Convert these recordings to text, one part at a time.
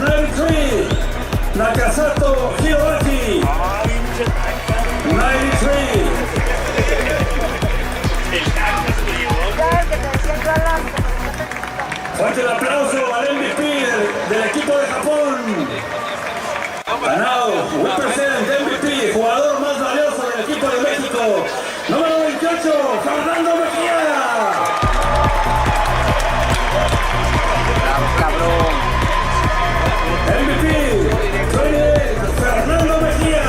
93, Nakasato Hiroaki. 93. Fuerte el aplauso al MVP del equipo de Japón. Ganado, represent MVP, jugador más valioso del equipo de México. Número 28, Fernando Mejía. Bravo, cabrón. MVP, Fernando Mejía.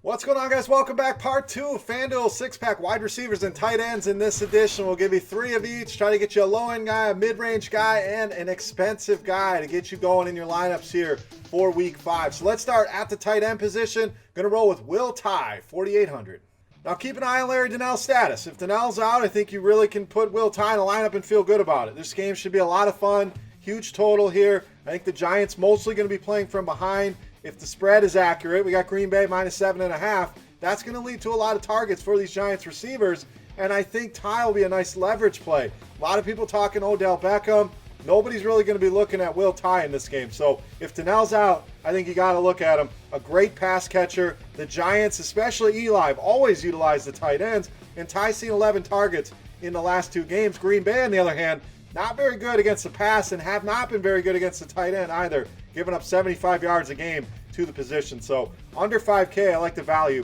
What's going on, guys? Welcome back. Part 2 of FanDuel six-pack wide receivers and tight ends. In this edition, we'll give you 3 of each. Try to get you a low-end guy, a mid-range guy, and an expensive guy to get you going in your lineups here for Week 5. So let's start at the tight end position. Going to roll with Will Tye, 4,800. Now keep an eye on Larry Donnell's status. If Donnell's out, I think you really can put Will Tye in a lineup and feel good about it. This game should be a lot of fun. Huge total here. I think the Giants mostly going to be playing from behind. If the spread is accurate, we got Green Bay minus 7.5. That's going to lead to a lot of targets for these Giants receivers, and I think Tye will be a nice leverage play. A lot of people talking Odell Beckham. Nobody's really going to be looking at Will Tye in this game. So if Donnell's out, I think you got to look at him. A great pass catcher. The Giants, especially Eli, have always utilized the tight ends, and Ty's seen 11 targets in the last 2 games. Green Bay, on the other hand, not very good against the pass and have not been very good against the tight end either, giving up 75 yards a game to the position. So under 5K, I like the value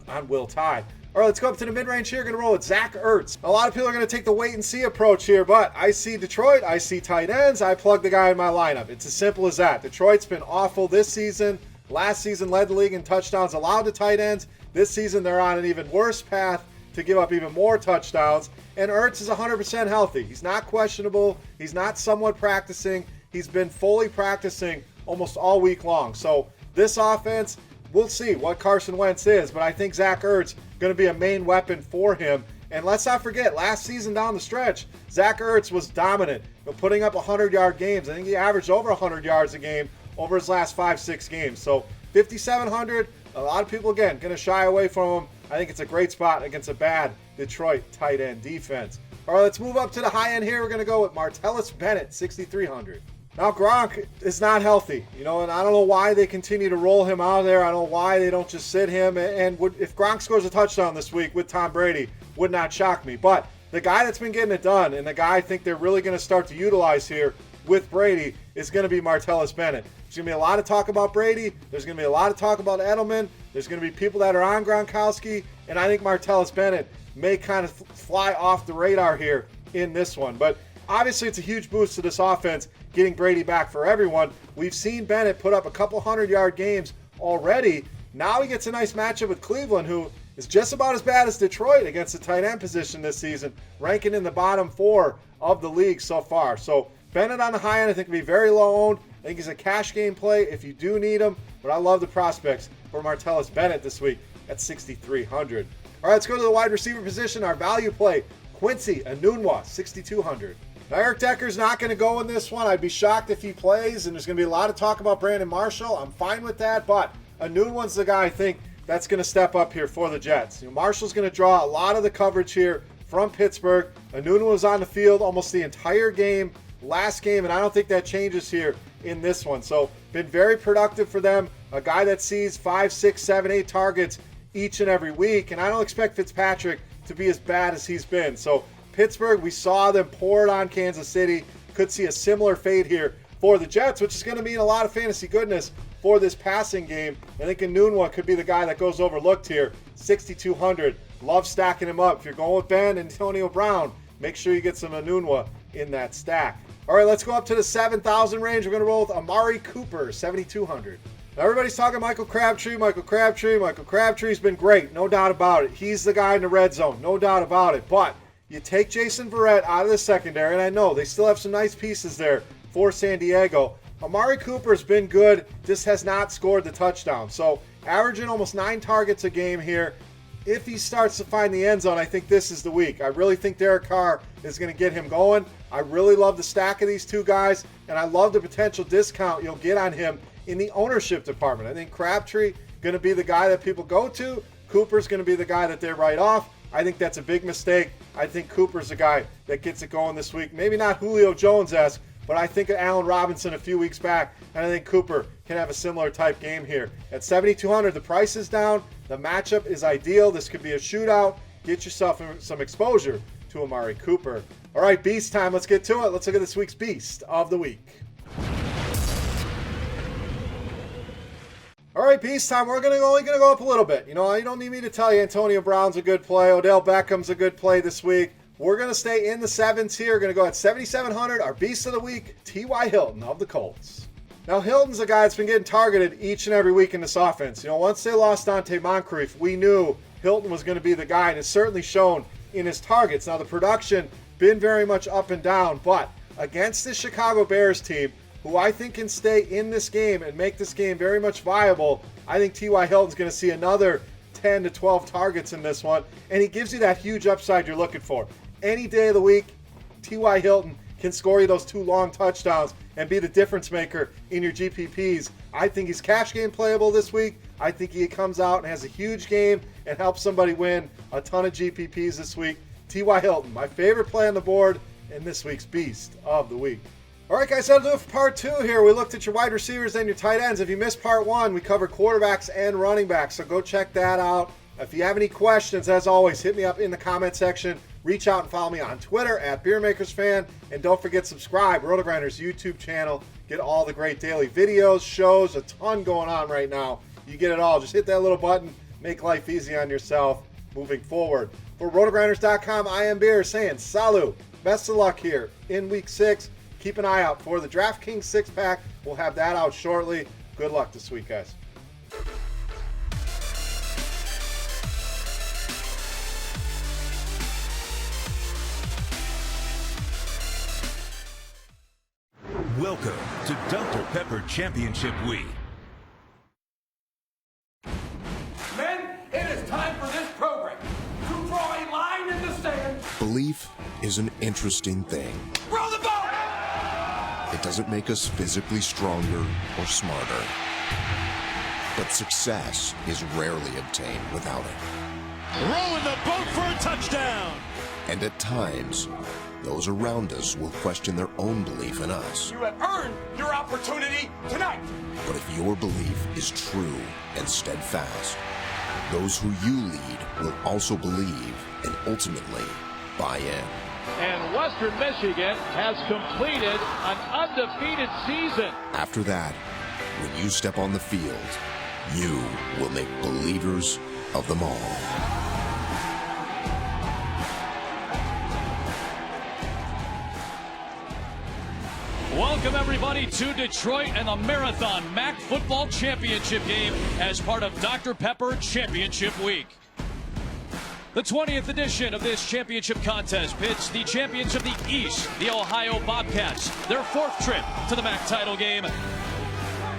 on Will Tye. All right, let's go up to the mid-range here. Going to roll with Zach Ertz. A lot of people are going to take the wait-and-see approach here, but I see Detroit, I see tight ends, I plug the guy in my lineup. It's as simple as that. Detroit's been awful this season. Last season led the league in touchdowns allowed to tight ends. This season they're on an even worse path to give up even more touchdowns. And Ertz is 100% healthy. He's not questionable. He's not somewhat practicing. He's been fully practicing almost all week long. So this offense, we'll see what Carson Wentz is, but I think Zach Ertz going to be a main weapon for him. And let's not forget, last season down the stretch, Zach Ertz was dominant, putting up 100-yard games. I think he averaged over 100 yards a game over his last 5-6 games. So 5,700, a lot of people, again, going to shy away from him. I think it's a great spot against a bad Detroit tight end defense. All right, let's move up to the high end here. We're going to go with Martellus Bennett, 6,300. Now, Gronk is not healthy, and I don't know why they continue to roll him out there. I don't know why they don't just sit him. And if Gronk scores a touchdown this week with Tom Brady, would not shock me. But the guy that's been getting it done, and the guy I think they're really going to start to utilize here with Brady, is going to be Martellus Bennett. There's going to be a lot of talk about Brady. There's going to be a lot of talk about Edelman. There's going to be people that are on Gronkowski, and I think Martellus Bennett may kind of fly off the radar here in this one. But obviously, it's a huge boost to this offense, getting Brady back for everyone. We've seen Bennett put up a couple 100-yard games already. Now he gets a nice matchup with Cleveland, who is just about as bad as Detroit against the tight end position this season, ranking in the bottom 4 of the league so far. So Bennett on the high end, I think, will be very low owned. I think he's a cash game play if you do need him, but I love the prospects for Martellus Bennett this week at 6,300. All right, let's go to the wide receiver position. Our value play, Quincy Enunwa, 6,200. Now, Eric Decker's not going to go in this one. I'd be shocked if he plays, and there's going to be a lot of talk about Brandon Marshall. I'm fine with that, but Enunwa's the guy I think that's going to step up here for the Jets. Marshall's going to draw a lot of the coverage here from Pittsburgh. Enunwa was on the field almost the entire game last game, and I don't think that changes here in this one. So, been very productive for them. A guy that sees 5, 6, 7, 8 targets each and every week, and I don't expect Fitzpatrick to be as bad as he's been. So, Pittsburgh, we saw them pour it on Kansas City. Could see a similar fate here for the Jets, which is going to mean a lot of fantasy goodness for this passing game. I think Enunwa could be the guy that goes overlooked here. 6,200. Love stacking him up. If you're going with Ben and Antonio Brown, make sure you get some Enunwa in that stack. All right, let's go up to the 7,000 range. We're going to roll with Amari Cooper, 7,200. Now everybody's talking Michael Crabtree. Michael Crabtree's been great, no doubt about it. He's the guy in the red zone, no doubt about it. But you take Jason Verrett out of the secondary, and I know they still have some nice pieces there for San Diego. Amari Cooper's been good, just has not scored the touchdown. So averaging almost 9 targets a game here. If he starts to find the end zone, I think this is the week. I really think Derek Carr is going to get him going. I really love the stack of these two guys, and I love the potential discount you'll get on him in the ownership department. I think Crabtree going to be the guy that people go to. Cooper's going to be the guy that they write off. I think that's a big mistake. I think Cooper's the guy that gets it going this week. Maybe not Julio Jones-esque, but I think of Allen Robinson a few weeks back, and I think Cooper can have a similar type game here. At 7,200, the price is down. The matchup is ideal. This could be a shootout. Get yourself some exposure to Amari Cooper. All right, Beast time. Let's get to it. Let's look at this week's Beast of the Week. All right, Beast time. We're only going to go up a little bit. You know, you don't need me to tell you Antonio Brown's a good play. Odell Beckham's a good play this week. We're going to stay in the 7s here. We're going to go at 7,700. Our Beast of the Week, T.Y. Hilton of the Colts. Now, Hilton's a guy that's been getting targeted each and every week in this offense. You know, once they lost Dante Moncrief, we knew Hilton was going to be the guy, and it's certainly shown in his targets. Now, the production been very much up and down, but against this Chicago Bears team, who I think can stay in this game and make this game very much viable, I think T.Y. Hilton's going to see another 10 to 12 targets in this one, and he gives you that huge upside you're looking for. Any day of the week, T.Y. Hilton can score you those 2 long touchdowns and be the difference maker in your GPPs. I think he's cash game playable this week. I think he comes out and has a huge game and helps somebody win a ton of GPPs this week. T.Y. Hilton, my favorite play on the board in this week's Beast of the Week. All right, guys, that'll do it for part 2 here. We looked at your wide receivers and your tight ends. If you missed part 1, we covered quarterbacks and running backs, so go check that out. If you have any questions, as always, hit me up in the comment section. Reach out and follow me on Twitter at BeerMakersFan. And don't forget, subscribe, RotoGrinders YouTube channel. Get all the great daily videos, shows, a ton going on right now. You get it all. Just hit that little button. Make life easy on yourself moving forward. For RotoGrinders.com, I am Beer saying salut. Best of luck here in Week 6. Keep an eye out for the DraftKings 6-pack. We'll have that out shortly. Good luck this week, guys. Welcome to Dr. Pepper Championship Week. Men, it is time for this program to draw a line in the sand. Belief is an interesting thing. Roll the ball! It doesn't make us physically stronger or smarter. But success is rarely obtained without it. Rolling the boat for a touchdown. And at times, those around us will question their own belief in us. You have earned your opportunity tonight. But if your belief is true and steadfast, those who you lead will also believe and ultimately buy in. And Western Michigan has completed an undefeated season. After that, when you step on the field, you will make believers of them all. Welcome everybody to Detroit and the Marathon MAC Football Championship game as part of Dr. Pepper Championship Week. The 20th edition of this championship contest pits the champions of the East, the Ohio Bobcats, their 4th trip to the MAC title game,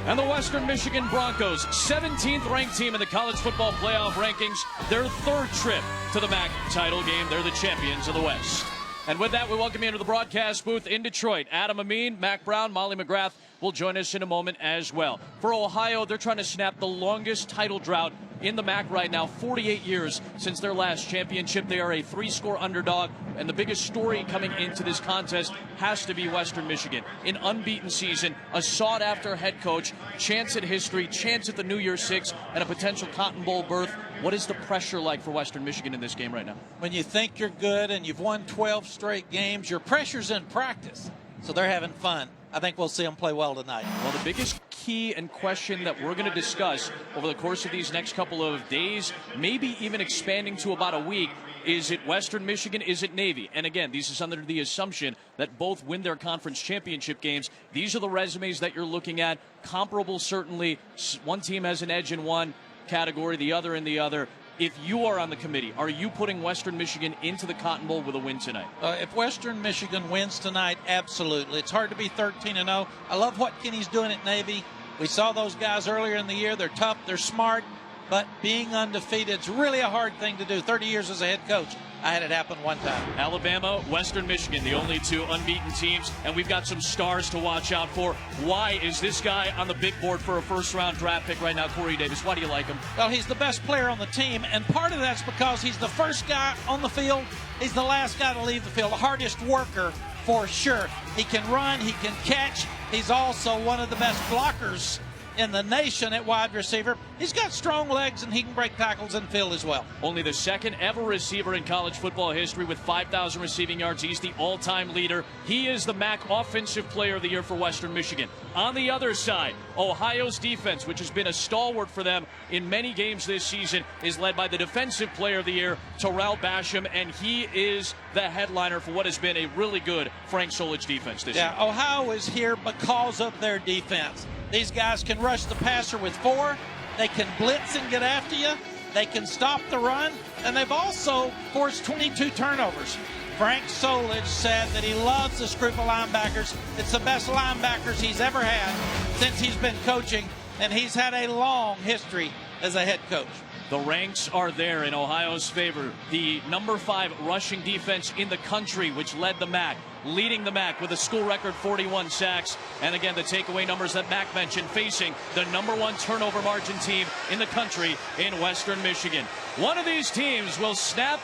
and the Western Michigan Broncos, 17th ranked team in the college football playoff rankings, their 3rd trip to the MAC title game. They're the champions of the West. And with that, we welcome you into the broadcast booth in Detroit. Adam Amin, Mac Brown, Molly McGrath will join us in a moment as well. For Ohio, they're trying to snap the longest title drought in the MAC right now, 48 years since their last championship. They are a 3-score underdog, and the biggest story coming into this contest has to be Western Michigan. An unbeaten season, a sought-after head coach, chance at history, chance at the New Year's Six, and a potential Cotton Bowl berth. What is the pressure like for Western Michigan in this game right now? When you think you're good and you've won 12 straight games, your pressure's in practice. So they're having fun. I think we'll see them play well tonight. Well, the biggest key and question that we're going to discuss over the course of these next couple of days, maybe even expanding to about a week, is it Western Michigan? Is it Navy? And again, these is under the assumption that both win their conference championship games. These are the resumes that you're looking at. Comparable, certainly. One team has an edge in one category, the other in the other. If you are on the committee, are you putting Western Michigan into the Cotton Bowl with a win tonight? If Western Michigan wins tonight, absolutely. It's hard to be 13-0. I love what Kenny's doing at Navy. We saw those guys earlier in the year. They're tough, they're smart, but being undefeated is really a hard thing to do. 30 years as a head coach, I had it happen one time. Alabama, Western Michigan, the only two unbeaten teams, and we've got some stars to watch out for. Why is this guy on the big board for a first-round draft pick right now, Corey Davis? Why do you like him? Well, he's the best player on the team, and part of that's because he's the first guy on the field. He's the last guy to leave the field, the hardest worker for sure. He can run, he can catch. He's also one of the best blockers in the nation at wide receiver. He's got strong legs, and he can break tackles in field as well. Only the second ever receiver in college football history with 5,000 receiving yards. He's the all-time leader. He is the MAC Offensive Player of the Year for Western Michigan. On the other side, Ohio's defense, which has been a stalwart for them in many games this season, is led by the Defensive Player of the Year, Terrell Basham, and he is the headliner for what has been a really good Frank Solich defense this year. Yeah, Ohio is here because of their defense. These guys can rush the passer with 4. They can blitz and get after you. They can stop the run. And they've also forced 22 turnovers. Frank Solich said that he loves this group of linebackers. It's the best linebackers he's ever had since he's been coaching. And he's had a long history as a head coach. The ranks are there in Ohio's favor. The number 5 rushing defense in the country, which led the MAC, leading the MAC with a school record 41 sacks. And again, the takeaway numbers that Mac mentioned, facing the number 1 turnover margin team in the country in Western Michigan. One of these teams will snap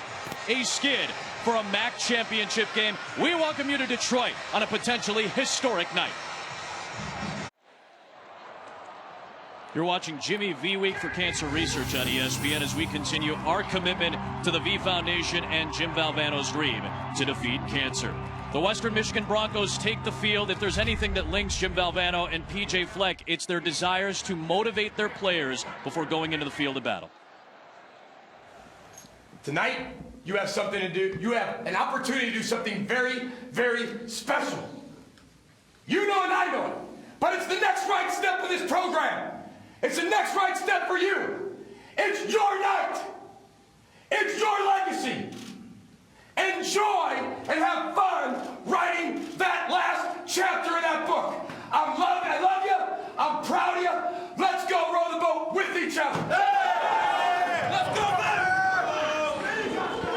a skid for a MAC championship game. We welcome you to Detroit on a potentially historic night. You're watching Jimmy V Week for Cancer Research on ESPN as we continue our commitment to the V Foundation and Jim Valvano's dream to defeat cancer. The Western Michigan Broncos take the field. If there's anything that links Jim Valvano and PJ Fleck, it's their desires to motivate their players before going into the field of battle. Tonight, you have something to do. You have an opportunity to do something very, very special. You know and I know it, but it's the next right step of this program. It's the next right step for you. It's your night. It's your legacy. Enjoy and have fun writing that last chapter in that book. I love you. I'm proud of you. Let's go row the boat with each other. Hey! Let's go,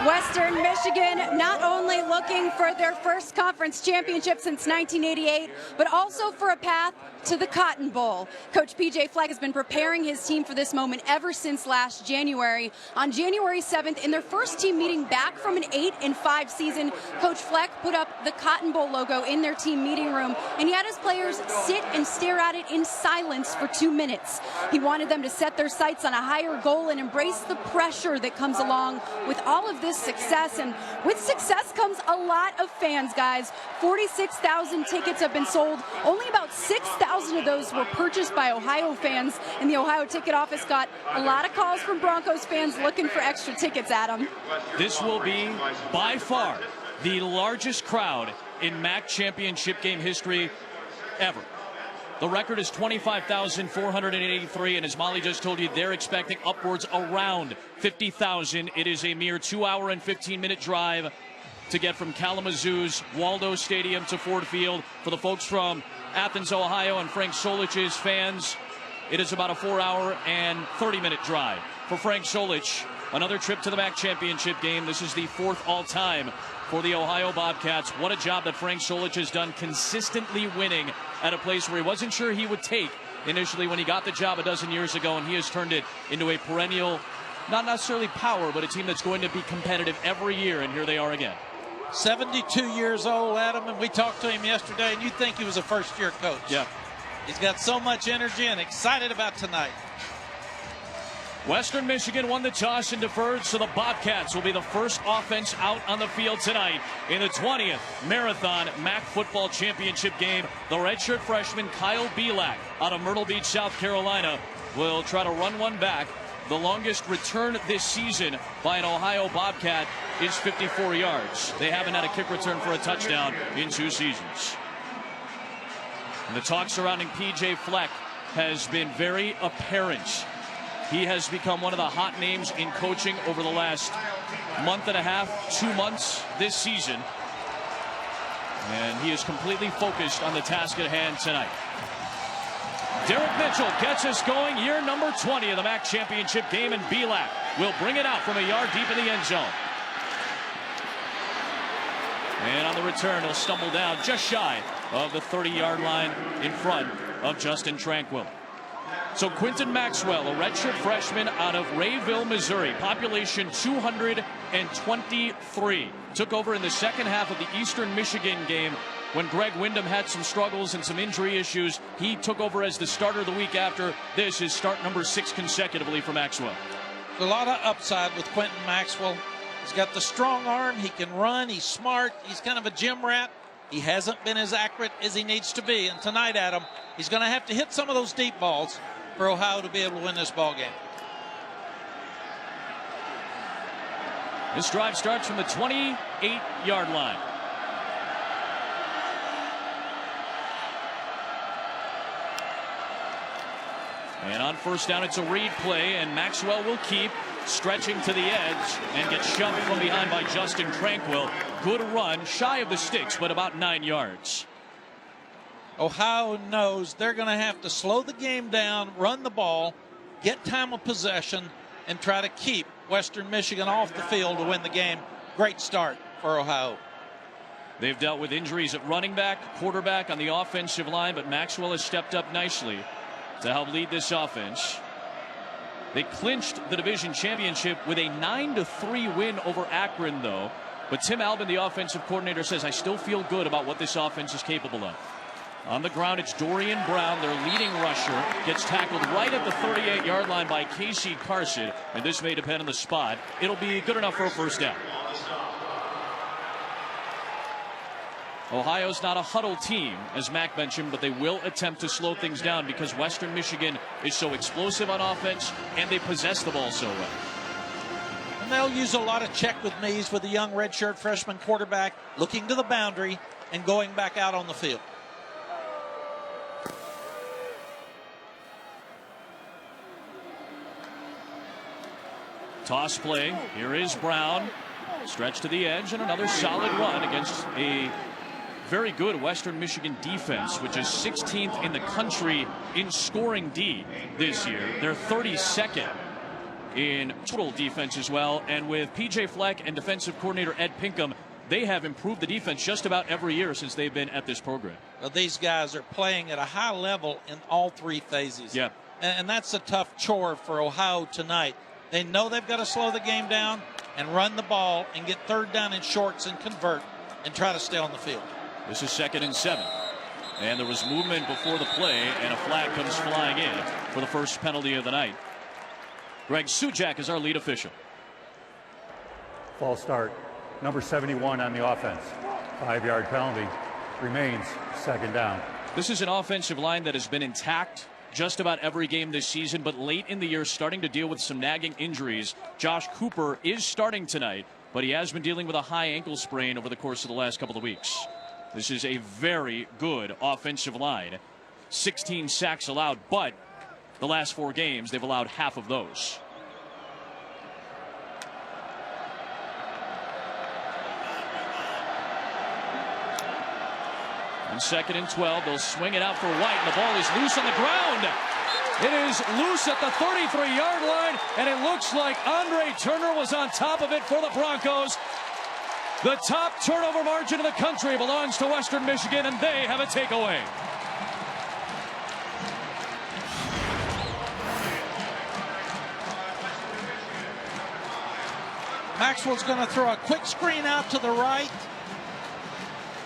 Western Michigan not only looking for their first conference championship since 1988, but also for a path to the Cotton Bowl. Coach PJ Fleck has been preparing his team for this moment ever since last January. On January 7th, in their first team meeting back from an 8-5 season, Coach Fleck put up the Cotton Bowl logo in their team meeting room, and he had his players sit and stare at it in silence for 2 minutes. He wanted them to set their sights on a higher goal and embrace the pressure that comes along with all of this success. And with success comes a lot of fans, guys. 46,000 tickets have been sold. Only about 6,000 of those were purchased by Ohio fans, and the Ohio ticket office got a lot of calls from Broncos fans looking for extra tickets, Adam. This will be by far the largest crowd in MAC championship game history ever. The record is 25,483, and as Molly just told you, they're expecting upwards around 50,000. It is a mere 2-hour and 15-minute drive to get from Kalamazoo's Waldo Stadium to Ford Field. For the folks from Athens, Ohio, and Frank Solich's fans, it is about a 4-hour and 30-minute drive. For Frank Solich, another trip to the MAC championship game. This is the 4th all-time for the Ohio Bobcats. What a job that Frank Solich has done, consistently winning at a place where he wasn't sure he would take initially when he got the job a dozen years ago, and he has turned it into a perennial, not necessarily power, but a team that's going to be competitive every year, and here they are again. 72 years old, Adam, and we talked to him yesterday, and you'd think he was a first-year coach. Yeah. He's got so much energy and excited about tonight. Western Michigan won the toss and deferred, so the Bobcats will be the first offense out on the field tonight in the 20th Marathon MAC Football Championship game. The redshirt freshman Kyle Belak out of Myrtle Beach, South Carolina, will try to run one back. The longest return this season by an Ohio Bobcat is 54 yards. They haven't had a kick return for a touchdown in 2 seasons. And the talk surrounding P.J. Fleck has been very apparent. He has become one of the hot names in coaching over the last month and a half, 2 months this season. And he is completely focused on the task at hand tonight. Derek Mitchell gets us going, year number 20 of the MAC championship game, and Belak will bring it out from a yard deep in the end zone. And on the return, he'll stumble down just shy of the 30-yard line in front of Justin Tranquil. So Quinton Maxwell, a redshirt freshman out of Rayville, Missouri, population 223, took over in the second half of the Eastern Michigan game when Greg Windham had some struggles and some injury issues. He took over as the starter the week after. This is start number 6 consecutively for Maxwell. A lot of upside with Quinton Maxwell. He's got the strong arm. He can run. He's smart. He's kind of a gym rat. He hasn't been as accurate as he needs to be. And tonight, Adam, he's going to have to hit some of those deep balls for Ohio to be able to win this ball game. This drive starts from the 28-yard line. And on first down, it's a read play, and Maxwell will keep stretching to the edge and get shoved from behind by Justin Tranquil. Good run, shy of the sticks, but about 9 yards. Ohio knows they're going to have to slow the game down, run the ball, get time of possession, and try to keep Western Michigan off the field to win the game. Great start for Ohio. They've dealt with injuries at running back, quarterback, on the offensive line, but Maxwell has stepped up nicely to help lead this offense. They clinched the division championship with a 9-3 win over Akron, though. But Tim Albin, the offensive coordinator, says, I still feel good about what this offense is capable of. On the ground, it's Dorian Brown, their leading rusher, gets tackled right at the 38-yard line by Casey Carson, and this may depend on the spot. It'll be good enough for a first down. Ohio's not a huddle team, as Mac mentioned, but they will attempt to slow things down because Western Michigan is so explosive on offense and they possess the ball so well. And they'll use a lot of check with knees with the young redshirt freshman quarterback looking to the boundary and going back out on the field. Toss play. Here is Brown. Stretch to the edge and another solid run against a very good Western Michigan defense, which is 16th in the country in scoring D this year. They're 32nd in total defense as well. And with P.J. Fleck and defensive coordinator Ed Pinkham, they have improved the defense just about every year since they've been at this program. Well, these guys are playing at a high level in all 3 phases. Yeah. And that's a tough chore for Ohio tonight. They know they've got to slow the game down and run the ball and get third down and shorts and convert and try to stay on the field. This is 2nd and 7. And there was movement before the play, and a flag comes flying in for the first penalty of the night. Greg Sujak is our lead official. False start. Number 71 on the offense. 5-yard penalty. Remains 2nd down. This is an offensive line that has been intact just about every game this season, but late in the year starting to deal with some nagging injuries. Josh Cooper is starting tonight, but he has been dealing with a high ankle sprain over the course of the last couple of weeks. This is a very good offensive line. 16 sacks allowed, but the last 4 games, they've allowed half of those. On 2nd and 12, they'll swing it out for White, and the ball is loose on the ground. It is loose at the 33-yard line, and it looks like Andre Turner was on top of it for the Broncos. The top turnover margin in the country belongs to Western Michigan, and they have a takeaway. Maxwell's going to throw a quick screen out to the right.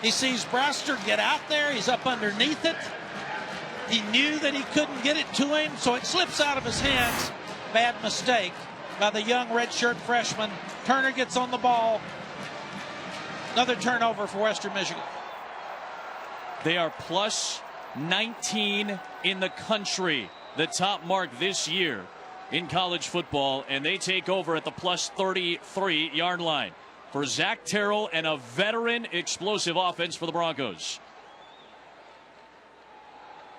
He sees Braster get out there. He's up underneath it. He knew that he couldn't get it to him, so it slips out of his hands. bad mistake by the young redshirt freshman. Turner gets on the ball. Another turnover for Western Michigan. They are plus 19 in the country, the top mark this year in college football, and they take over at the plus 33-yard line for Zach Terrell and a veteran explosive offense for the Broncos.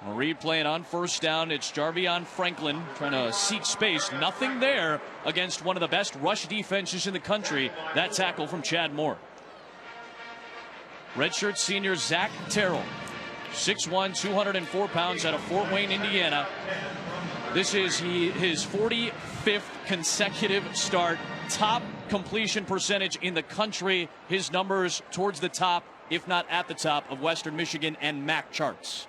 A read playing on first down. It's Jarvion Franklin trying to seek space. Nothing there against one of the best rush defenses in the country. That tackle from Chad Moore. Redshirt senior Zach Terrell, 6'1", 204 pounds, out of Fort Wayne, Indiana. This is his 45th consecutive start. Top completion percentage in the country. His numbers towards the top, if not at the top, of Western Michigan and MAC charts.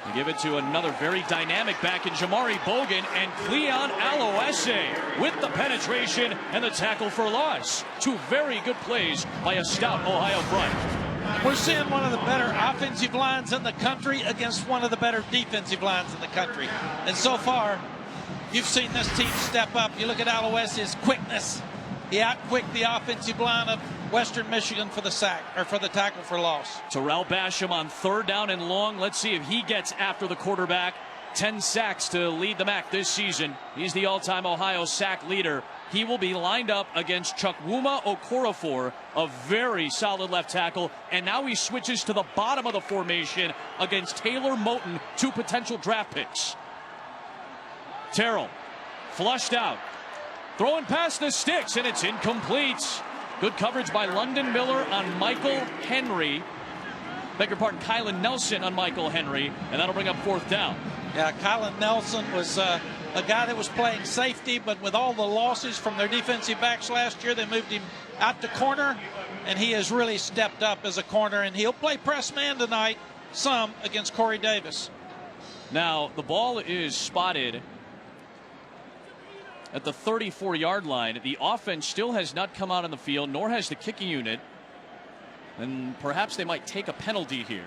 They give it to another very dynamic back in Jamari Bogan, and Cleon Aloese with the penetration and the tackle for loss. Two very good plays by a stout Ohio front. We're seeing one of the better offensive lines in the country against one of the better defensive lines in the country. And so far, you've seen this team step up. You look at Aloese's quickness. He outquicked the offensive line of Western Michigan for the sack, or for the tackle for loss. Terrell Basham on third down and long. Let's see if he gets after the quarterback. 10 sacks to lead the MAC this season. He's the all-time Ohio sack leader. He will be lined up against Chukwuma Okorafor, a very solid left tackle. And now he switches to the bottom of the formation against Taylor Moton, two potential draft picks. Terrell flushed out, throwing past the sticks, and it's incomplete. Good coverage by London Miller on Michael Henry. Beg your pardon, Kylan Nelson on Michael Henry, and that'll bring up fourth down. Yeah, Kylan Nelson was a guy that was playing safety, but with all the losses from their defensive backs last year, they moved him out to corner, and he has really stepped up as a corner, and he'll play press man tonight, some against Corey Davis. Now, the ball is spotted at the 34-yard line. The offense still has not come out on the field, nor has the kicking unit. And perhaps they might take a penalty here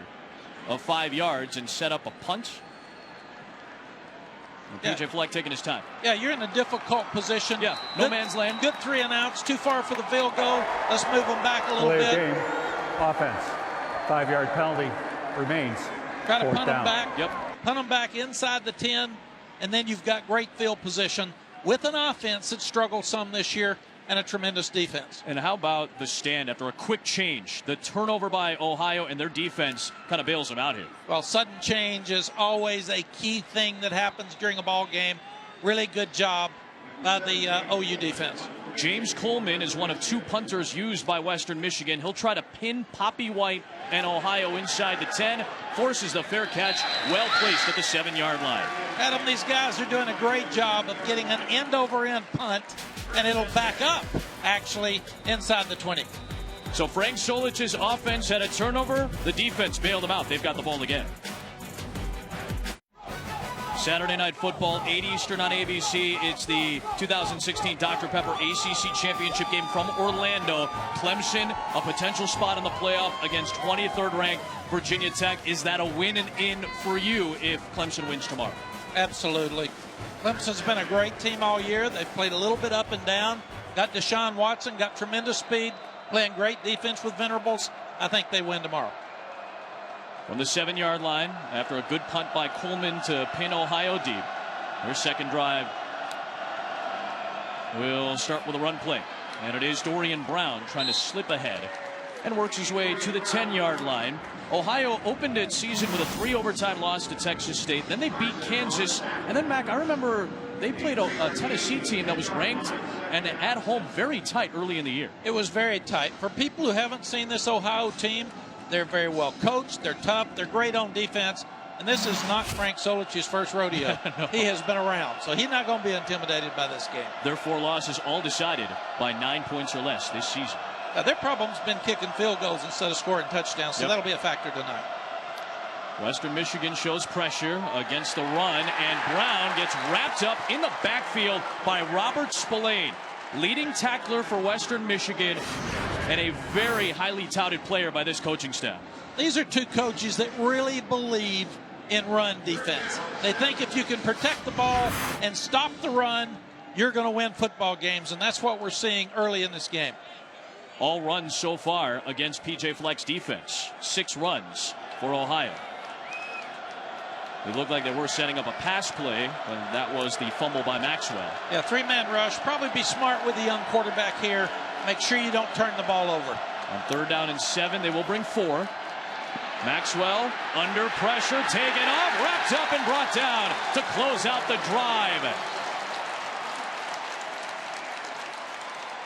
of 5 yards and set up a punt. PJ Fleck taking his time. Yeah, you're in a difficult position. Yeah, no man's land. Good 3 and outs, too far for the field goal. Let's move them back a little bit. Game. Offense. 5-yard penalty remains. Try to punt down. them back. Yep. Punt them back inside the 10, and then you've got great field position with an offense that struggled some this year and a tremendous defense. And how about the stand after a quick change? The turnover by Ohio and their defense kind of bails them out here. Well, sudden change is always a key thing that happens during a ball game. Really good job by the OU defense. James Coleman is one of 2 punters used by Western Michigan. He'll try to pin Poppy White and Ohio inside the 10. Forces the fair catch, well placed at the 7-yard line. Adam, these guys are doing a great job of getting an end-over-end punt, and it'll back up, actually, inside the 20. So Frank Solich's offense had a turnover. The defense bailed them out. They've got the ball again. Saturday Night Football, 8 Eastern on ABC. It's the 2016 Dr. Pepper ACC Championship game from Orlando. Clemson, a potential spot in the playoff against 23rd ranked Virginia Tech. Is that a win and in for you if Clemson wins tomorrow? Absolutely. Clemson's been a great team all year. They've played a little bit up and down. Got Deshaun Watson, got tremendous speed, playing great defense with Venerables. I think they win tomorrow. From the 7-yard line, after a good punt by Coleman to pin Ohio deep. Their second drive will start with a run play. And it is Dorian Brown trying to slip ahead and works his way to the 10-yard line. Ohio opened its season with a 3-overtime loss to Texas State. Then they beat Kansas. And then, Mac, I remember they played a Tennessee team that was ranked and at home very tight early in the year. It was very tight. For people who haven't seen this Ohio team, they're very well coached. They're tough. They're great on defense. And this is not Frank Solich's first rodeo. No. He has been around, so he's not going to be intimidated by this game. Their 4 losses all decided by 9 points or less this season. Their problem's been kicking field goals instead of scoring touchdowns, so that'll be a factor tonight. Western Michigan shows pressure against the run, and Brown gets wrapped up in the backfield by Robert Spillane, leading tackler for Western Michigan and a very highly touted player by this coaching staff. These are two coaches that really believe in run defense. They think if you can protect the ball and stop the run, you're going to win football games, and that's what we're seeing early in this game. All runs so far against PJ Fleck's defense. 6 runs for Ohio. It looked like they were setting up a pass play, and that was the fumble by Maxwell. Yeah, 3-man rush. Probably be smart with the young quarterback here. Make sure you don't turn the ball over. On 3rd down and 7, they will bring 4. Maxwell under pressure, taken off, wrapped up and brought down to close out the drive.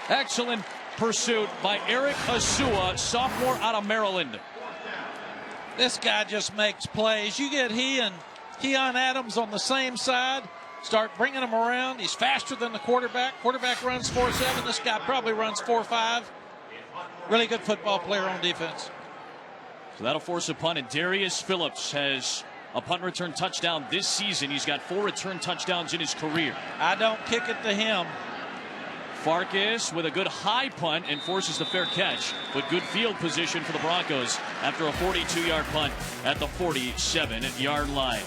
Excellent pursuit by Eric Asua, sophomore out of Maryland. This guy just makes plays. You get he and Keon Adams on the same side, start bringing him around. He's faster than the quarterback. Quarterback runs 4.7. This guy probably runs 4.5. Really good football player on defense. So that'll force a punt, and Darius Phillips has a punt return touchdown this season. He's got 4 return touchdowns in his career. I don't kick it to him. Farkas with a good high punt and forces the fair catch, but good field position for the Broncos after a 42-yard punt at the 47-yard line.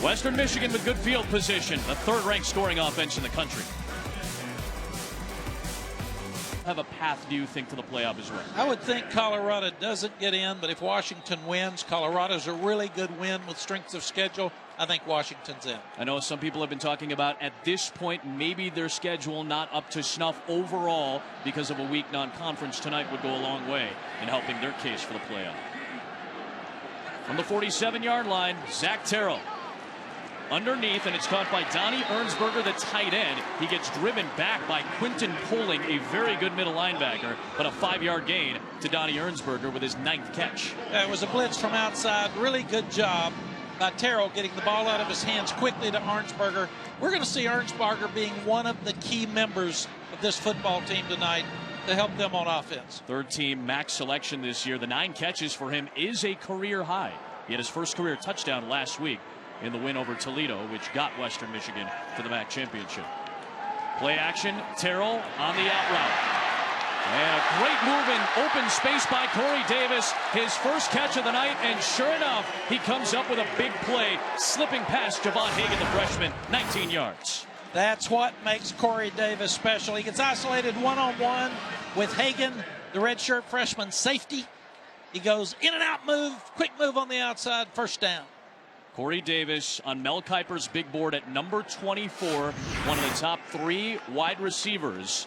Western Michigan with good field position, the 3rd-ranked scoring offense in the country. Have a path, do you think, to the playoff as well? I would think Colorado doesn't get in, but if Washington wins, Colorado's a really good win with strength of schedule. I think Washington's in. I know some people have been talking about at this point maybe their schedule not up to snuff overall because of a weak non-conference tonight would go a long way in helping their case for the playoff. From the 47-yard line, Zach Terrell underneath, and it's caught by Donnie Ernsberger, the tight end. He gets driven back by Quinton Poling, a very good middle linebacker, but a 5-yard gain to Donnie Ernsberger with his 9th catch. It was a blitz from outside. Really good job by Terrell getting the ball out of his hands quickly to Ernsberger. We're going to see Ernsberger being one of the key members of this football team tonight to help them on offense. 3rd team MAC selection this year. The 9 catches for him is a career high. He had his first career touchdown last week in the win over Toledo, which got Western Michigan to the MAC championship. Play action, Terrell on the out route. And a great move in open space by Corey Davis. His first catch of the night, and sure enough, he comes up with a big play, slipping past Javon Hagan, the freshman, 19 yards. That's what makes Corey Davis special. He gets isolated one-on-one with Hagan, the redshirt freshman safety. He goes in and out move, quick move on the outside, 1st down. Corey Davis on Mel Kiper's big board at number 24, one of the top 3 wide receivers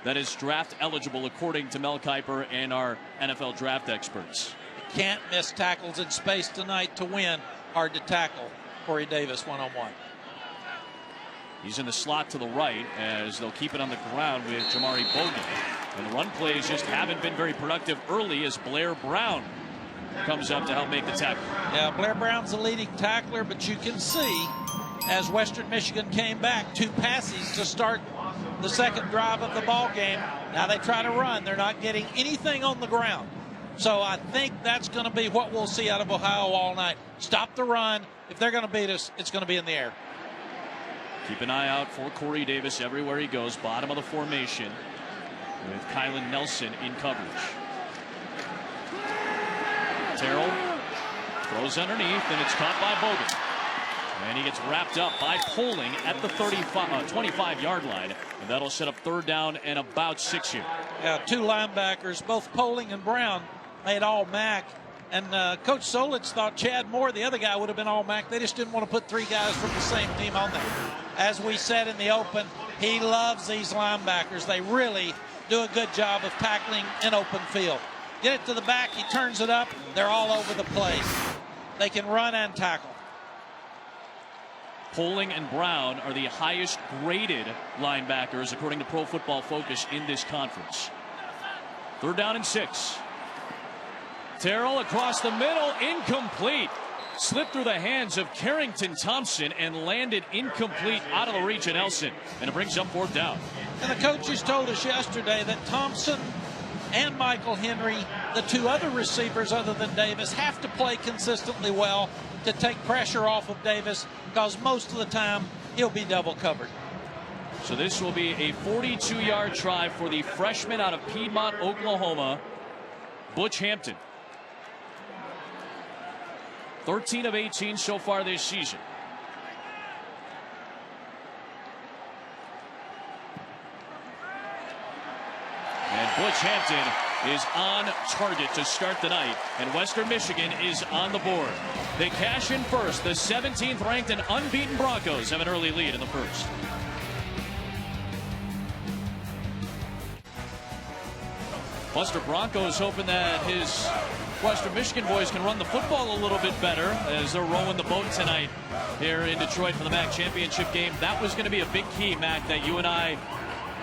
that is draft eligible according to Mel Kiper and our NFL draft experts. Can't miss tackles in space tonight to win. Hard to tackle Corey Davis one-on-one. He's in the slot to the right as they'll keep it on the ground with Jamari Bogan. And the run plays just haven't been very productive early as Blair Brown comes up to help make the tackle. Yeah, Blair Brown's the leading tackler, but you can see as Western Michigan came back, 2 passes to start the 2nd drive of the ball game. Now they try to run. They're not getting anything on the ground. So I think that's going to be what we'll see out of Ohio all night. Stop the run. If they're going to beat us, it's going to be in the air. Keep an eye out for Corey Davis everywhere he goes. Bottom of the formation with Kylan Nelson in coverage. Terrell throws underneath, and it's caught by Bogan. And he gets wrapped up by Poling at the 25-yard line. And that'll set up 3rd down and about 6 here. Yeah, 2 linebackers, both Poling and Brown, made all MAC. And Coach Solich thought Chad Moore, the other guy, would have been all MAC. They just didn't want to put 3 guys from the same team on there. As we said in the open, he loves these linebackers. They really do a good job of tackling in open field. Get it to the back, he turns it up, they're all over the place. They can run and tackle. Poling and Brown are the highest graded linebackers according to Pro Football Focus in this conference. 3rd down and 6. Terrell across the middle, incomplete. Slipped through the hands of Carrington Thompson and landed incomplete out of the reach of Nelson. And it brings up 4th down. And the coaches told us yesterday that Thompson and Michael Henry, the 2 other receivers other than Davis, have to play consistently well to take pressure off of Davis, because most of the time he'll be double covered. So this will be a 42-yard try for the freshman out of Piedmont, Oklahoma, Butch Hampton. 13 of 18 so far this season. And Butch Hampton is on target to start the night, and Western Michigan is on the board. They cash in first. The 17th ranked and unbeaten Broncos have an early lead in the first. Buster Bronco's hoping that his Western Michigan boys can run the football a little bit better as they're rowing the boat tonight here in Detroit for the MAC championship game. That was going to be a big key, Mac, that you and I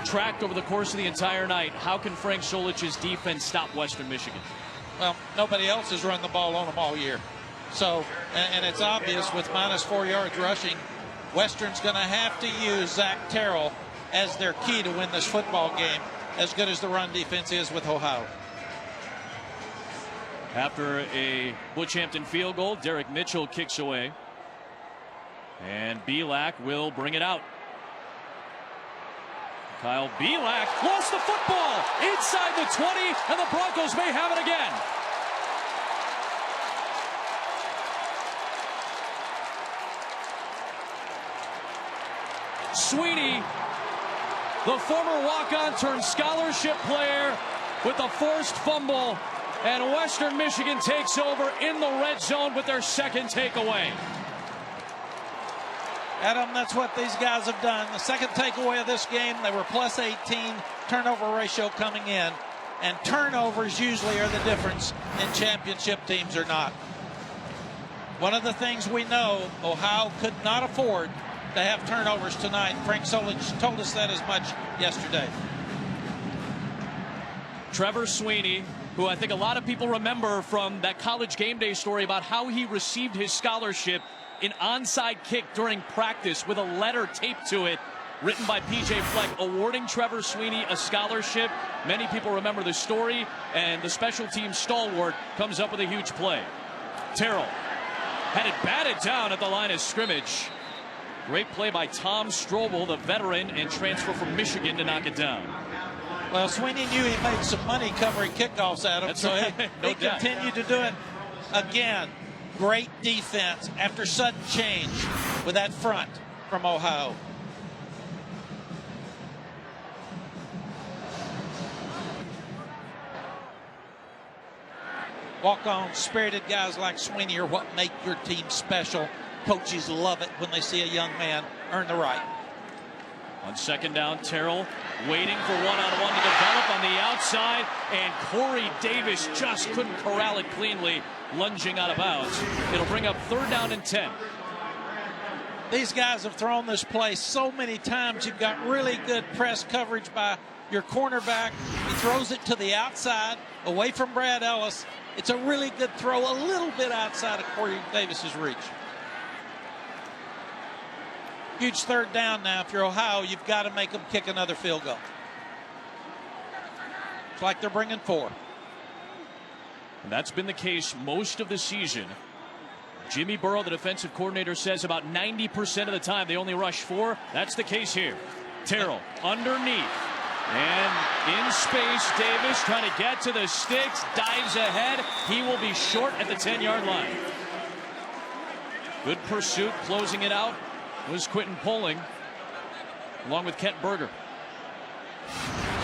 tracked over the course of the entire night. How can Frank Solich's defense stop Western Michigan? Well, nobody else has run the ball on them all year. So, and it's obvious with -4 yards rushing, Western's going to have to use Zach Terrell as their key to win this football game, as good as the run defense is with Ohio. After a Butch Hampton field goal, Derek Mitchell kicks away. And Belak will bring it out. Kyle Belak lost the football inside the 20, and the Broncos may have it again. Sweeney, the former walk-on turned scholarship player, with a forced fumble, and Western Michigan takes over in the red zone with their second takeaway. Adam, that's what these guys have done. The second takeaway of this game, they were +18 turnover ratio coming in, and turnovers usually are the difference in championship teams or not. One of the things we know, Ohio could not afford to have turnovers tonight. Frank Solich told us that as much yesterday. Trevor Sweeney, who I think a lot of people remember from that College Game Day story about how he received his scholarship, an onside kick during practice with a letter taped to it written by P.J. Fleck awarding Trevor Sweeney a scholarship. Many people remember the story, and the special teams stalwart comes up with a huge play. Terrell had it batted down at the line of scrimmage. Great play by Tom Strobel, the veteran and transfer from Michigan, to knock it down. Well, Sweeney knew he made some money covering kickoffs, Adam. That's so right. he continued to do it. Again, great defense after sudden change with that front from Ohio. Walk-on spirited guys like Sweeney are what make your team special. Coaches love it when they see a young man earn the right. On second down, Terrell waiting for one-on-one to develop on the outside, and Corey Davis just couldn't corral it cleanly, lunging out of bounds. It'll bring up 3rd down and 10. These guys have thrown this play so many times. You've got really good press coverage by your cornerback. He throws it to the outside, away from Brad Ellis. It's a really good throw, a little bit outside of Corey Davis's reach. Huge 3rd down now. If you're Ohio, you've got to make them kick another field goal. It's like they're bringing 4. And that's been the case most of the season. Jimmy Burrow, the defensive coordinator, says about 90% of the time they only rush 4. That's the case here. Terrell underneath. And in space, Davis trying to get to the sticks, dives ahead. He will be short at the 10-yard line. Good pursuit, closing it out was Quentin Poling, along with Kent Berger.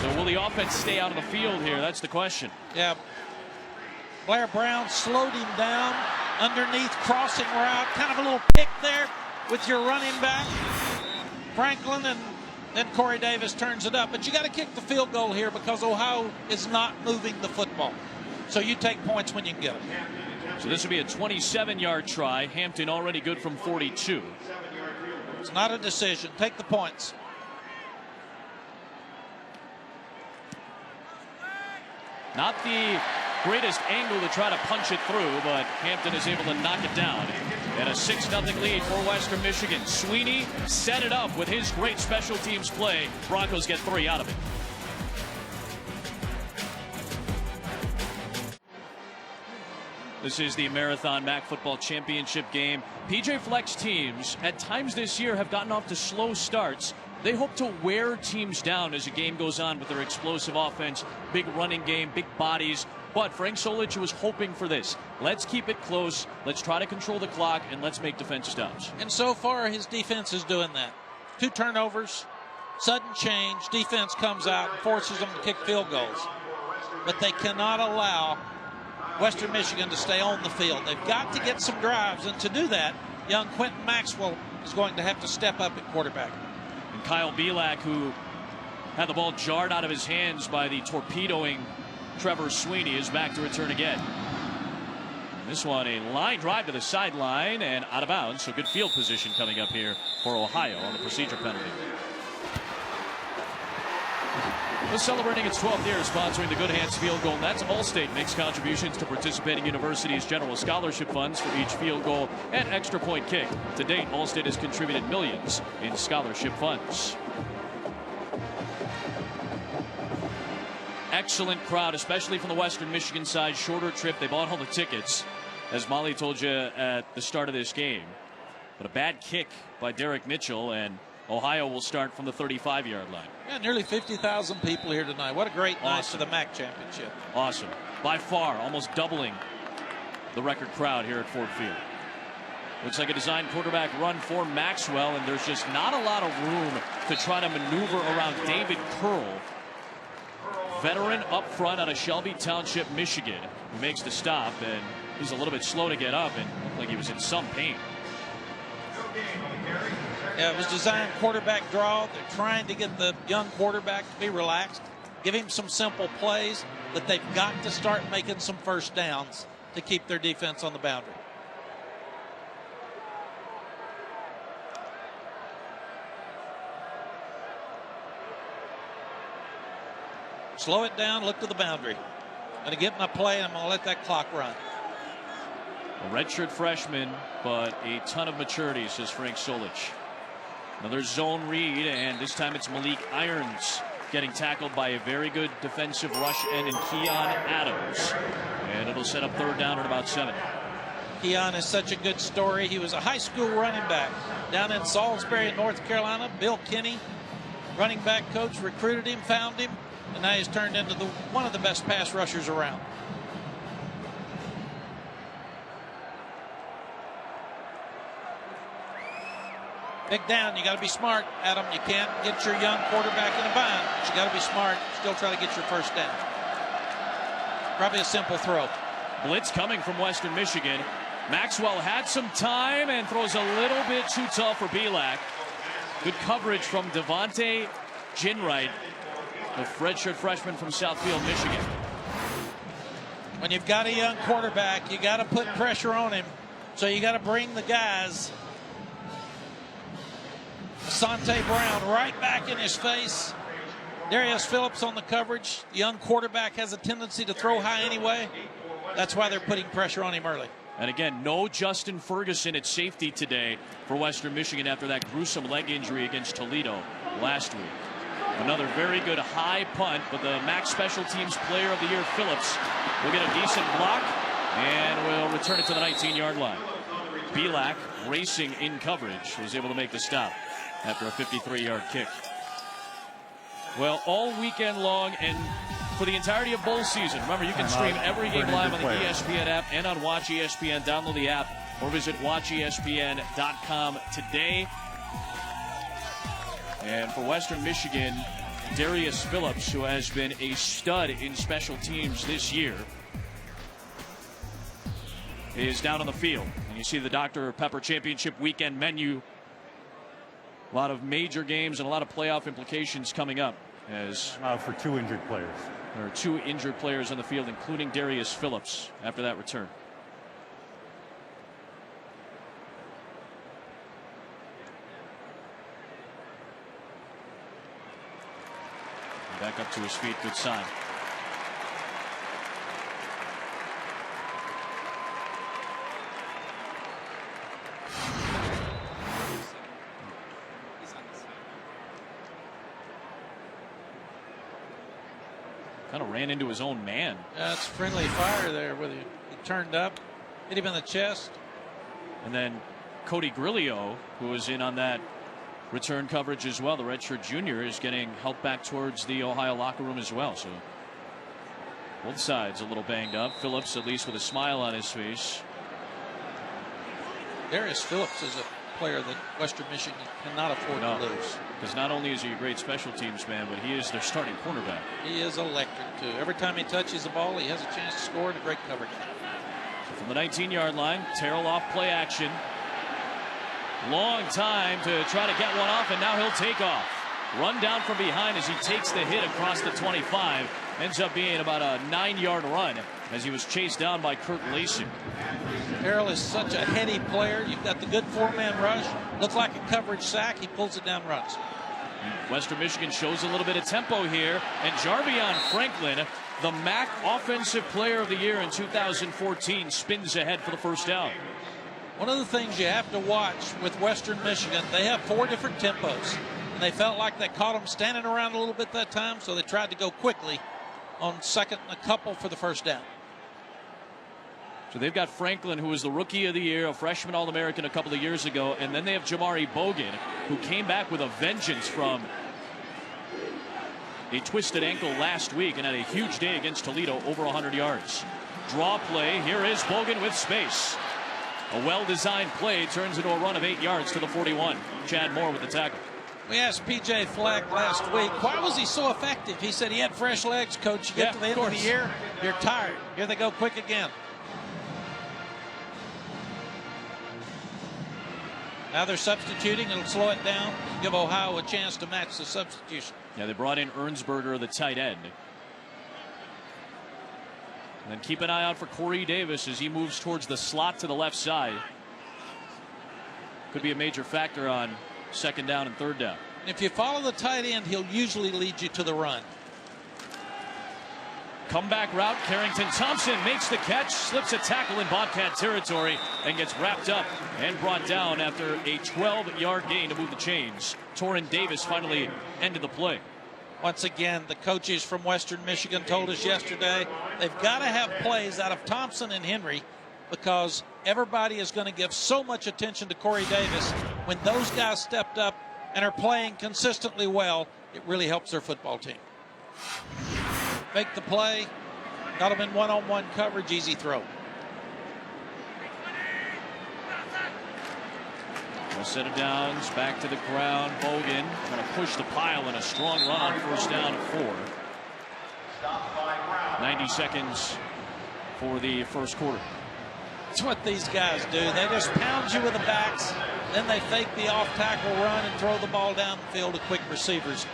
So will the offense stay out of the field here? That's the question. Yeah. Blair Brown slowed him down underneath, crossing route. Kind of a little pick there with your running back, Franklin, and then Corey Davis turns it up. But you got to kick the field goal here because Ohio is not moving the football. So you take points when you can get them. So this will be a 27-yard try. Hampton already good from 42. It's not a decision. Take the points. Not the greatest angle to try to punch it through, but Hampton is able to knock it down. And a 6-0 lead for Western Michigan. Sweeney set it up with his great special teams play. Broncos get 3 out of it. This is the Marathon MAC Football Championship game. PJ Fleck's teams at times this year have gotten off to slow starts. They hope to wear teams down as the game goes on with their explosive offense, big running game, big bodies. But Frank Solich was hoping for this. Let's keep it close. Let's try to control the clock, and let's make defensive stops. And so far, his defense is doing that. 2 turnovers, sudden change, defense comes out and forces them to kick field goals. But they cannot allow Western Michigan to stay on the field. They've got to get some drives, and to do that, young Quentin Maxwell is going to have to step up at quarterback. And Kyle Bielak, who had the ball jarred out of his hands by the torpedoing Trevor Sweeney, is back to return again. And this one, a line drive to the sideline and out of bounds, so good field position coming up here for Ohio on the procedure penalty. We're celebrating its 12th year sponsoring the Good Hands Field Goal Nets. Allstate makes contributions to participating universities' general scholarship funds for each field goal and extra point kick. To date, Allstate has contributed millions in scholarship funds. Excellent crowd, especially from the Western Michigan side. Shorter trip. They bought all the tickets, as Molly told you at the start of this game. But a bad kick by Derek Mitchell, and Ohio will start from the 35-yard line. Yeah, nearly 50,000 people here tonight. What a great night for the MAC championship. Awesome. By far, almost doubling the record crowd here at Ford Field. Looks like a designed quarterback run for Maxwell, and there's just not a lot of room to try to maneuver around David Curl, veteran up front out of Shelby Township, Michigan, who makes the stop, and he's a little bit slow to get up and looked like he was in some pain. Yeah, it was designed quarterback draw. They're trying to get the young quarterback to be relaxed, give him some simple plays, but they've got to start making some first downs to keep their defense on the boundary. Slow it down, look to the boundary. Going to get my play, and I'm going to let that clock run. A redshirt freshman, but a ton of maturity, says Frank Solich. Another zone read, and this time it's Malik Irons getting tackled by a very good defensive rush end in Keon Adams. And it'll set up third down at about 7. Keon is such a good story. He was a high school running back down in Salisbury, North Carolina. Bill Kinney, running back coach, recruited him, found him, and now he's turned into one of the best pass rushers around. Big down, you got to be smart, Adam. You can't get your young quarterback in a bind, but you got to be smart. Still try to get your first down. Probably a simple throw. Blitz coming from Western Michigan. Maxwell had some time and throws a little bit too tough for Bielak. Good coverage from Devontae Ginwright, the redshirt freshman from Southfield, Michigan. When you've got a young quarterback, you got to put pressure on him. So you got to bring the guys. Asante Brown right back in his face. Darius Phillips on the coverage. The young quarterback has a tendency to throw high anyway. That's why they're putting pressure on him early. And again, no Justin Ferguson at safety today for Western Michigan after that gruesome leg injury against Toledo last week. Another very good high punt, but the MAC Special Teams Player of the Year, Phillips, will get a decent block and will return it to the 19-yard line. Bielak, racing in coverage, was able to make the stop after a 53-yard kick. Well, all weekend long and for the entirety of bowl season. Remember, you can stream every game live on the ESPN app and on Watch ESPN. Download the app or visit watchespn.com today. And for Western Michigan, Darius Phillips, who has been a stud in special teams this year, is down on the field. And you see the Dr. Pepper Championship weekend menu. A lot of major games and a lot of playoff implications coming up. As for 2 injured players. There are 2 injured players on the field, including Darius Phillips, after that return. Back up to his feet, good sign. Kind of ran into his own man. That's friendly fire there where he turned up, hit him in the chest. And then Cody Grillio, who was in on that return coverage as well. The redshirt junior is getting help back towards the Ohio locker room as well. So both sides a little banged up. Phillips at least with a smile on his face. Darius Phillips is a player that Western Michigan cannot afford to lose. Because not only is he a great special teams man, but he is their starting cornerback. He is electric too. Every time he touches the ball, he has a chance to score in a great coverage. So from the 19-yard line, Terrell off play action. Long time to try to get one off, and now he'll take off. Run down from behind as he takes the hit across the 25. Ends up being about a 9-yard run as he was chased down by Kurt Lacey. Terrell is such a heady player. You've got the good 4-man rush. Looks like a coverage sack. He pulls it down, runs. Western Michigan shows a little bit of tempo here, and Jarvion Franklin, the MAC Offensive Player of the Year in 2014, spins ahead for the first down. One of the things you have to watch with Western Michigan, they have 4 different tempos, and they felt like they caught them standing around a little bit that time, so they tried to go quickly on second and a couple for the first down. So they've got Franklin, who was the Rookie of the Year, a freshman All-American a couple of years ago, and then they have Jamari Bogan, who came back with a vengeance from a twisted ankle last week and had a huge day against Toledo, over 100 yards. Draw play, here is Bogan with space. A well-designed play turns into a run of 8 yards to the 41. Chad Moore with the tackle. We asked P.J. Fleck last week, why was he so effective? He said he had fresh legs, Coach. You get to the end of the year, you're tired. Here they go quick again. Now they're substituting. It'll slow it down, give Ohio a chance to match the substitution. Yeah, they brought in Ernsberger, the tight end. And then keep an eye out for Corey Davis as he moves towards the slot to the left side. Could be a major factor on second down and third down. If you follow the tight end, he'll usually lead you to the run. Comeback route, Carrington Thompson makes the catch, slips a tackle in Bobcat territory, and gets wrapped up and brought down after a 12-yard gain to move the chains. Torrin Davis finally ended the play. Once again, the coaches from Western Michigan told us yesterday they've got to have plays out of Thompson and Henry because everybody is going to give so much attention to Corey Davis. When those guys stepped up and are playing consistently well, it really helps their football team. Make the play, got him in one-on-one coverage, easy throw. A set of downs, back to the ground. Bogan trying to push the pile in a strong run on first down at 4. 90 seconds for the first quarter. That's what these guys do. They just pound you with the backs, then they fake the off-tackle run and throw the ball down the field to quick receivers.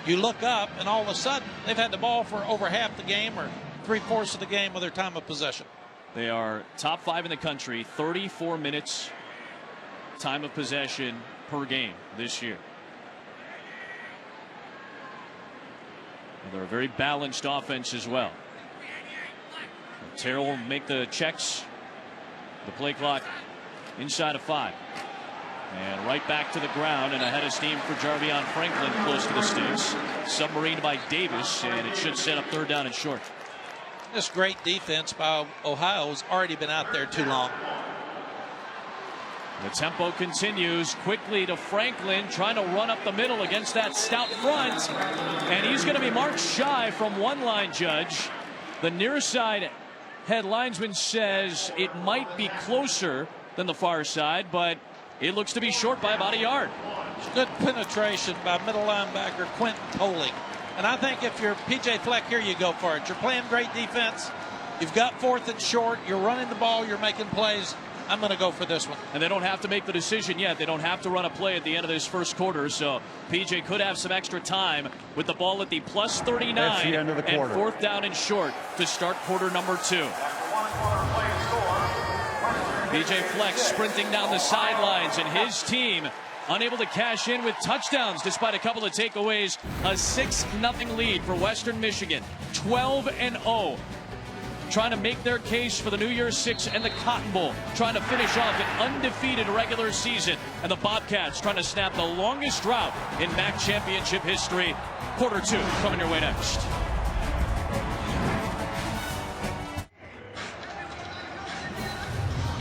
You look up, and all of a sudden, they've had the ball for over half the game or 3/4 of the game with their time of possession. They are top 5 in the country, 34 minutes time of possession per game this year. And they're a very balanced offense as well. Terrell will make the checks. The play clock inside of 5. And right back to the ground and ahead of steam for Jarvion Franklin close to the sticks. Submarined by Davis, and it should set up third down and short. This great defense by Ohio has already been out there too long. The tempo continues quickly to Franklin, trying to run up the middle against that stout front. And he's going to be marked shy from one line judge. The near side head linesman says it might be closer than the far side, but it looks to be short by about a yard. Good penetration by middle linebacker Quentin Poling. And I think if you're P.J. Fleck, here you go for it. You're playing great defense. You've got 4th and short. You're running the ball. You're making plays. I'm going to go for this one. And they don't have to make the decision yet. They don't have to run a play at the end of this first quarter. So P.J. could have some extra time with the ball at the plus 39. That's the end of the quarter. And 4th down and short to start quarter number 2. P.J. Fleck sprinting down the sidelines, and his team unable to cash in with touchdowns despite a couple of takeaways. A 6-0 lead for Western Michigan. 12-0. Trying to make their case for the New Year's Six and the Cotton Bowl. Trying to finish off an undefeated regular season. And the Bobcats trying to snap the longest drought in MAC championship history. Quarter 2 coming your way next.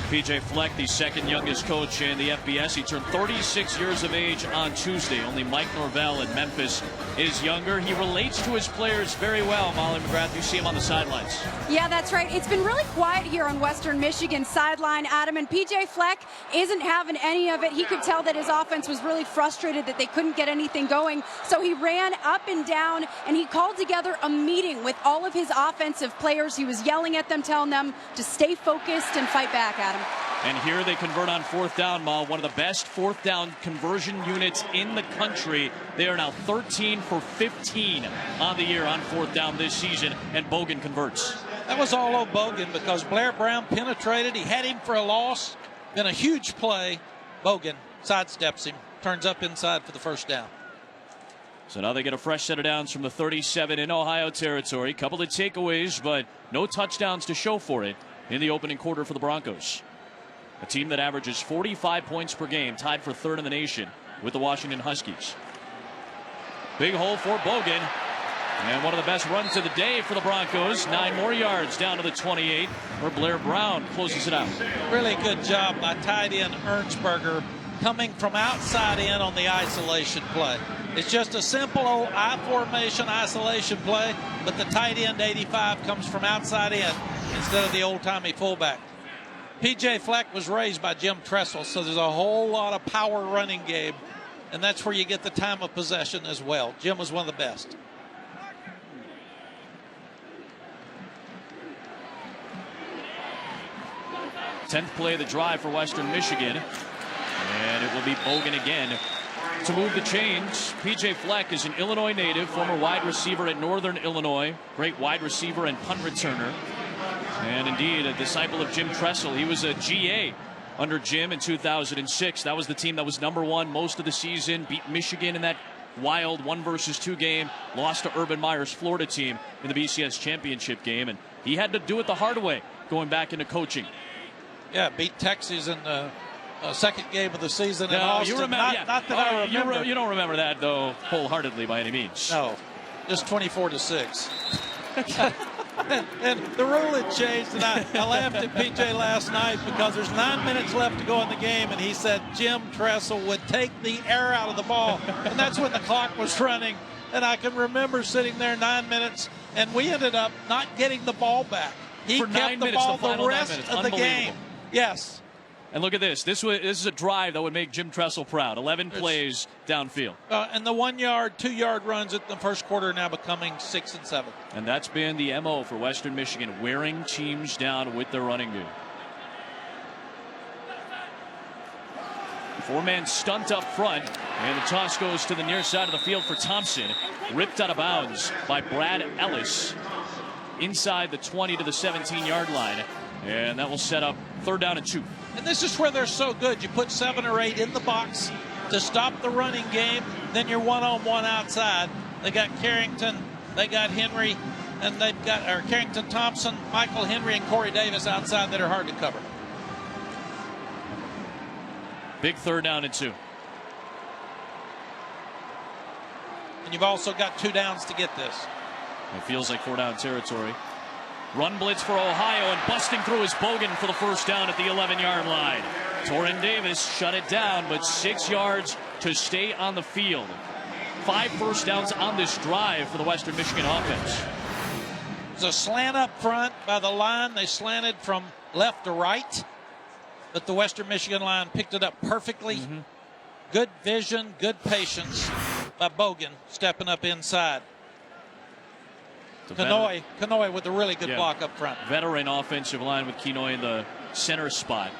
PJ Fleck, the second youngest coach in the FBS. He turned 36 years of age on Tuesday. Only Mike Norvell in Memphis is younger. He relates to his players very well. Molly McGrath, you see him on the sidelines. Yeah, that's right. It's been really quiet here on Western Michigan sideline, Adam, and PJ Fleck isn't having any of it. He could tell that his offense was really frustrated that they couldn't get anything going. So he ran up and down, and he called together a meeting with all of his offensive players. He was yelling at them, telling them to stay focused and fight back, Adam. And here they convert on fourth down, Mal. One of the best fourth down conversion units in the country. They are now 13 for 15 on the year on fourth down this season, and Bogan converts. That was all on Bogan because Blair Brown penetrated. He had him for a loss. Then a huge play. Bogan sidesteps him, turns up inside for the first down. So now they get a fresh set of downs from the 37 in Ohio territory. Couple of takeaways, but no touchdowns to show for it in the opening quarter for the Broncos. A team that averages 45 points per game, tied for third in the nation with the Washington Huskies. Big hole for Bogan. And one of the best runs of the day for the Broncos. 9 more yards down to the 28, where Blair Brown closes it out. Really good job by tight end Ernsberger coming from outside in on the isolation play. It's just a simple old I formation isolation play, but the tight end 85 comes from outside in instead of the old-timey fullback. PJ Fleck was raised by Jim Tressel, so there's a whole lot of power running game, and that's where you get the time of possession as well. Jim was one of the best. Tenth play of the drive for Western Michigan, and it will be Bogan again to move the chains. PJ Fleck is an Illinois native, former wide receiver at Northern Illinois, great wide receiver and punt returner. And indeed, a disciple of Jim Tressel. He was a GA under Jim in 2006. That was the team that was #1 most of the season, beat Michigan in that wild 1-versus-2 game, lost to Urban Meyer's Florida team in the BCS championship game. And he had to do it the hard way going back into coaching. Yeah, beat Texas in the second game of the season in Austin. You remember, not that I remember. You don't remember that, though, wholeheartedly by any means. No, just 24-6. And the rule had changed, and I laughed at PJ last night because there's 9 minutes left to go in the game, and he said Jim Tressel would take the air out of the ball, and that's when the clock was running. And I can remember sitting there 9 minutes, and we ended up not getting the ball back. He kept the ball the rest of the game. Yes. And look at this. This is a drive that would make Jim Tressel proud. 11 plays downfield. And the 1-yard, 2-yard runs in the first quarter are now becoming 6 and 7. And that's been the MO for Western Michigan, wearing teams down with their running game. 4-man stunt up front, and the toss goes to the near side of the field for Thompson. Ripped out of bounds by Brad Ellis inside the 20 to the 17-yard line. And that will set up 3rd down and 2. And this is where they're so good. You put 7 or 8 in the box to stop the running game. Then you're one-on-one outside. They got Carrington, they got Henry, and they've got Carrington Thompson, Michael Henry, and Corey Davis outside that are hard to cover. Big 3rd down and 2. And you've also got 2 downs to get this. It feels like 4-down territory. Run blitz for Ohio, and busting through is Bogan for the 1st down at the 11-yard line. Torrin Davis shut it down, but 6 yards to stay on the field. 5 first downs on this drive for the Western Michigan offense. There's a slant up front by the line. They slanted from left to right, but the Western Michigan line picked it up perfectly. Good vision, good patience by Bogan stepping up inside. Kanoy with a really good block up front. Veteran offensive line with Kenoy in the center spot.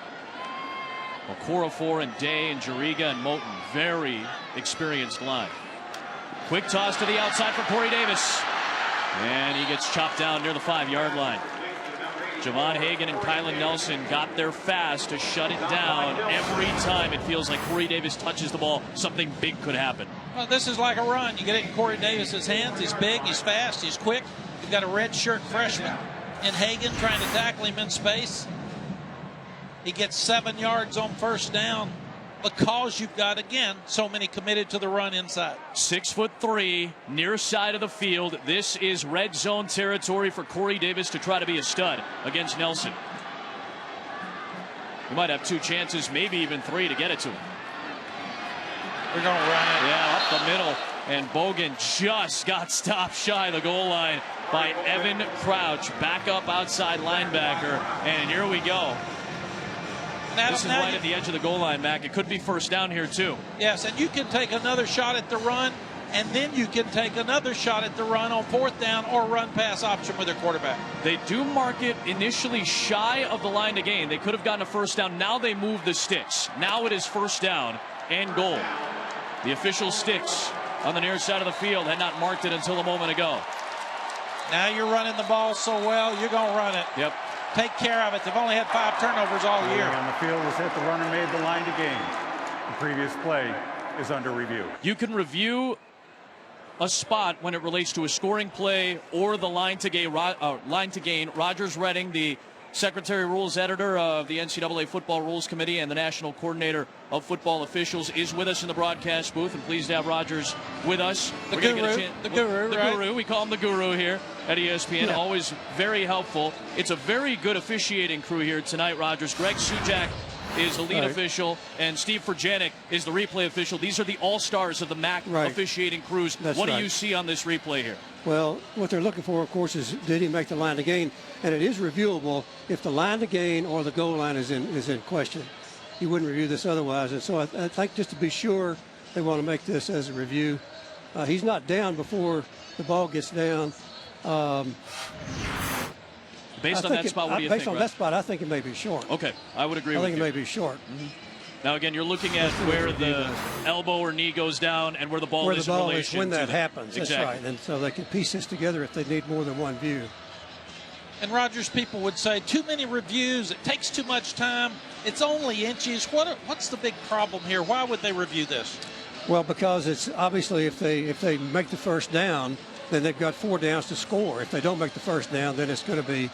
Okorafor and Day and Jariga and Moten, very experienced line. Quick toss to the outside for Corey Davis. And he gets chopped down near the 5-yard line. Javon Hagan and Kylan Nelson got there fast to shut it down. Every time it feels like Corey Davis touches the ball, something big could happen. Well, this is like a run. You get it in Corey Davis's hands. He's big, he's fast, he's quick. You've got a red shirt freshman in Hagan trying to tackle him in space. He gets 7 yards on 1st down because you've got, again, so many committed to the run inside. 6'3", near side of the field. This is red zone territory for Corey Davis to try to be a stud against Nelson. You might have 2 chances, maybe even 3 to get it to him. We're going to run it. Yeah, up the middle. And Bogan just got stopped shy of the goal line by Evan Crouch, backup outside linebacker. And here we go. This is right at the edge of the goal line, Mac. It could be first down here, too. Yes, and you can take another shot at the run, and then you can take another shot at the run on 4th down or run pass option with their quarterback. They do mark it initially shy of the line to gain. They could have gotten a first down. Now they move the sticks. Now it is first down and goal. The official sticks on the near side of the field had not marked it until a moment ago. Now you're running the ball so well, you're going to run it. Yep. Take care of it. They've only had 5 turnovers all year. On the field was hit. The runner made the line to gain. The previous play is under review. You can review a spot when it relates to a scoring play or the line to gain. Rogers Redding, the Secretary Rules Editor of the NCAA Football Rules Committee and the National Coordinator of Football Officials, is with us in the broadcast booth, and pleased to have Rogers with us. The guru. We call him the guru here at ESPN. Yeah. Always very helpful. It's a very good officiating crew here tonight, Rogers. Greg Sujak is the lead official, and Steve Furjanic is the replay official. These are the all-stars of the MAC officiating crews. What do you see on this replay here? Well, what they're looking for, of course, is did he make the line to gain? And it is reviewable if the line to gain or the goal line is in question. You wouldn't review this otherwise. And so I think just to be sure, they want to make this as a review. He's not down before the ball gets down. Based on that spot, what do you think? Based on that spot, I think it may be short. Okay, I would agree with you. I think it may be short. Mm-hmm. Now, again, you're looking at where the elbow or knee goes down and where the ball is in relation when that to happens. Exactly. That's right. And so they can piece this together if they need more than one view. And Rogers, people would say too many reviews. It takes too much time. It's only inches. What's the big problem here? Why would they review this? Well, because it's obviously if they make the first down, then they've got 4 downs to score. If they don't make the first down, then it's going to be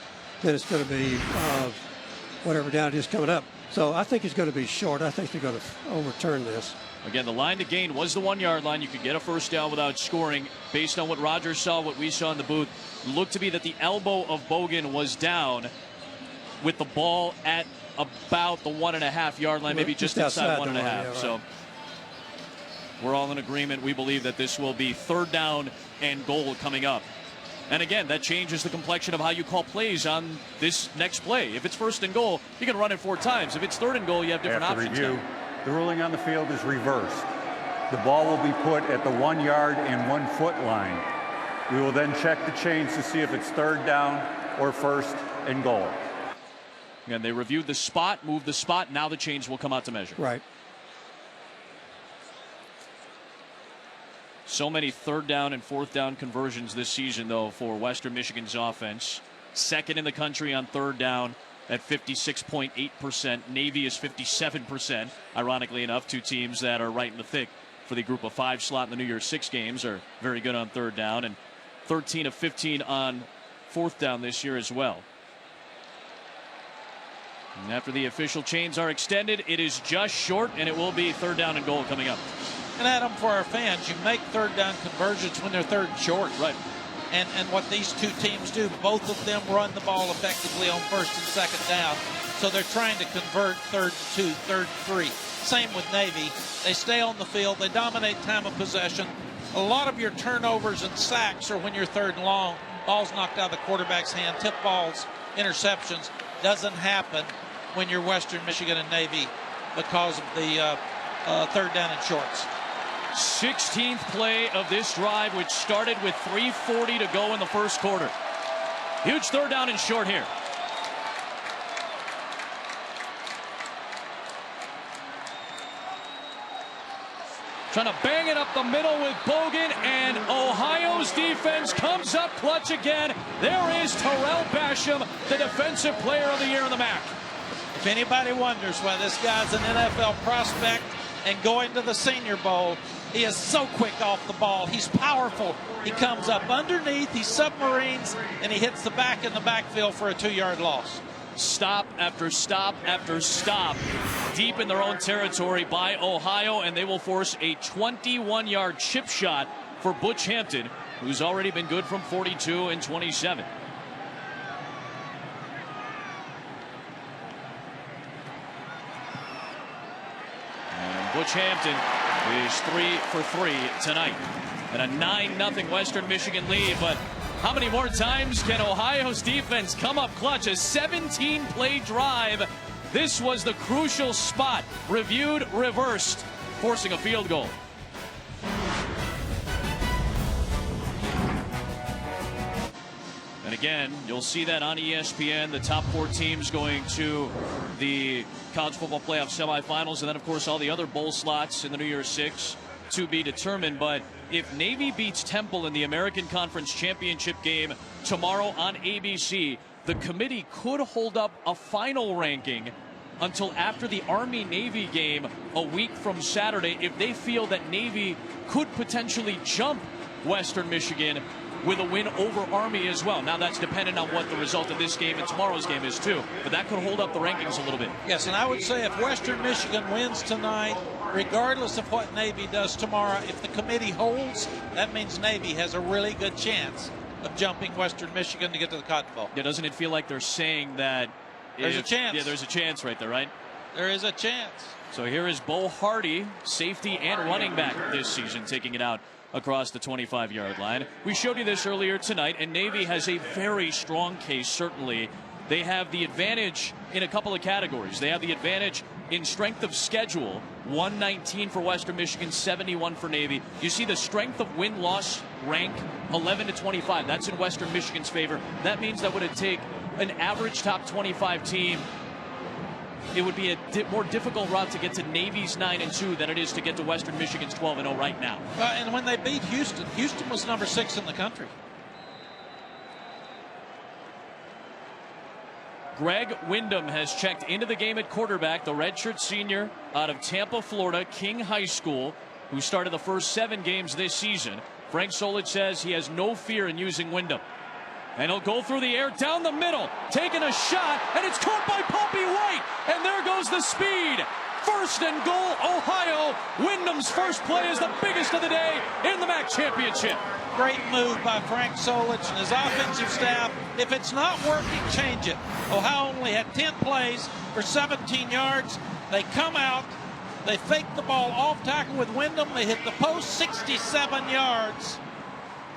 whatever down it is coming up. So I think it's going to be short. I think they're going to overturn this. Again, the line to gain was the 1-yard line. You could get a first down without scoring. Based on what Rogers saw, what we saw in the booth, it looked to be that the elbow of Bogan was down with the ball at about the 1.5-yard line, maybe just inside 1.5. Yeah, right. So we're all in agreement. We believe that this will be 3rd down and goal coming up. And again, that changes the complexion of how you call plays on this next play. If it's 1st and goal, you can run it 4 times. If it's 3rd and goal, you have different options. Review, the ruling on the field is reversed. The ball will be put at the 1-yard and 1-foot line. We will then check the chains to see if it's 3rd down or 1st and goal. Again, they reviewed the spot, moved the spot. Now the chains will come out to measure. Right. So many 3rd down and 4th down conversions this season, though, for Western Michigan's offense. 2nd in the country on 3rd down at 56.8%. Navy is 57%. Ironically enough, 2 teams that are right in the thick for the group of 5 slot in the New Year's 6 games are very good on 3rd down, and 13 of 15 on 4th down this year as well. And after the official chains are extended, it is just short, and it will be 3rd down and goal coming up. And Adam, for our fans, you make 3rd down conversions when they're 3rd and short. Right. And what these 2 teams do, both of them run the ball effectively on 1st and 2nd down. So they're trying to convert 3rd and 2, 3rd and 3. Same with Navy. They stay on the field. They dominate time of possession. A lot of your turnovers and sacks are when you're 3rd and long. Ball's knocked out of the quarterback's hand. Tip balls, interceptions. Doesn't happen when you're Western Michigan and Navy because of the 3rd down and shorts. 16th play of this drive, which started with 3:40 to go in the 1st quarter. Huge 3rd down and short here. Trying to bang it up the middle with Bogan, and Ohio's defense comes up clutch again. There is Terrell Basham, the Defensive Player of the Year in the MAC. If anybody wonders why this guy's an NFL prospect and going to the Senior Bowl, he is so quick off the ball. He's powerful. He comes up underneath, he submarines, and he hits the back in the backfield for a 2-yard loss. Stop after stop after stop deep in their own territory by Ohio, and they will force a 21-yard chip shot for Butch Hampton, who's already been good from 42 and 27. Butch Hampton is 3 for 3 tonight. And a 9-0 Western Michigan lead. But how many more times can Ohio's defense come up clutch? A 17-play drive. This was the crucial spot. Reviewed, reversed, forcing a field goal. And again, you'll see that on ESPN, the top 4 teams going to the College Football Playoff semifinals, and then, of course, all the other bowl slots in the New Year's Six to be determined. But if Navy beats Temple in the American Conference Championship game tomorrow on ABC, the committee could hold up a final ranking until after the Army-Navy game a week from Saturday if they feel that Navy could potentially jump Western Michigan with a win over Army as well. Now that's dependent on what the result of this game and tomorrow's game is too, but that could hold up the rankings a little bit. Yes, and I would say if Western Michigan wins tonight, regardless of what Navy does tomorrow, if the committee holds, that means Navy has a really good chance of jumping Western Michigan to get to the Cotton Bowl. Yeah, doesn't it feel like they're saying that there's a chance? Yeah, there's a chance right there, right? There is a chance. So here is Bo Hardy, safety and running back this season, taking it out across the 25-yard line. We showed you this earlier tonight, and Navy has a very strong case, certainly. They have the advantage in a couple of categories. They have the advantage in strength of schedule, 119 for Western Michigan, 71 for Navy. You see the strength of win-loss rank, 11 to 25. That's in Western Michigan's favor. That means that would it take an average top 25 team, it would be a more difficult route to get to Navy's 9-2 than it is to get to Western Michigan's 12-0 right now. And when they beat Houston, Houston was number 6 in the country. Greg Windham has checked into the game at quarterback, the redshirt senior out of Tampa, Florida, King High School, who started the first 7 games this season. Frank Solich says he has no fear in using Windham. And he'll go through the air, down the middle, taking a shot, and it's caught by Poppy White. And there goes the speed. 1st and goal, Ohio. Windham's first play is the biggest of the day in the MAC championship. Great move by Frank Solich and his offensive staff. If it's not working, change it. Ohio only had 10 plays for 17 yards. They come out, they fake the ball off tackle with Windham. They hit the post, 67 yards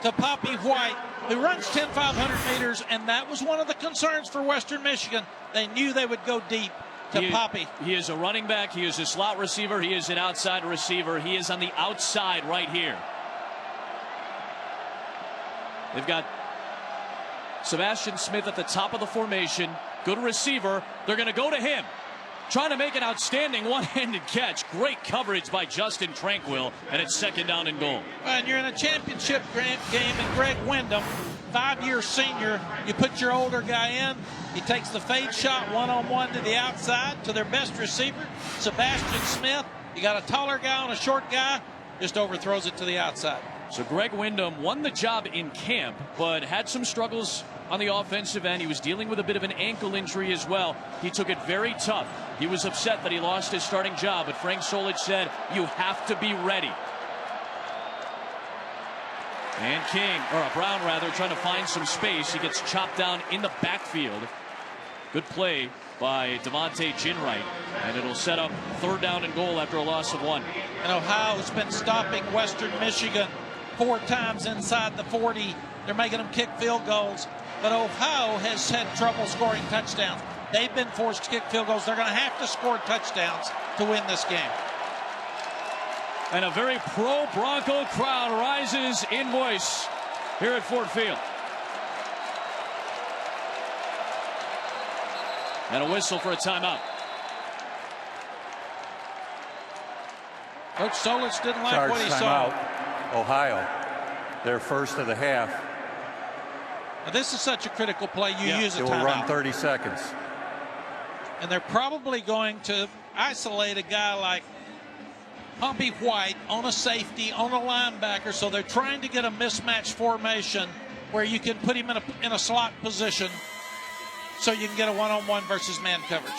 to Poppy White, who runs 10,500 meters, and that was one of the concerns for Western Michigan. They knew they would go deep to Poppy. He is a running back. He is a slot receiver. He is an outside receiver. He is on the outside right here. They've got Sebastian Smith at the top of the formation. Good receiver. They're going to go to him. Trying to make an outstanding one-handed catch. Great coverage by Justin Tranquil, and it's 2nd down and goal. And you're in a championship game, and Greg Windham, 5-year senior, you put your older guy in. He takes the fade shot one-on-one to the outside to their best receiver, Sebastian Smith. You got a taller guy on a short guy, just overthrows it to the outside. So Greg Windham won the job in camp, but had some struggles on the offensive end. He was dealing with a bit of an ankle injury as well. He took it very tough. He was upset that he lost his starting job, but Frank Solich said, you have to be ready. And Brown trying to find some space. He gets chopped down in the backfield. Good play by Devontae Ginwright, and it'll set up 3rd down and goal after a loss of 1. And Ohio's been stopping Western Michigan 4 times inside the 40. They're making them kick field goals. But Ohio has had trouble scoring touchdowns. They've been forced to kick field goals. They're going to have to score touchdowns to win this game. And a very pro-Bronco crowd rises in voice here at Ford Field. And a whistle for a timeout. Coach Solich didn't like what he saw. Ohio, their first of the half. Now, this is such a critical play. You use a timeout. It will run 30 seconds. And they're probably going to isolate a guy like Poppy White on a safety, on a linebacker. So they're trying to get a mismatch formation where you can put him in a slot position so you can get a one-on-one versus man coverage.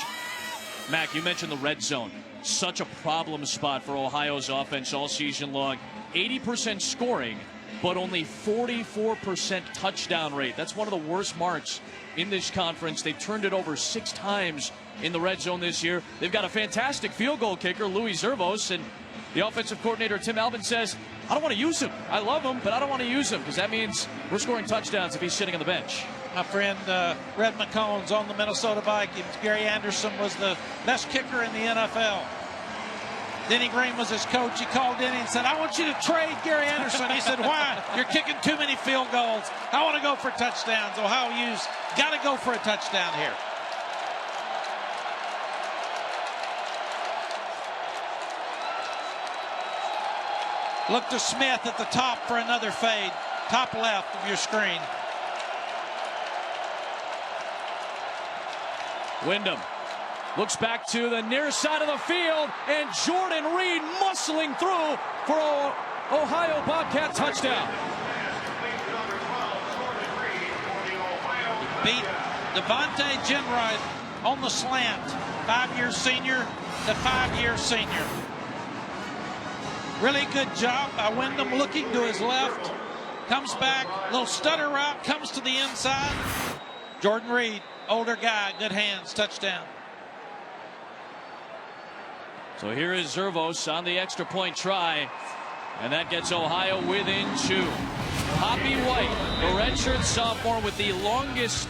Mac, you mentioned the red zone. Such a problem spot for Ohio's offense all season long. 80% scoring but only 44% touchdown rate. That's one of the worst marks in this conference. They've turned it over 6 times in the red zone this year. They've got a fantastic field goal kicker, Louis Zervos, and the offensive coordinator, Tim Albin, says, I don't want to use him. I love him, but I don't want to use him because that means we're scoring touchdowns if he's sitting on the bench. My friend Red McCombs on the Minnesota Vikings. Gary Anderson was the best kicker in the NFL. Denny Green was his coach. He called Denny and said, I want you to trade Gary Anderson. He said, why? You're kicking too many field goals. I want to go for touchdowns. Ohio U's got to go for a touchdown here. Look to Smith at the top for another fade. Top left of your screen. Wyndham looks back to the near side of the field, and Jordan Reed muscling through for Ohio Bobcat touchdown. Beat Devontae Ginwright on the slant. 5-year senior to 5-year senior. Really good job by Wyndham looking to his left. Comes back, little stutter route, comes to the inside. Jordan Reed, older guy, good hands, touchdown. So here is Zervos on the extra point try, and that gets Ohio within 2. Poppy White, the redshirt sophomore with the longest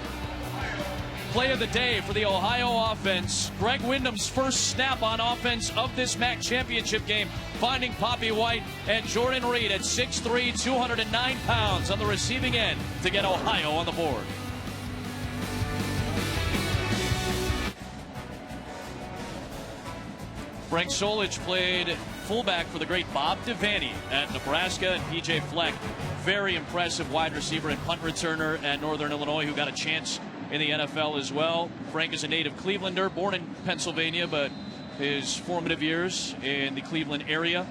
play of the day for the Ohio offense. Greg Wyndham's first snap on offense of this MAC championship game, finding Poppy White and Jordan Reed at 6'3", 209 pounds on the receiving end to get Ohio on the board. Frank Solich played fullback for the great Bob Devaney at Nebraska, and P.J. Fleck, very impressive wide receiver and punt returner at Northern Illinois, who got a chance in the NFL as well. Frank is a native Clevelander, born in Pennsylvania, but his formative years in the Cleveland area.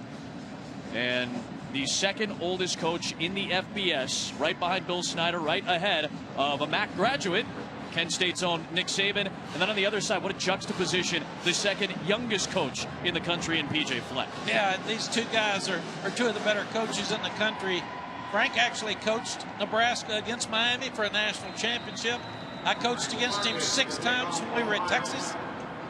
And the second oldest coach in the FBS, right behind Bill Snyder, right ahead of a MAC graduate, Kent State's own Nick Saban. And then on the other side, what a juxtaposition, the second youngest coach in the country in P.J. Fleck. Yeah, these two guys are 2 of the better coaches in the country. Frank actually coached Nebraska against Miami for a national championship. I coached against him 6 times when we were at Texas.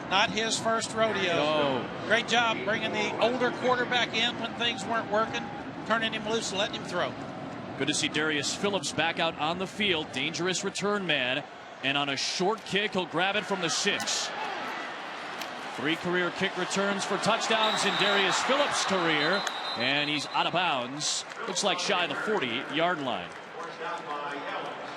Not his first rodeo. No. Great job bringing the older quarterback in when things weren't working, turning him loose, letting him throw. Good to see Darius Phillips back out on the field. Dangerous return man. And on a short kick, he'll grab it from the 6. 3 career kick returns for touchdowns in Darius Phillips' career. And he's out of bounds. Looks like shy of the 40-yard line.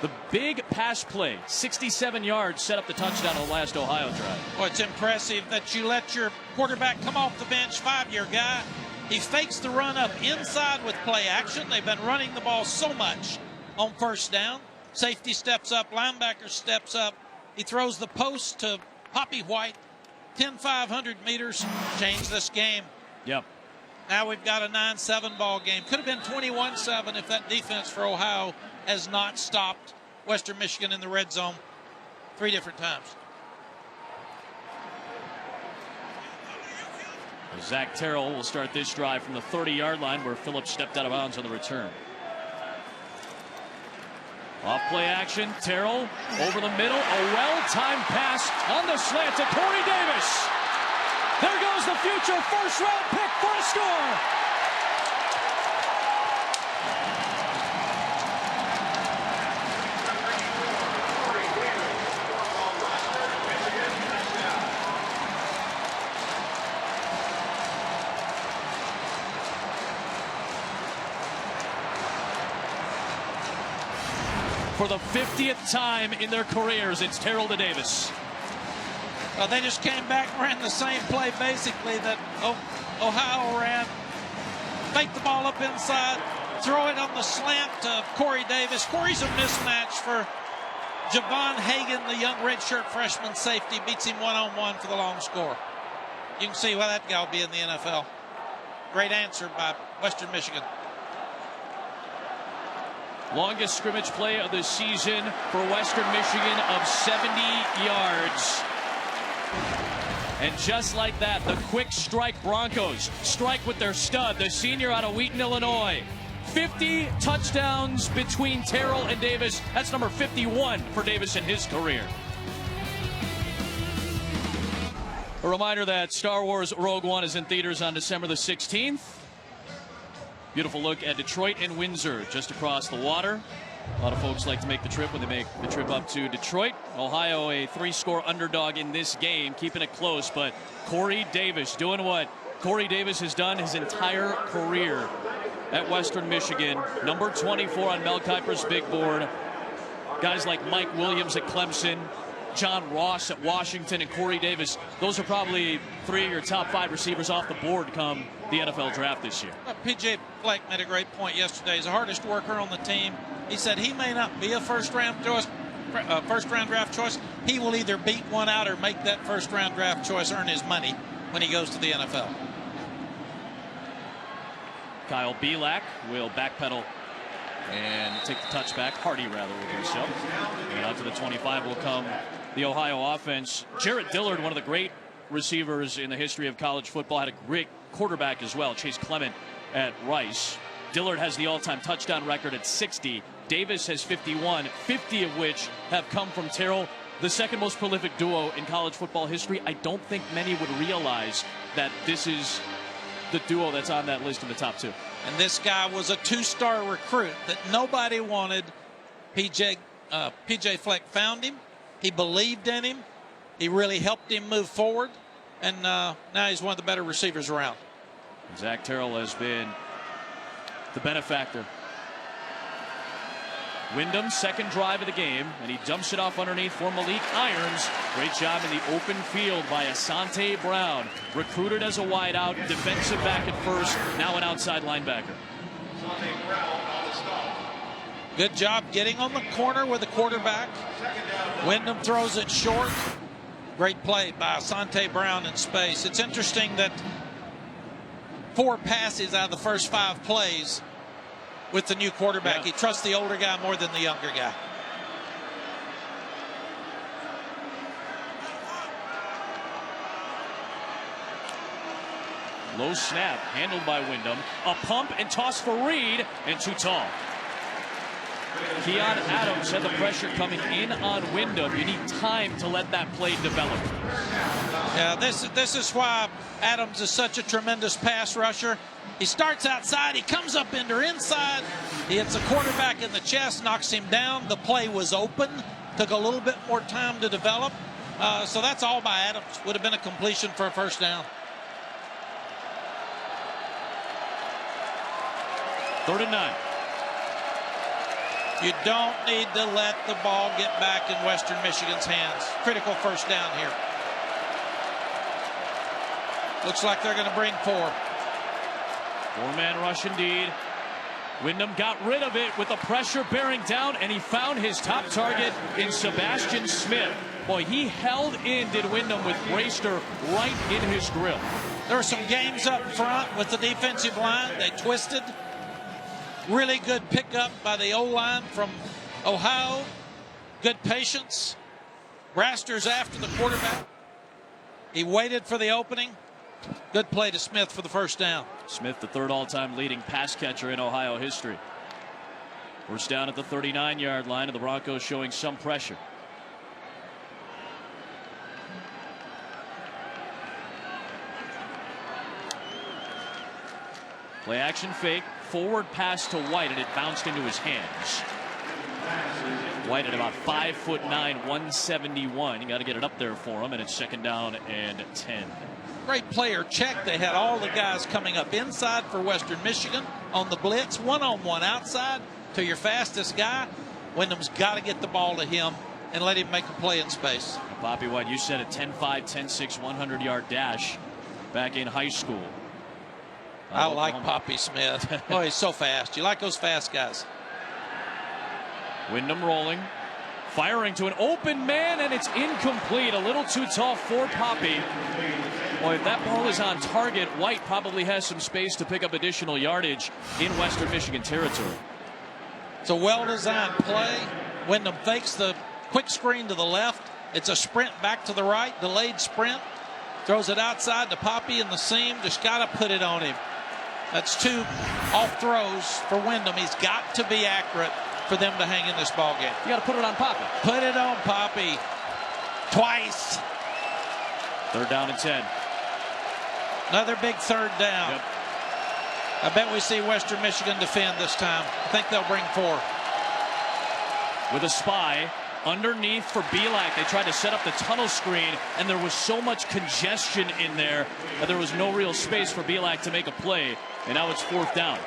The big pass play, 67 yards, set up the touchdown on the last Ohio drive. Well, it's impressive that you let your quarterback come off the bench, 5-year guy. He fakes the run up inside with play action. They've been running the ball so much on first down. Safety steps up, linebacker steps up. He throws the post to Poppy White. 500 meters, change this game. Yep. Now we've got a 9-7 ball game. Could have been 21-7 if that defense for Ohio has not stopped Western Michigan in the red zone 3 different times. Zach Terrell will start this drive from the 30-yard line where Phillips stepped out of bounds on the return. Off play action, Terrell over the middle, a well-timed pass on the slant to Corey Davis. There goes the future first-round pick for a score. For the 50th time in their careers, it's Terrell to Davis. Well, they just came back and ran the same play, basically, that Ohio ran. Fake the ball up inside, throw it on the slant to Corey Davis. Corey's a mismatch for Javon Hagan, the young redshirt freshman safety. Beats him one-on-one for the long score. You can see why that guy will be in the NFL. Great answer by Western Michigan. Longest scrimmage play of the season for Western Michigan of 70 yards. And just like that, the quick strike Broncos strike with their stud, the senior out of Wheaton, Illinois. 50 touchdowns between Terrell and Davis. That's number 51 for Davis in his career. A reminder that Star Wars Rogue One is in theaters on December the 16th. Beautiful look at Detroit and Windsor, just across the water. A lot of folks like to make the trip when they make the trip up to Detroit. Ohio, a 3-score underdog in this game, keeping it close. But Corey Davis doing what Corey Davis has done his entire career at Western Michigan. Number 24 on Mel Kiper's big board. Guys like Mike Williams at Clemson, John Ross at Washington, and Corey Davis. Those are probably 3 of your top 5 receivers off the board come the NFL draft this year. P.J. Fleck made a great point yesterday. He's the hardest worker on the team. He said he may not be a first-round draft choice. He will either beat one out or make that first-round draft choice earn his money when he goes to the NFL. Kyle Belak will backpedal and take the touchback. Hardy, rather, will do so. And out to the 25 will come the Ohio offense. Jarrett Dillard, one of the great receivers in the history of college football, had a great quarterback as well, Chase Clement at Rice. Dillard has the all-time touchdown record at 60. Davis has 51, 50 of which have come from Terrell, the second most prolific duo in college football history. I don't think many would realize that this is the duo that's on that list in the top 2. And this guy was a 2-star recruit that nobody wanted. P.J. Fleck found him. He believed in him. He really helped him move forward. And now he's one of the better receivers around. Zach Terrell has been the benefactor. Wyndham's second drive of the game, and he dumps it off underneath for Malik Irons. Great job in the open field by Asante Brown. Recruited as a wideout, defensive back at first, now an outside linebacker. Good job getting on the corner with the quarterback. Wyndham throws it short. Great play by Asante Brown in space. It's interesting that 4 passes out of the first 5 plays with the new quarterback. Yeah. He trusts the older guy more than the younger guy. Low snap, handled by Wyndham. A pump and toss for Reed, and too tall. Keon Adams had the pressure coming in on Wyndham. You need time to let that play develop. Yeah, this is why Adams is such a tremendous pass rusher. He starts outside, he comes up into inside, he hits a quarterback in the chest, knocks him down. The play was open, took a little bit more time to develop. So that's all by Adams. Would have been a completion for a first down. 3rd and 9. You don't need to let the ball get back in Western Michigan's hands. Critical first down here. Looks like they're going to bring 4. 4-man rush indeed. Wyndham got rid of it with the pressure bearing down, and he found his top target in Sebastian Smith. Boy, he held in, did Wyndham, with Brayster right in his grill. There were some games up front with the defensive line. They twisted. Really good pickup by the O-line from Ohio. Good patience. Braster's after the quarterback. He waited for the opening. Good play to Smith for the first down. Smith, the 3rd all-time leading pass catcher in Ohio history. First down at the 39-yard line, and the Broncos showing some pressure. Play action fake, forward pass to White, and it bounced into his hands. White at about 5'9", 171. You got to get it up there for him, and it's 2nd down and 10. Great player check. They had all the guys coming up inside for Western Michigan on the blitz, one-on-one outside to your fastest guy. Wyndham's got to get the ball to him and let him make a play in space. Bobby White, you said a 10-5, 10-6, 100-yard dash back in high school. I like Poppy Smith. Oh, he's so fast. You like those fast guys. Wyndham rolling, firing to an open man, and it's incomplete. A little too tall for Poppy. Boy, if that ball is on target, White probably has some space to pick up additional yardage in Western Michigan territory. It's a well-designed play. Wyndham fakes the quick screen to the left. It's a sprint back to the right, delayed sprint. Throws it outside to Poppy in the seam. Just got to put it on him. That's 2 off throws for Wyndham. He's got to be accurate for them to hang in this ball game. You got to put it on Poppy. Put it on Poppy. Twice. 3rd down and 10. Another big 3rd down. Yep. I bet we see Western Michigan defend this time. I think they'll bring 4. With a spy underneath for Bielak. They tried to set up the tunnel screen, and there was so much congestion in there that there was no real space for Bielak to make a play. And now it's 4th down.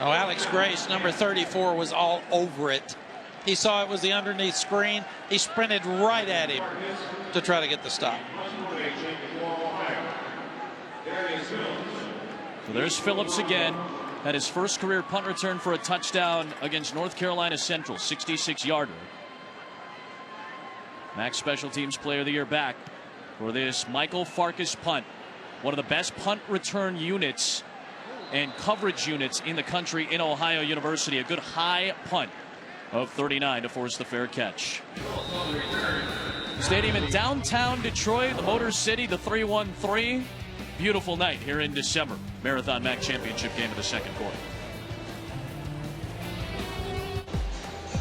Oh, Alex Grace, number 34, was all over it. He saw it was the underneath screen. He sprinted right at him to try to get the stop. So there's Phillips again. Had his first career punt return for a touchdown against North Carolina Central, 66-yarder. Max Special Teams Player of the Year back for this Michael Farkas punt. One of the best punt return units and coverage units in the country in Ohio University. A good high punt of 39 to force the fair catch. Stadium in downtown Detroit, the Motor City, the 3-1-3. Beautiful night here in December. Marathon MAC Championship game of the 2nd quarter.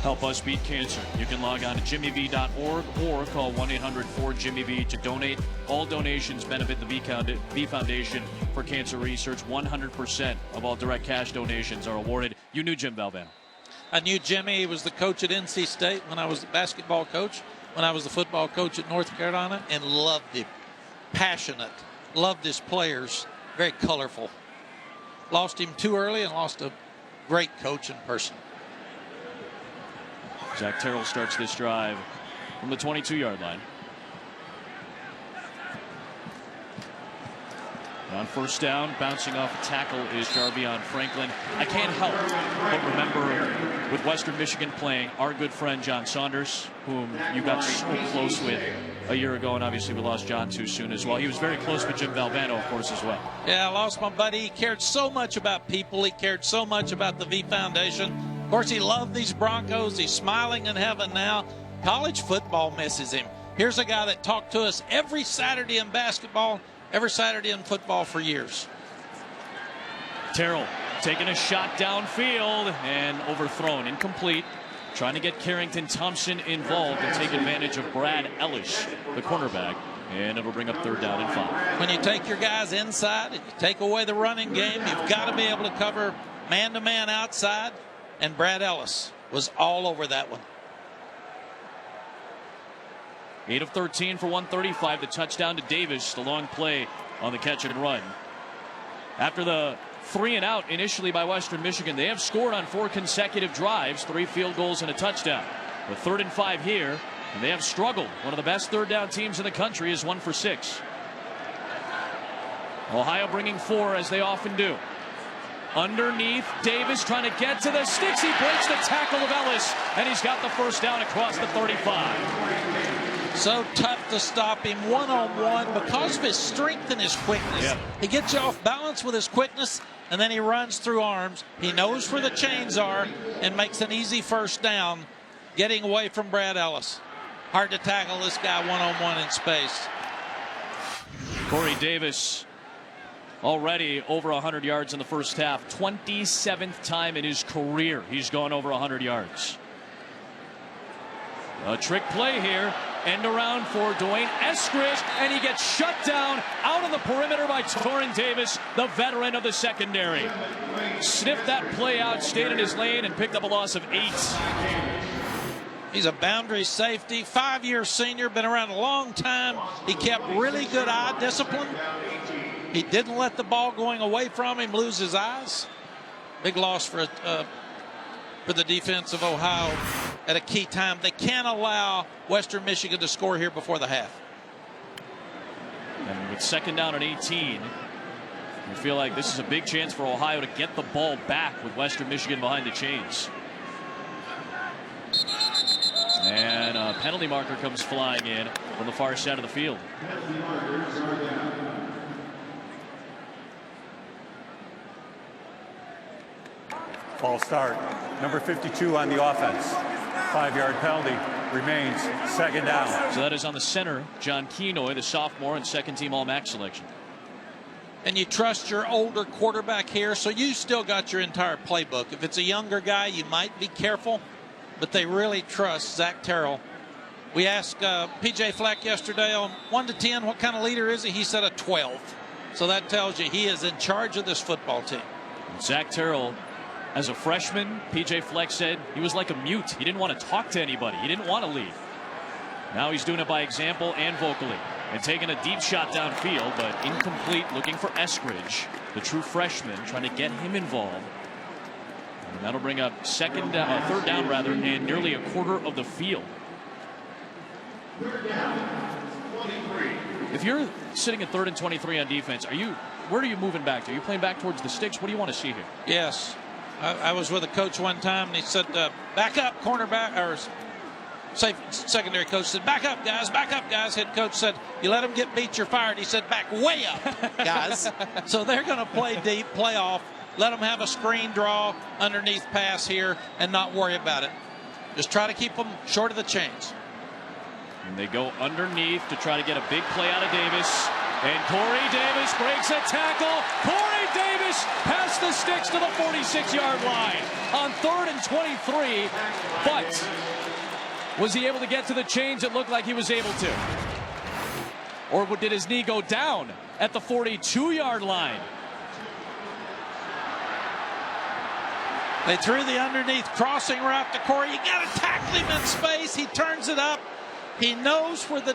Help us beat cancer. You can log on to jimmyv.org or call 1-800-4-JIMMY-V to donate. All donations benefit the V Foundation for Cancer Research. 100% of all direct cash donations are awarded. You knew Jim Valvano. I knew Jimmy. He was the coach at NC State when I was the basketball coach, when I was the football coach at North Carolina, and loved him. Passionate. Loved his players. Very colorful. Lost him too early and lost a great coach in person. Zach Terrell starts this drive from the 22-yard line. On 1st down, bouncing off a tackle is Jarvion Franklin. I can't help but remember with Western Michigan playing our good friend John Saunders, whom you got so close with a year ago, and obviously we lost John too soon as well. He was very close with Jim Valvano, of course, as well. Yeah, I lost my buddy. He cared so much about people. He cared so much about the V Foundation. Of course, he loved these Broncos. He's smiling in heaven now. College football misses him. Here's a guy that talked to us every Saturday in basketball, every Saturday in football for years. Terrell taking a shot downfield and overthrown, incomplete. Trying to get Carrington Thompson involved and take advantage of Brad Ellis, the cornerback. And it'll bring up 3rd down and 5. When you take your guys inside and you take away the running game, you've got to be able to cover man-to-man outside. And Brad Ellis was all over that one. 8 of 13 for 135. The touchdown to Davis. The long play on the catch and run. After the 3 and out initially by Western Michigan, they have scored on 4 consecutive drives, 3 field goals and a touchdown. The 3rd and 5 here, and they have struggled. One of the best 3rd down teams in the country is 1 for 6. Ohio bringing 4 as they often do. Underneath, Davis trying to get to the sticks. He breaks the tackle of Ellis, and he's got the 1st down across the 35. So tough to stop him one-on-one because of his strength and his quickness. Yeah. He gets you off balance with his quickness, and then he runs through arms. He knows where the chains are and makes an easy 1st down, getting away from Brad Ellis. Hard to tackle this guy one-on-one in space. Corey Davis already over 100 yards in the 1st half. 27th time in his career he's gone over 100 yards. A trick play here. End around for Dwayne Eskridge, and he gets shut down out on the perimeter by Torrin Davis, the veteran of the secondary. Sniffed that play out, stayed in his lane, and picked up a loss of 8. He's a boundary safety, 5-year senior, been around a long time. He kept really good eye discipline. He didn't let the ball going away from him lose his eyes. Big loss for the defense of Ohio at a key time. They can't allow Western Michigan to score here before the half. And with 2nd down and 18, you feel like this is a big chance for Ohio to get the ball back with Western Michigan behind the chains. And a penalty marker comes flying in from the far side of the field. False start. Number 52 on the offense. 5-yard penalty. Remains 2nd down. So that is on the center, John Kenoy, the sophomore and 2nd-team All-MAC selection. and you trust your older quarterback here, so you still got your entire playbook. If it's a younger guy, you might be careful, but they really trust Zach Terrell. We asked P.J. Fleck yesterday on 1 to 10, what kind of leader is he? He said a 12. So that tells you he is in charge of this football team. Zach Terrell, as a freshman, P.J. Fleck said he was like a mute. He didn't want to talk to anybody. He didn't want to lead. Now he's doing it by example and vocally. And taking a deep shot downfield, but incomplete, looking for Eskridge, the true freshman, trying to get him involved. And that'll bring up third down, and nearly a quarter of the field. If you're sitting at 3rd and 23 on defense, where are you moving back to? Are you playing back towards the sticks? What do you want to see here? Yes. I was with a coach one time, and he said, back up, cornerback, or secondary coach said, back up, guys, back up, guys. Head coach said, you let them get beat, you're fired. He said, back way up, guys. So they're going to play deep, play off, let them have a screen draw underneath pass here and not worry about it. Just try to keep them short of the chains. And they go underneath to try to get a big play out of Davis. And Corey Davis breaks a tackle. Corey Davis past the sticks to the 46-yard line on 3rd and 23. But was he able to get to the chains? It looked like he was able to. Or did his knee go down at the 42-yard line? They threw the underneath crossing route to Corey. You got to tackle him in space. He turns it up. He knows where the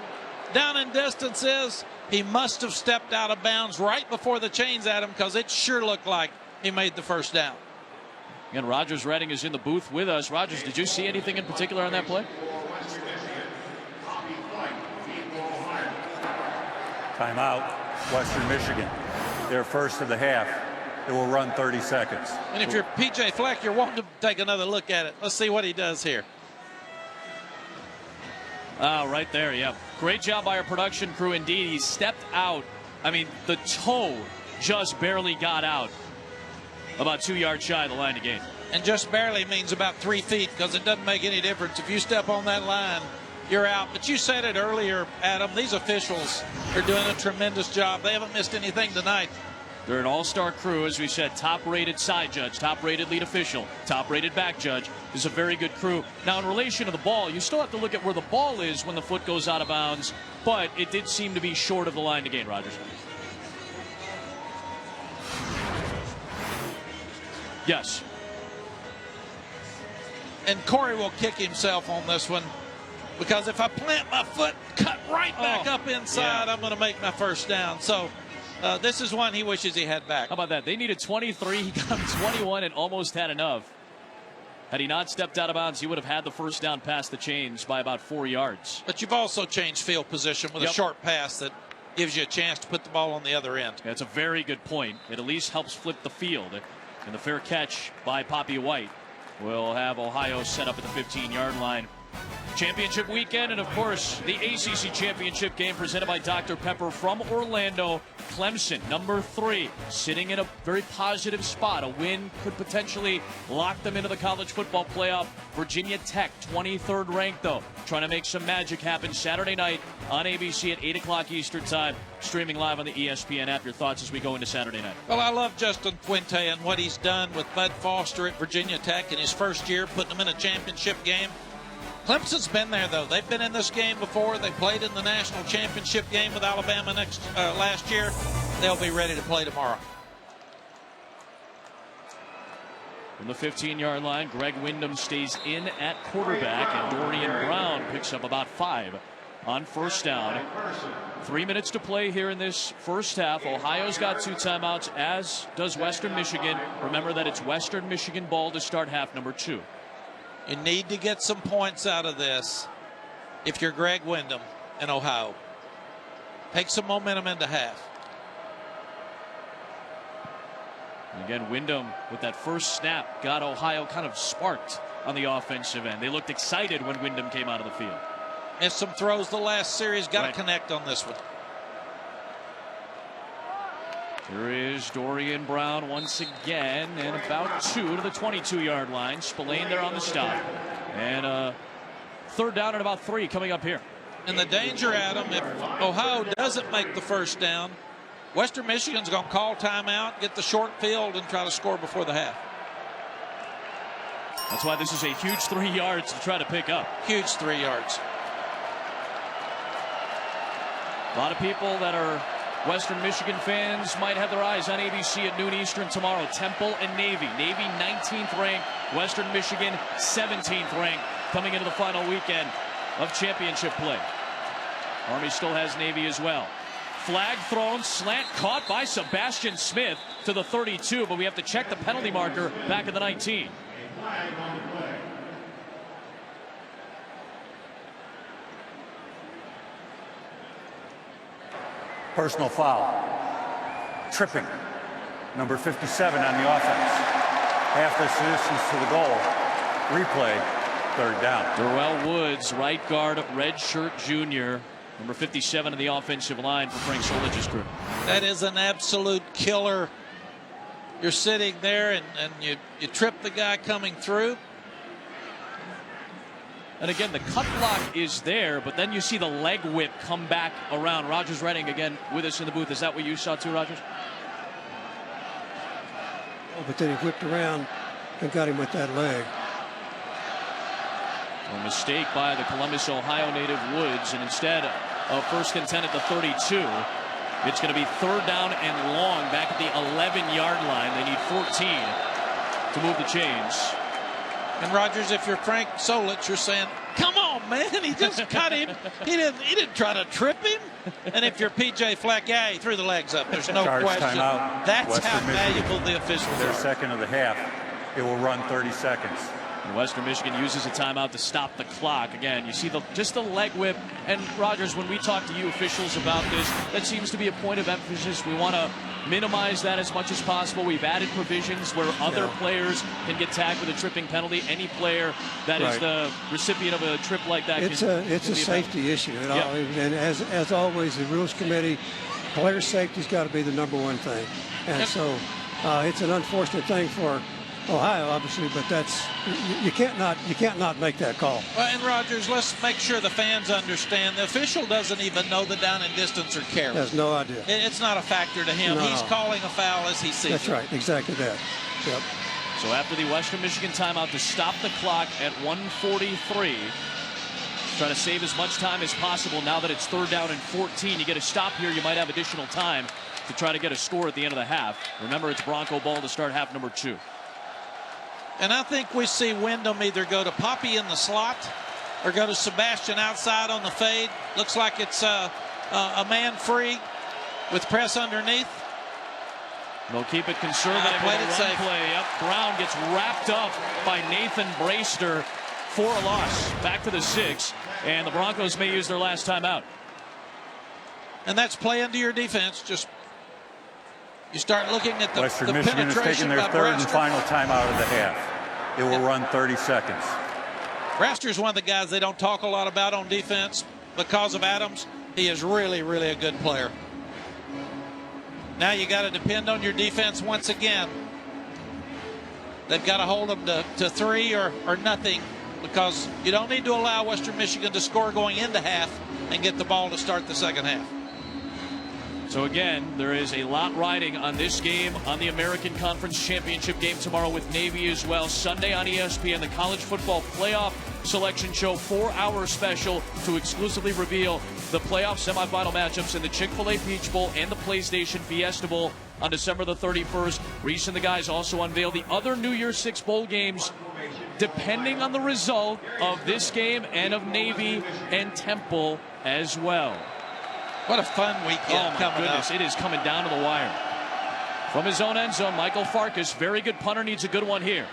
down and distance is. He must have stepped out of bounds right before the chains at him, because it sure looked like he made the first down. Again, Rogers Redding is in the booth with us. Rogers, did you see anything in particular on that play? Timeout, Western Michigan. They're first of the half. It will run 30 seconds. And if you're P.J. Fleck, you're wanting to take another look at it. Let's see what he does here. Right there, yeah. Great job by our production crew. Indeed, he stepped out. I mean, the toe just barely got out. About 2 yards shy of the line to gain. And just barely means about 3 feet, because it doesn't make any difference. If you step on that line, you're out. But you said it earlier, Adam, these officials are doing a tremendous job. They haven't missed anything tonight. They're an all-star crew, as we said, top-rated side judge, top-rated lead official, top-rated back judge. This is a very good crew. Now, in relation to the ball, you still have to look at where the ball is when the foot goes out of bounds, but it did seem to be short of the line to gain, Rogers. Yes. And Corey will kick himself on this one, because if I plant my foot, cut right back up inside, I'm going to make my first down. So this is one he wishes he had back. How about that? They needed 23. He got 21 and almost had enough. Had he not stepped out of bounds, he would have had the first down past the chains by about 4 yards. But you've also changed field position with a short pass that gives you a chance to put the ball on the other end. That's a very good point. It at least helps flip the field. And the fair catch by Poppy White will have Ohio set up at the 15-yard line. Championship weekend, and of course the ACC championship game presented by Dr. Pepper from Orlando. Clemson, number 3, sitting in a very positive spot. A win could potentially lock them into the college football playoff. Virginia Tech, 23rd ranked though, trying to make some magic happen Saturday night on ABC at 8 o'clock Eastern time, streaming live on the ESPN app. Your thoughts as we go into Saturday night? Well, I love Justin Fuente and what he's done with Bud Foster at Virginia Tech in his first year, putting them in a championship game. Clemson's been there, though. They've been in this game before. They played in the national championship game with Alabama last year. They'll be ready to play tomorrow. From the 15-yard line, Greg Windham stays in at quarterback, and Dorian Brown picks up about 5 on first down. 3 minutes to play here in this first half. Ohio's got 2 timeouts, as does Western Michigan. Remember that it's Western Michigan ball to start half number 2. You need to get some points out of this if you're Greg Windham in Ohio. Take some momentum into half. Again, Windham with that first snap got Ohio kind of sparked on the offensive end. They looked excited when Windham came out of the field. Missed some throws the last series. Got to connect on this one. Here is Dorian Brown once again, and about 2 to the 22-yard line. Spillane there on the stop. And third down and about 3 coming up here. And the danger, Adam, if Ohio doesn't make the first down, Western Michigan's going to call timeout, get the short field, and try to score before the half. That's why this is a huge 3 yards to try to pick up. Huge 3 yards. A lot of people that are Western Michigan fans might have their eyes on ABC at noon Eastern tomorrow. Temple and Navy. Navy 19th ranked, Western Michigan 17th ranked, coming into the final weekend of championship play. Army still has Navy as well. Flag thrown, slant caught by Sebastian Smith to the 32, but we have to check the penalty marker back at the 19. Personal foul. Tripping. Number 57 on the offense. Half this distance to the goal. Replay. Third down. Darrell Woods, right guard, redshirt junior. Number 57 in the offensive line for Frank Solich's crew. That is an absolute killer. You're sitting there and you trip the guy coming through. And again, the cut block is there, but then you see the leg whip come back around. Rogers Redding again with us in the booth. Is that what you saw too, Rogers? Oh, but then he whipped around and got him with that leg. A mistake by the Columbus, Ohio native Woods, and instead of first and 10 at the 32, it's going to be third down and long back at the 11-yard line. They need 14 to move the chains. And Rogers, if you're Frank Solich, you're saying, "Come on, man! He just cut him. He didn't try to trip him." And if you're PJ Fleck, yeah, he threw the legs up. There's no Charge question. timeout. That's Western how Michigan. valuable the officials Their are. second of the half. It will run 30 seconds. And Western Michigan uses a timeout to stop the clock. Again, you see just the leg whip. And Rogers, when we talk to you officials about this, that seems to be a point of emphasis. We want to minimize that as much as possible. We've added provisions where other players can get tagged with a tripping penalty. Any player that is the recipient of a trip like that it's can a be safety issue. And as always, the rules committee, player safety's got to be the number one thing. And so it's an unfortunate thing for Ohio, obviously, but that's you can't not make that call. Well, and Rogers, let's make sure the fans understand the official doesn't even know the down and distance or carry. Has no idea. It's not a factor to him. No. He's calling a foul as he sees That's it. right, exactly that. Yep. So after the Western Michigan timeout to stop the clock at 1:43, try to save as much time as possible now that it's third down and 14. You get a stop here, you might have additional time to try to get a score at the end of the half. Remember, it's Bronco ball to start half number 2. And I think we see Wyndham either go to Poppy in the slot or go to Sebastian outside on the fade. Looks like it's a man free with press underneath. They'll keep it conservative. Played it safe. Play. Yep. Brown gets wrapped up by Nathan Brayster for a loss. Back to the 6, and the Broncos may use their last timeout. And that's play into your defense. Just you start looking at the Western the Michigan is penetration taking their by third and Braster. final timeout of the half. It will run 30 seconds. Braster's one of the guys they don't talk a lot about on defense because of Adams. He is really, really a good player. Now you got to depend on your defense once again. They've got to hold them to 3 or nothing, because you don't need to allow Western Michigan to score going into half and get the ball to start the second half. So again, there is a lot riding on this game, on the American Conference Championship game tomorrow with Navy as well. Sunday on ESPN, the College Football Playoff Selection Show, 4-hour special to exclusively reveal the playoff semifinal matchups in the Chick-fil-A Peach Bowl and the PlayStation Fiesta Bowl on December the 31st. Reese and the guys also unveil the other New Year's 6 bowl games depending on the result of this game and of Navy and Temple as well. What a fun weekend coming up. It is coming down to the wire. From his own end zone, Michael Farkas, very good punter, needs a good one here.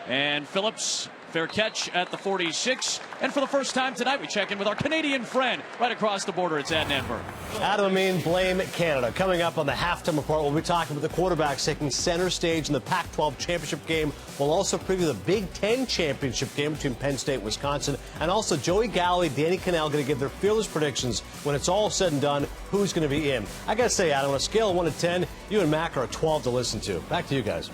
And Phillips, fair catch at the 46. And for the first time tonight, we check in with our Canadian friend right across the border. It's Adnan Burke. Adam Amin, blame Canada. Coming up on the halftime report, we'll be talking with the quarterbacks taking center stage in the Pac-12 championship game. We'll also preview the Big Ten championship game between Penn State and Wisconsin. And also Joey Galloway, Danny Cannell going to give their fearless predictions when it's all said and done, who's going to be in. I got to say, Adam, on a scale of 1 to 10, you and Mac are a 12 to listen to. Back to you guys.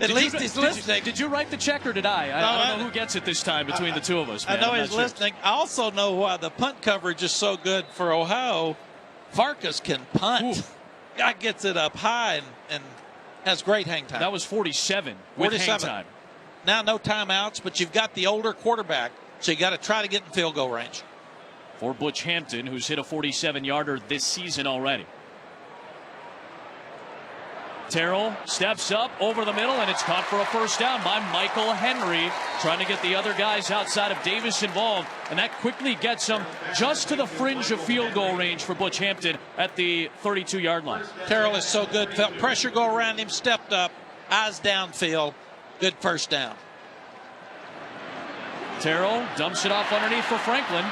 At least he's listening. Did you write the check or did I? I don't know who gets it this time between the two of us, man. I know I'm he's not sure. listening. I also know why the punt coverage is so good for Ohio. Farkas can punt. Oof. Guy gets it up high and has great hang time. That was 47 with 47. hang time. Now no timeouts, but you've got the older quarterback, so you got to try to get in field goal range. For Butch Hampton, who's hit a 47-yarder this season already. Terrell steps up over the middle, and it's caught for a first down by Michael Henry, trying to get the other guys outside of Davis involved, and that quickly gets them just to the fringe of field goal range for Butch Hampton at the 32-yard line. Terrell is so good. Felt pressure go around him, stepped up, eyes downfield. Good first down. Terrell dumps it off underneath for Franklin.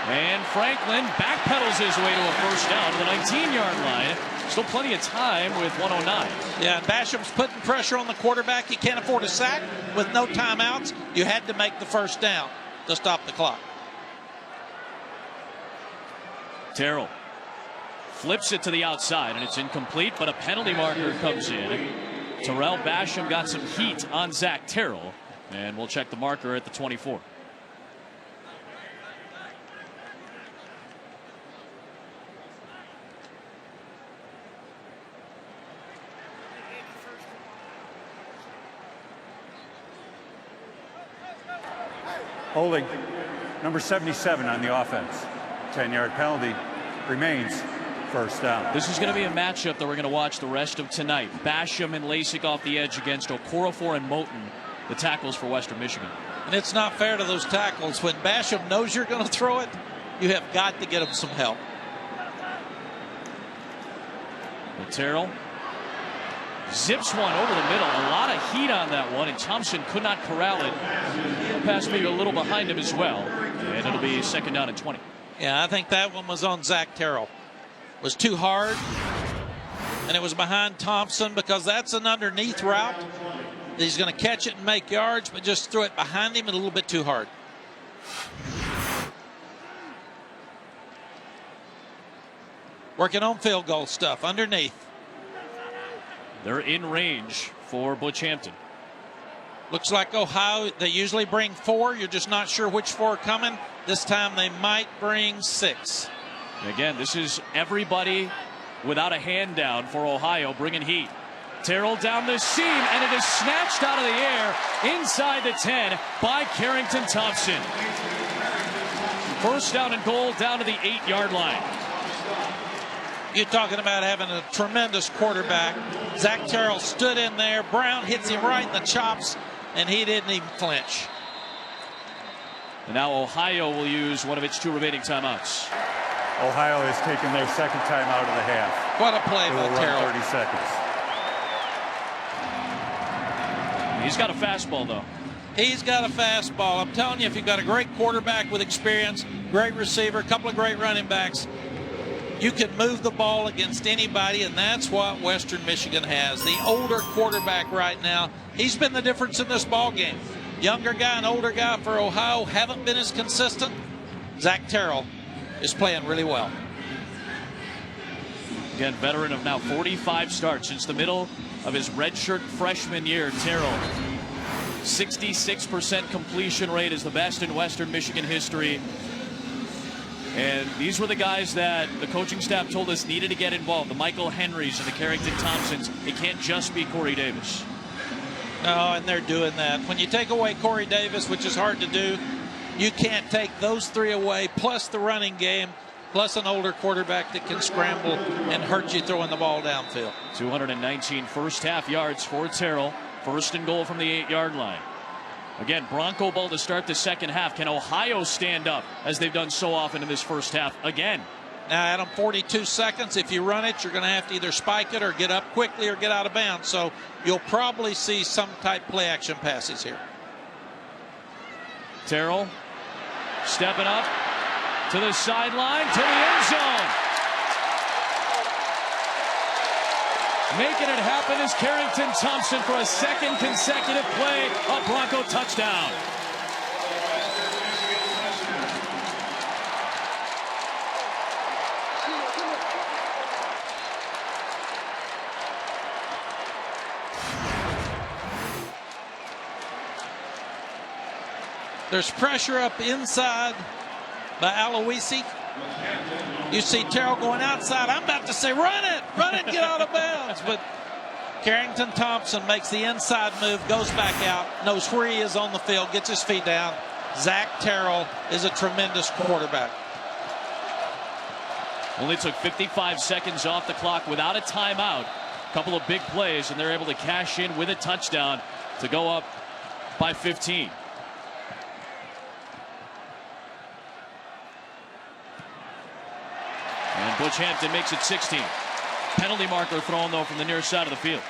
And Franklin backpedals his way to a first down to the 19-yard line. Still plenty of time with 1:09. Yeah, and Basham's putting pressure on the quarterback. He can't afford a sack with no timeouts. You had to make the first down to stop the clock. Terrell flips it to the outside, and it's incomplete, but a penalty marker comes in. Terrell Basham got some heat on Zach Terrell, and we'll check the marker at the 24. Holding number 77 on the offense. 10-yard penalty remains first down. This is going to be a matchup that we're going to watch the rest of tonight. Basham and Lasik off the edge against Okorafor and Moten, the tackles for Western Michigan. And it's not fair to those tackles. When Basham knows you're going to throw it, you have got to get him some help. Well, Terrell zips one over the middle. A lot of heat on that one, and Thompson could not corral it. Pass maybe a little behind him as well, and it'll be second down and 20. Yeah, I think that one was on Zach Terrell. It was too hard, and it was behind Thompson because that's an underneath route. He's going to catch it and make yards, but just threw it behind him a little bit too hard. Working on field goal stuff underneath. They're in range for Butch Hampton. Looks like Ohio, they usually bring 4. You're just not sure which 4 are coming. This time they might bring 6. Again, this is everybody without a hand down for Ohio, bringing heat. Terrell down the seam, and it is snatched out of the air inside the 10 by Carrington Thompson. First down and goal down to the 8-yard line. You're talking about having a tremendous quarterback. Zach Terrell stood in there. Brown hits him right in the chops, and he didn't even flinch. And now Ohio will use one of its 2 remaining timeouts. Ohio has taken their second timeout of the half. What a play They by will Terrell. run 30 seconds. He's got a fastball, though. He's got a fastball. I'm telling you, if you've got a great quarterback with experience, great receiver, a couple of great running backs, you can move the ball against anybody, and that's what Western Michigan has. The older quarterback right now, he's been the difference in this ball game. Younger guy and older guy for Ohio haven't been as consistent. Zach Terrell is playing really well. Again, veteran of now 45 starts since the middle of his redshirt freshman year. Terrell, 66% completion rate is the best in Western Michigan history. And these were the guys that the coaching staff told us needed to get involved. The Michael Henrys and the Carrington Thompsons. It can't just be Corey Davis. No, and they're doing that. When you take away Corey Davis, which is hard to do, you can't take those 3 away, plus the running game, plus an older quarterback that can scramble and hurt you throwing the ball downfield. 219 first half yards for Terrell. First and goal from the 8-yard line. Again, Bronco ball to start the second half. Can Ohio stand up as they've done so often in this first half again? Now, Adam, 42 seconds. If you run it, you're going to have to either spike it or get up quickly or get out of bounds. So you'll probably see some type play action passes here. Terrell stepping up to the sideline, to the end zone. Making it happen is Carrington Thompson for a second consecutive play, a Bronco touchdown. There's pressure up inside by Aloisi. You see Terrell going outside. I'm about to say, run it, get out of bounds. But Carrington Thompson makes the inside move, goes back out, knows where he is on the field, gets his feet down. Zach Terrell is a tremendous quarterback. Only took 55 seconds off the clock without a timeout. A couple of big plays, and they're able to cash in with a touchdown to go up by 15. And Butch Hampton makes it 16. Penalty marker thrown, though, from the near side of the field.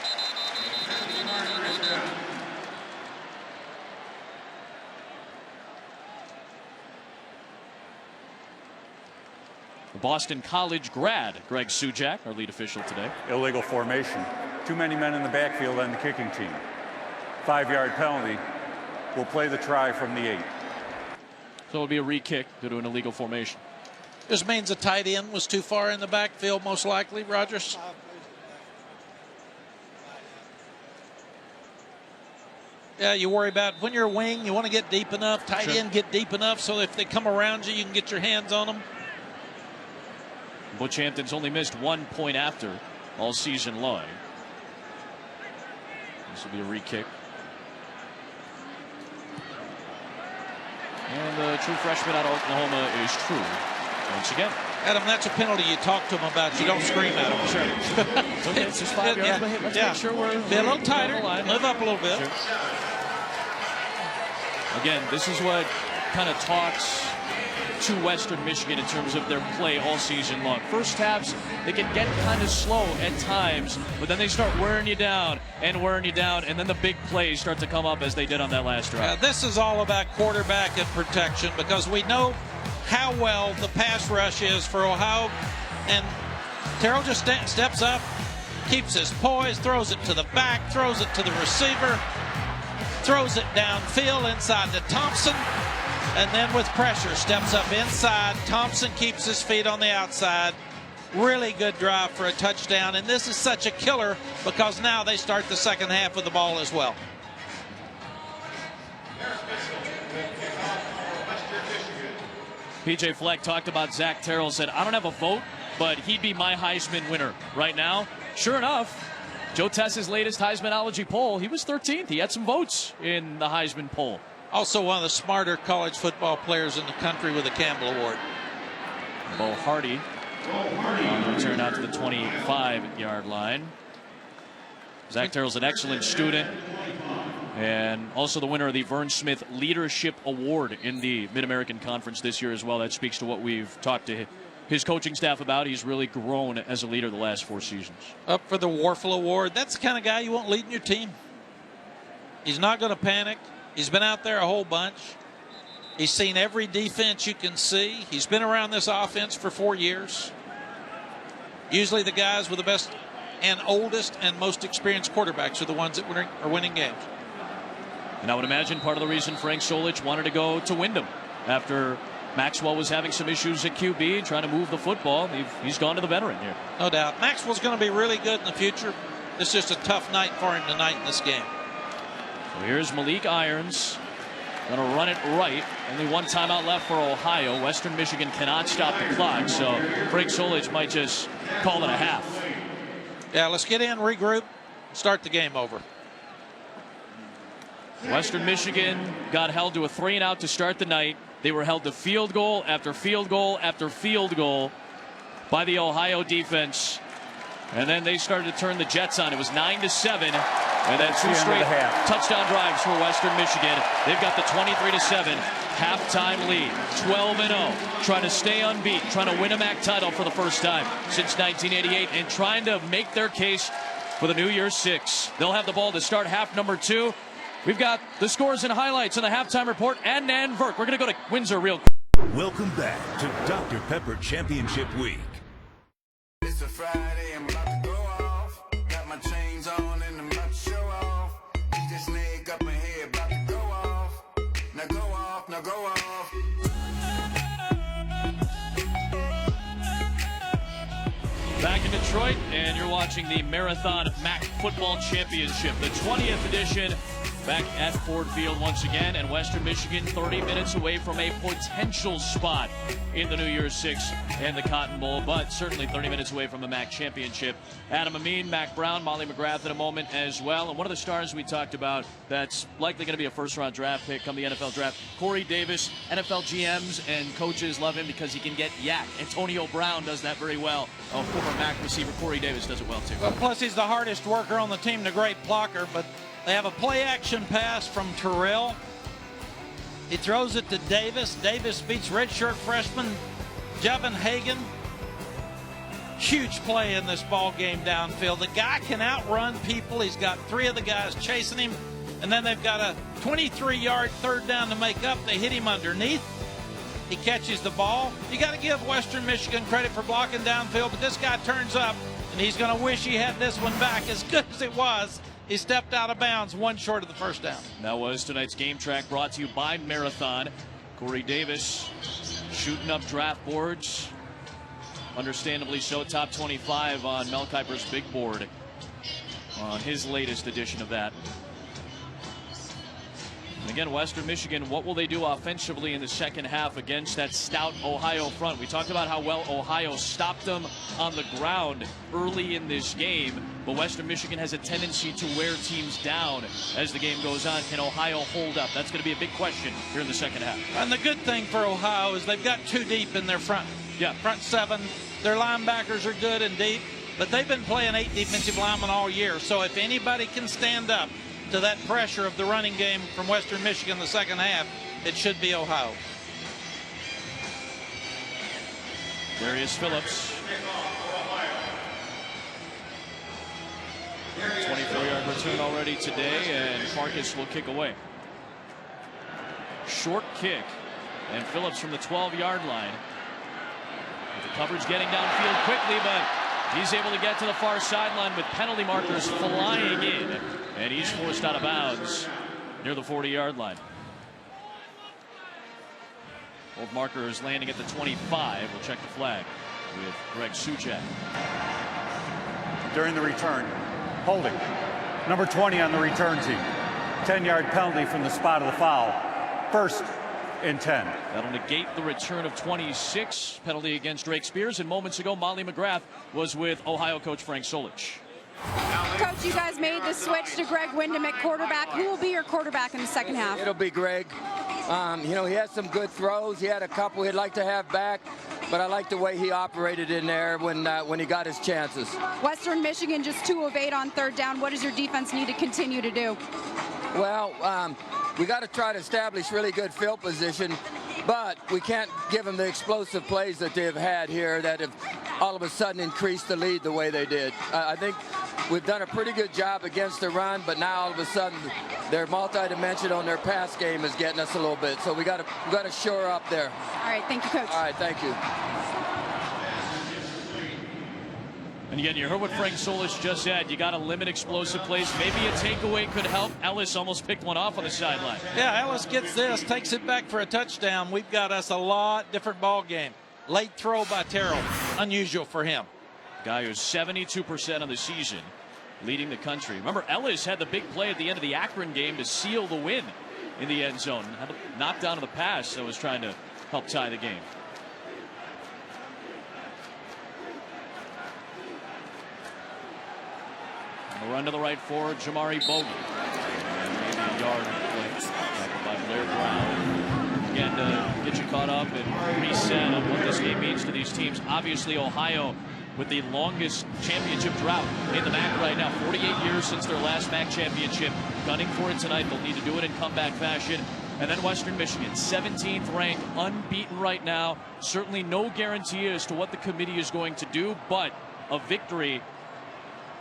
The Boston College grad, Greg Sujak, our lead official today. Illegal formation. Too many men in the backfield on the kicking team. 5-yard penalty. We'll play the try from the 8. So it'll be a re-kick due to an illegal formation. This means the tight end was too far in the backfield, most likely, Rogers. Yeah, you worry about when you're a wing, you want to get deep enough, tight end get deep enough so if they come around you, you can get your hands on them. Butch Hampton's only missed 1 point after all season long. This will be a re-kick. And the true freshman out of Oklahoma is true once again. Adam, that's a penalty you talk to him about. You don't scream at him. Sure. It's okay. It's just 5 yards. Let's make sure we're be a little tighter. Move up a little bit. Sure. Again, this is what kind of talks to Western Michigan in terms of their play all season long. First halves, they can get kind of slow at times, but then they start wearing you down, and then the big plays start to come up as they did on that last drive. This is all about quarterback and protection because we know how well the pass rush is for Ohio, and Terrell just steps up, keeps his poise, throws it to the back, throws it to the receiver, throws it downfield inside to Thompson, and then with pressure steps up inside. Thompson keeps his feet on the outside. Really good drive for a touchdown, and this is such a killer because now they start the second half with the ball as well. PJ Fleck talked about Zach Terrell, said, I don't have a vote, but he'd be my Heisman winner right now. Sure enough, Joe Tess's latest Heismanology poll, he was 13th. He had some votes in the Heisman poll. Also one of the smarter college football players in the country with a Campbell Award. Bo Hardy on the return out to the 25-yard line. Zach Terrell's an excellent student and also the winner of the Vern Smith Leadership Award in the Mid-American Conference this year as well. That speaks to what we've talked to his coaching staff about. He's really grown as a leader the last 4 seasons. Up for the Warfel Award. That's the kind of guy you want leading your team. He's not going to panic. He's been out there a whole bunch. He's seen every defense you can see. He's been around this offense for 4 years. Usually the guys with the best and oldest and most experienced quarterbacks are the ones that are winning games. And I would imagine part of the reason Frank Solich wanted to go to Wyndham after Maxwell was having some issues at QB, trying to move the football. He's gone to the veteran here. No doubt. Maxwell's going to be really good in the future. It's just a tough night for him tonight in this game. So here's Malik Irons. Going to run it right. Only 1 timeout left for Ohio. Western Michigan cannot stop the clock, so Frank Solich might just call it a half. Yeah, let's get in, regroup, start the game over. Western Michigan got held to a 3-and-out to start the night. They were held to field goal after field goal after field goal by the Ohio defense. And then they started to turn the Jets on. It was 9-7. And then 2 straight touchdown drives for Western Michigan. They've got the 23-7 halftime lead. 12-0. Trying to stay unbeat. Trying to win a MAC title for the first time since 1988. And trying to make their case for the New Year's Six. They'll have the ball to start half number 2. We've got the scores and highlights in the halftime report and Nan Verk. We're going to go to Windsor real quick. Welcome back to Dr. Pepper Championship Week. It's a Friday, I'm about to go off. Got my chains on and I'm about to show off. DJ Snake up in here, about to go off. Now go off, now go off. Back in Detroit, and you're watching the Marathon MAC Football Championship, the 20th edition. back at Ford Field once again, and Western Michigan 30 minutes away from a potential spot in the New Year's Six and the Cotton Bowl, but certainly 30 minutes away from the MAC championship. Adam Amin, Mack Brown, Molly McGrath in a moment as well, and one of the stars we talked about that's likely going to be a first-round draft pick come the NFL draft, Corey Davis. NFL GMs and coaches love him because he can get yak. Antonio Brown does that very well. Former MAC receiver Corey Davis does it well too. Well, plus he's the hardest worker on the team, the great blocker, but they have a play-action pass from Terrell. He throws it to Davis. Davis beats redshirt freshman Jevin Hagan. Huge play in this ball game downfield. The guy can outrun people. He's got 3 of the guys chasing him, and then they've got a 23-yard third down to make up. They hit him underneath. He catches the ball. You got to give Western Michigan credit for blocking downfield, but this guy turns up, and he's going to wish he had this one back. As good as it was, he stepped out of bounds, 1 short of the first down. That was tonight's Game Track, brought to you by Marathon. Corey Davis shooting up draft boards. Understandably so, top 25 on Mel Kiper's big board on his latest edition of that. And again, Western Michigan, what will they do offensively in the second half against that stout Ohio front? We talked about how well Ohio stopped them on the ground early in this game, but Western Michigan has a tendency to wear teams down as the game goes on. Can Ohio hold up? That's going to be a big question here in the second half. And the good thing for Ohio is they've got 2 deep in their front. Yeah, front 7. Their linebackers are good and deep, but they've been playing 8 defensive linemen all year. So if anybody can stand up to that pressure of the running game from Western Michigan in the second half, it should be Ohio. Darius Phillips. 24-yard return already today, and Farkas will kick away. Short kick, and Phillips from the 12-yard line. The coverage getting downfield quickly, but he's able to get to the far sideline with penalty markers flying in, and he's forced out of bounds near the 40-yard line. Both markers landing at the 25. We'll check the flag with Greg Suchak. During the return, holding. Number 20 on the return team. 10-yard penalty from the spot of the foul. First and 10. That'll negate the return of 26. Penalty against Drake Spears. And moments ago, Molly McGrath was with Ohio coach Frank Solich. Coach, you guys made the switch to Greg Windham at quarterback. Who will be your quarterback in the second half? It'll be Greg. You know, he had some good throws. He had a couple he'd like to have back, but I like the way he operated in there when he got his chances. Western Michigan just 2 of 8 on third down. What does your defense need to continue to do? Well, we got to try to establish really good field position, but we can't give them the explosive plays that they've had here that have all of a sudden increased the lead the way they did. I think we've done a pretty good job against the run, but now all of a sudden their multi-dimension on their pass game is getting us a little bit. So we got to shore up there. All right, thank you, Coach. All right, thank you. And again, you heard what Frank Solich just said. You got to limit explosive plays. Maybe a takeaway could help. Ellis almost picked one off on the sideline. Yeah, Ellis gets this, takes it back for a touchdown. We've got us a lot different ball game. Late throw by Terrell, unusual for him. Guy who's 72% of the season, leading the country. Remember, Ellis had the big play at the end of the Akron game to seal the win in the end zone. Had a knockdown of the pass that was trying to help tie the game. A run to the right for Jamari Bogan. Maybe a yard play by Blair Brown. Again, to get you caught up and reset on what this game means to these teams. Obviously, Ohio with the longest championship drought in the MAC right now. 48 years since their last MAC championship. Gunning for it tonight. They'll need to do it in comeback fashion. And then Western Michigan, 17th ranked, unbeaten right now. Certainly no guarantee as to what the committee is going to do, but a victory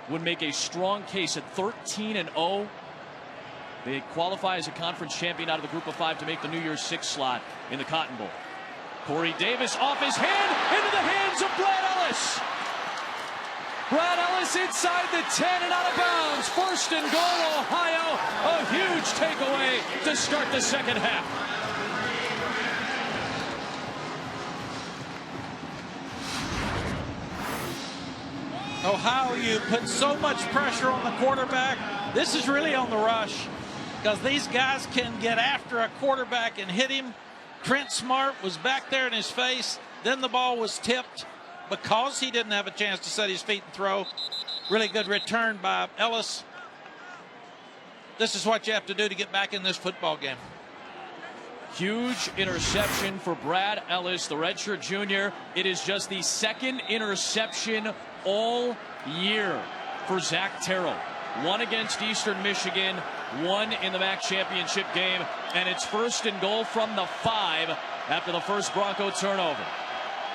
would make a strong case at 13-0. They qualify as a conference champion out of the group of 5 to make the New Year's Six slot in the Cotton Bowl. Corey Davis off his hand into the hands of Brad Ellis. Brad Ellis inside the 10 and out of bounds. First and goal, Ohio. A huge takeaway to start the second half. Ohio, you put so much pressure on the quarterback. This is really on the rush. because these guys can get after a quarterback and hit him. Trent Smart was back there in his face. Then the ball was tipped because he didn't have a chance to set his feet and throw. Really good return by Ellis. This is what you have to do to get back in this football game. Huge interception for Brad Ellis, the redshirt junior. It is just the second interception all year for Zach Terrell. One against Eastern Michigan, one in the MAC championship game, and it's 1st and goal from the 5 after the first Bronco turnover.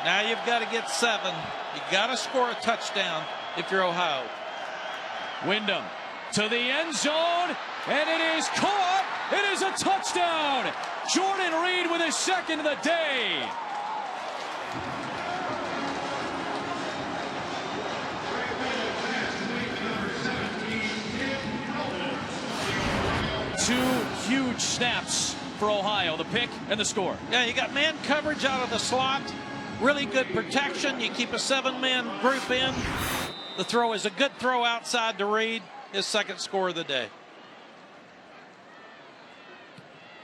Now you've got to get 7. You got to score a touchdown if you're Ohio. Wyndham to the end zone, and it is caught. It is a touchdown. Jordan Reed with his 2nd of the day. Two huge snaps for Ohio, the pick and the score. Yeah, you got man coverage out of the slot. Really good protection. You keep a 7-man group in. The throw is a good throw outside to Reed. His 2nd score of the day.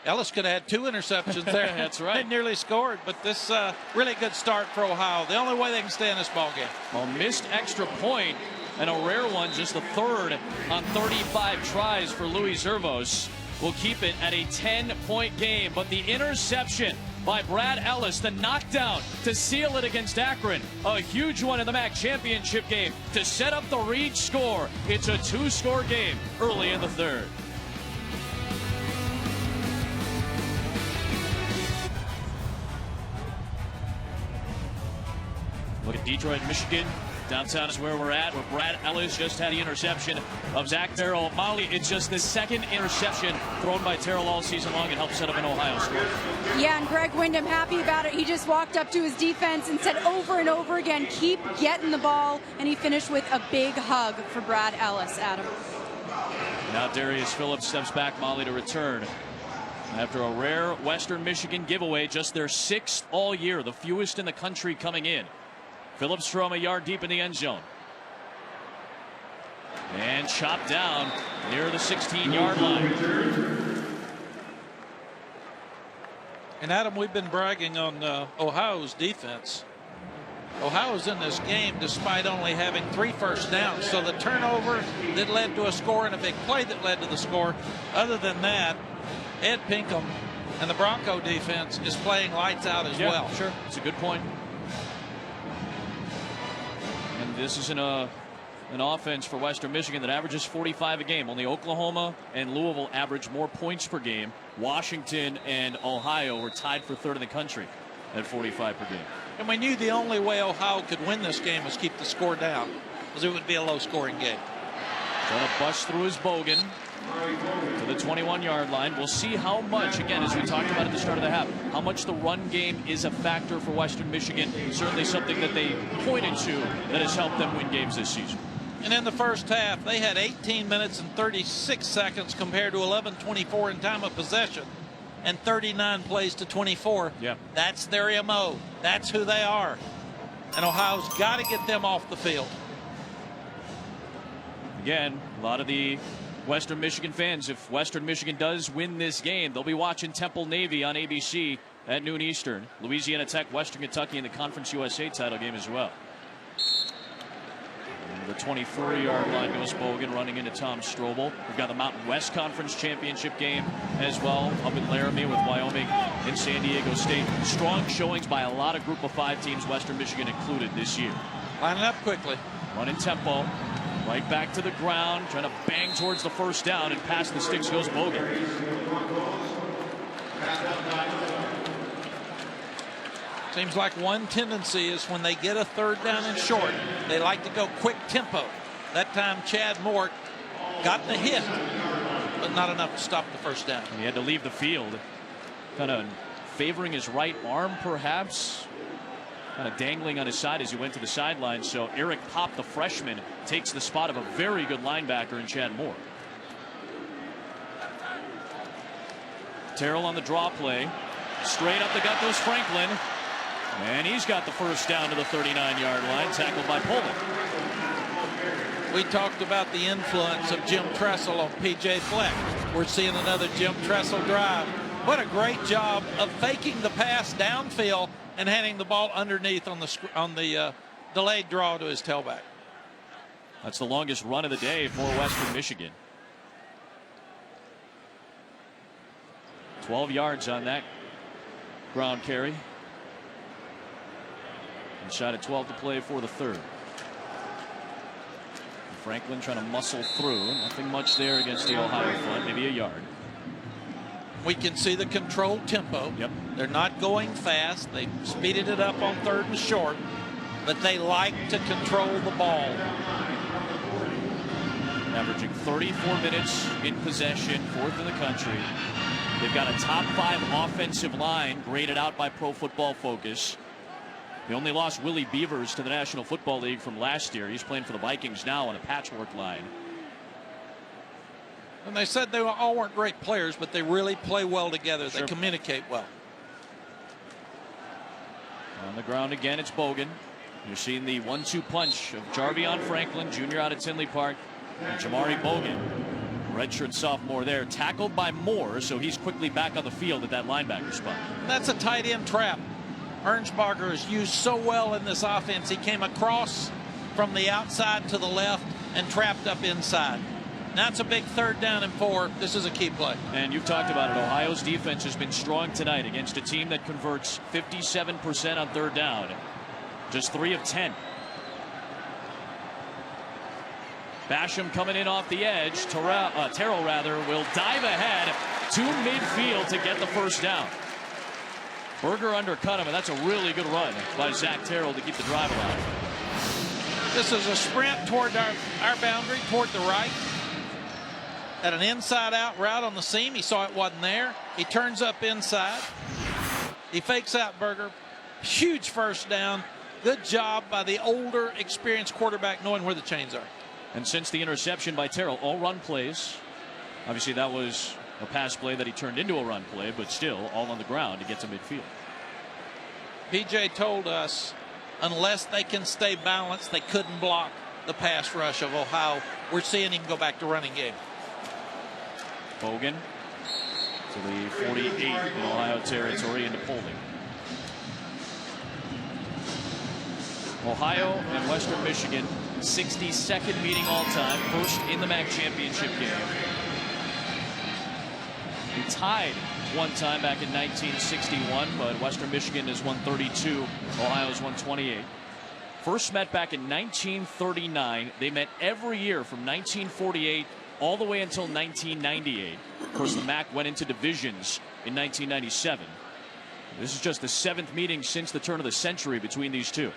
Ellis could have had 2 interceptions there. That's right. They nearly scored, but this really good start for Ohio. The only way they can stay in this ball game. Well, missed extra point and a rare one, just the 3rd on 35 tries for Louis Zervos. Will keep it at a 10-point game, but the interception by Brad Ellis, the knockdown to seal it against Akron, a huge one in the MAC championship game to set up the Reed score. It's a 2-score game early in the 3rd. Look at Detroit, Michigan. Downtown is where we're at, where Brad Ellis just had the interception of Zach Terrell. Molly, it's just the 2nd interception thrown by Terrell all season long and helped set up an Ohio score. Yeah, and Greg Wyndham happy about it. He just walked up to his defense and said over and over again, keep getting the ball. And he finished with a big hug for Brad Ellis, Adam. Now Darius Phillips steps back, Molly, to return. After a rare Western Michigan giveaway, just their 6th all year, the fewest in the country coming in. Phillips from a yard deep in the end zone. And chopped down near the 16-yard line. And Adam, we've been bragging on Ohio's defense. Ohio's in this game despite only having 3 first downs. So the turnover that led to a score and a big play that led to the score. Other than that, Ed Pinkham and the Bronco defense is playing lights out as well. Sure, it's a good point. And this is an offense for Western Michigan that averages 45 a game. Only Oklahoma and Louisville average more points per game. Washington and Ohio were tied for 3rd in the country at 45 per game. And we knew the only way Ohio could win this game was keep the score down, because it would be a low-scoring game. Trying to bust through his bogan to the 21-yard line. We'll see how much, again, as we talked about at the start of the half, how much the run game is a factor for Western Michigan. Certainly something that they pointed to that has helped them win games this season. And in the first half, they had 18 minutes and 36 seconds compared to 11:24 in time of possession and 39 plays to 24. Yeah. That's their MO. That's who they are. And Ohio's got to get them off the field. Again, a lot of the Western Michigan fans, if Western Michigan does win this game, they'll be watching Temple Navy on ABC at noon Eastern. Louisiana Tech, Western Kentucky in the Conference USA title game as well. And the 24-yard line goes Bogan, running into Tom Strobel. We've got the Mountain West Conference Championship game as well up in Laramie with Wyoming and San Diego State. Strong showings by a lot of Group of 5 teams, Western Michigan included this year. Lining up quickly. Running tempo. Right back to the ground, trying to bang towards the first down, and past the sticks goes Bogan. Seems like one tendency is when they get a 3rd down and short, they like to go quick tempo. That time Chad Moore got the hit, but not enough to stop the first down. He had to leave the field, kind of favoring his right arm perhaps. Kind of dangling on his side as he went to the sideline. So Eric Pop, the freshman, takes the spot of a very good linebacker in Chad Moore. Terrell on the draw play. Straight up the gut goes Franklin. And he's got the first down to the 39-yard line, tackled by Pullman. We talked about the influence of Jim Tressel on P.J. Fleck. We're seeing another Jim Tressel drive. What a great job of faking the pass downfield and handing the ball underneath on the delayed draw to his tailback. That's the longest run of the day for Western Michigan. 12 yards on that ground carry. And shot at 12 to play for the third. Franklin trying to muscle through. Nothing much there against the Ohio front. Maybe a yard. We can see the controlled tempo. Yep. They're not going fast. They speeded it up on 3rd and short, but they like to control the ball. Averaging 34 minutes in possession, 4th in the country. They've got a top 5 offensive line graded out by Pro Football Focus. They only lost Willie Beavers to the National Football League from last year. He's playing for the Vikings now on a patchwork line. And they said they all weren't great players, but they really play well together. Sure. They communicate well. On the ground again, it's Bogan. You're seeing the 1-2 punch of Jarvion Franklin, junior out of Tinley Park, and Jamari Bogan, redshirt sophomore there, tackled by Moore, so he's quickly back on the field at that linebacker spot. That's a tight end trap. Ernsbarger is used so well in this offense. He came across from the outside to the left and trapped up inside. Now it's a big 3rd down and 4. This is a key play. And you've talked about it. Ohio's defense has been strong tonight against a team that converts 57% on 3rd down. Just 3 of 10. Basham coming in off the edge. Terrell will dive ahead to midfield to get the 1st down. Berger undercut him, and that's a really good run by Zach Terrell to keep the drive alive. This is a sprint toward our boundary, toward the right. At an inside-out route on the seam. He saw it wasn't there. He turns up inside. He fakes out Berger. Huge 1st down. Good job by the older, experienced quarterback knowing where the chains are. And since the interception by Terrell, all run plays. Obviously, that was a pass play that he turned into a run play, but still all on the ground to get to midfield. PJ told us unless they can stay balanced, they couldn't block the pass rush of Ohio. We're seeing him go back to running game. Bogan to the 48 in Ohio territory into Polding. Ohio and Western Michigan, 62nd meeting all time, 1st in the MAC championship game. We tied one time back in 1961, but Western Michigan has won 32. Ohio's won 28. First met back in 1939. They met every year from 1948 all the way until 1998. Of course, the MAC went into divisions in 1997. This is just the 7th meeting since the turn of the century between these two.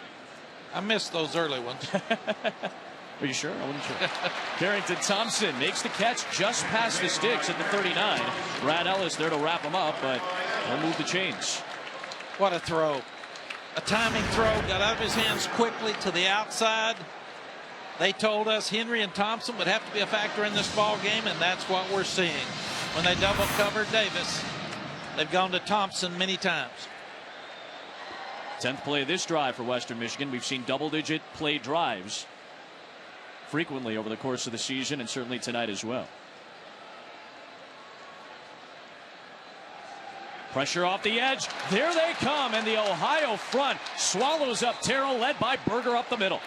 I missed those early ones. Are you sure? I wasn't sure. Carrington Thompson makes the catch just past the sticks at the 39. Brad Ellis there to wrap him up, but he'll move the chains. What a throw. A timing throw, got out of his hands quickly to the outside. They told us Henry and Thompson would have to be a factor in this ball game, and that's what we're seeing. When they double cover Davis, they've gone to Thompson many times. 10th play of this drive for Western Michigan. We've seen double-digit play drives frequently over the course of the season, and certainly tonight as well. Pressure off the edge. There they come, and the Ohio front swallows up Terrell, led by Berger up the middle.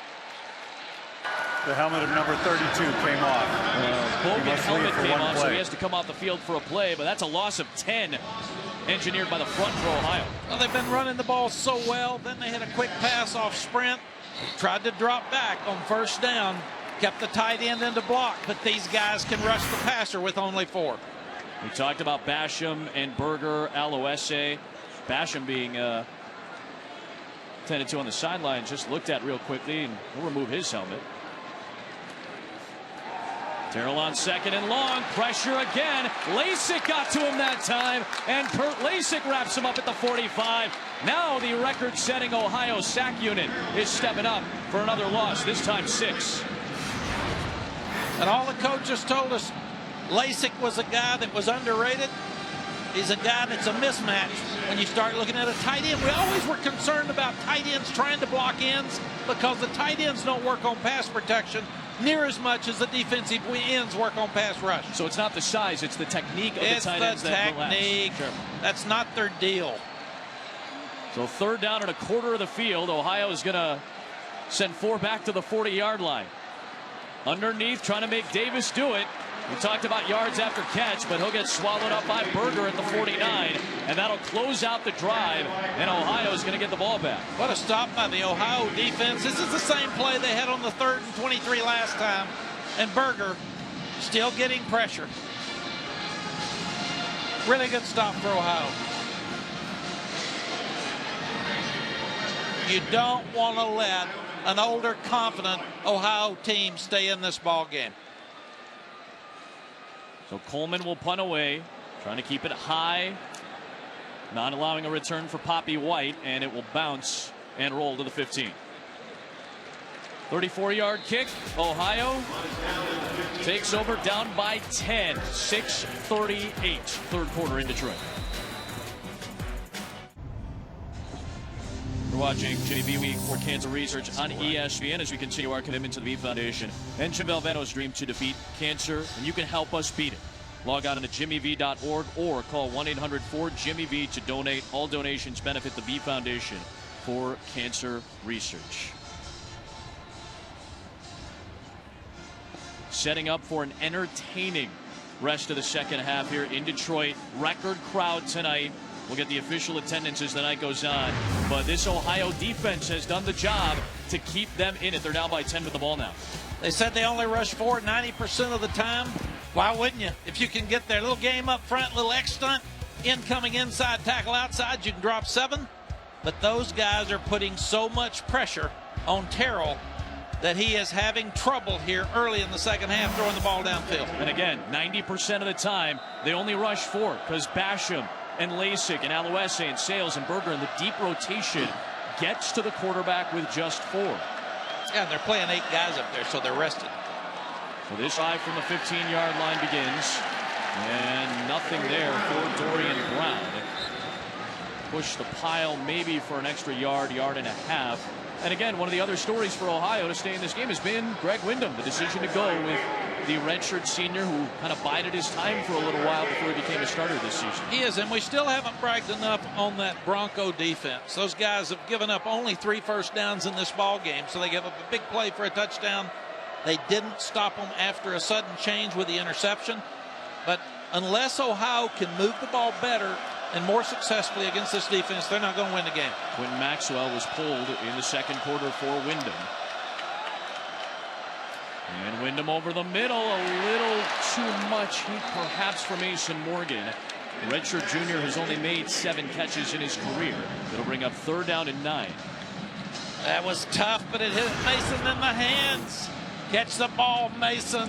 The helmet of number 32 came off. Bogan's helmet came off, so he has to come off the field for a play, but that's a loss of 10 engineered by the front for Ohio. Well, they've been running the ball so well. Then they hit a quick pass off sprint. Tried to drop back on 1st down. Kept the tight end in to block, but these guys can rush the passer with only 4. We talked about Basham and Berger, Aloese. Basham being tended to on the sideline, just looked at real quickly, and he'll remove his helmet. Terrell on 2nd and long. Pressure again. Lasik got to him that time, and Kurt Lasik wraps him up at the 45. Now the record-setting Ohio sack unit is stepping up for another loss, this time 6. And all the coaches told us Lasik was a guy that was underrated. He's a guy that's a mismatch when you start looking at a tight end. We always were concerned about tight ends trying to block ends because the tight ends don't work on pass protection. near as much as the defensive ends work on pass rush. So it's not the size, it's the technique of It's the tight ends the that relax. technique. Sure. That's not their deal. So 3rd down and a quarter of the field. Ohio is going to send 4 back to the 40-yard line. Underneath, trying to make Davis do it. We talked about yards after catch, but he'll get swallowed up by Berger at the 49, and that'll close out the drive, and Ohio is going to get the ball back. What a stop by the Ohio defense. This is the same play they had on the 3rd and 23 last time, and Berger still getting pressure. Really good stop for Ohio. You don't want to let an older, confident Ohio team stay in this ball game. So Coleman will punt away, trying to keep it high, not allowing a return for Poppy White, and it will bounce and roll to the 15. 34-yard kick. Ohio takes over down by 10. 6:38, 3rd quarter in Detroit. We're watching Jimmy V Week for Cancer Research on ESPN as we continue our commitment to the V Foundation and Jim Valvano's dream to defeat cancer, and you can help us beat it. Log on to jimmyv.org or call 1-800-4-JIMMY-V to donate. All donations benefit the V Foundation for Cancer Research. Setting up for an entertaining rest of the second half here in Detroit. Record crowd tonight. We'll get the official attendance as the night goes on. But this Ohio defense has done the job to keep them in it. They're down by 10 with the ball now. They said they only rush 4 90% of the time. Why wouldn't you? If you can get their little game up front, little X stunt, incoming inside, tackle outside, you can drop 7. But those guys are putting so much pressure on Terrell that he is having trouble here early in the second half throwing the ball downfield. And again, 90% of the time, they only rush 4 because Basham and Lasik and Aloisi and Sales and Berger in the deep rotation gets to the quarterback with just 4. Yeah, and they're playing 8 guys up there, so they're rested. So this drive from the 15-yard line begins, and nothing there for Dorian Brown. Push the pile maybe for an extra yard, yard and a half. And again, one of the other stories for Ohio to stay in this game has been Greg Windham, the decision to go with the redshirt senior who kind of bided his time for a little while before he became a starter this season. He is, and we still haven't bragged enough on that Bronco defense. Those guys have given up only 3 first downs in this ball game, so they give up a big play for a touchdown. They didn't stop them after a sudden change with the interception. But unless Ohio can move the ball better and more successfully against this defense, they're not going to win the game. Quinn Maxwell was pulled in the second quarter for Windham. And Windham over the middle, a little too much heat perhaps for Mason Morgan. The redshirt junior has only made 7 catches in his career. It'll bring up 3rd down and 9. That was tough, but it hit Mason in the hands. Catch the ball, Mason.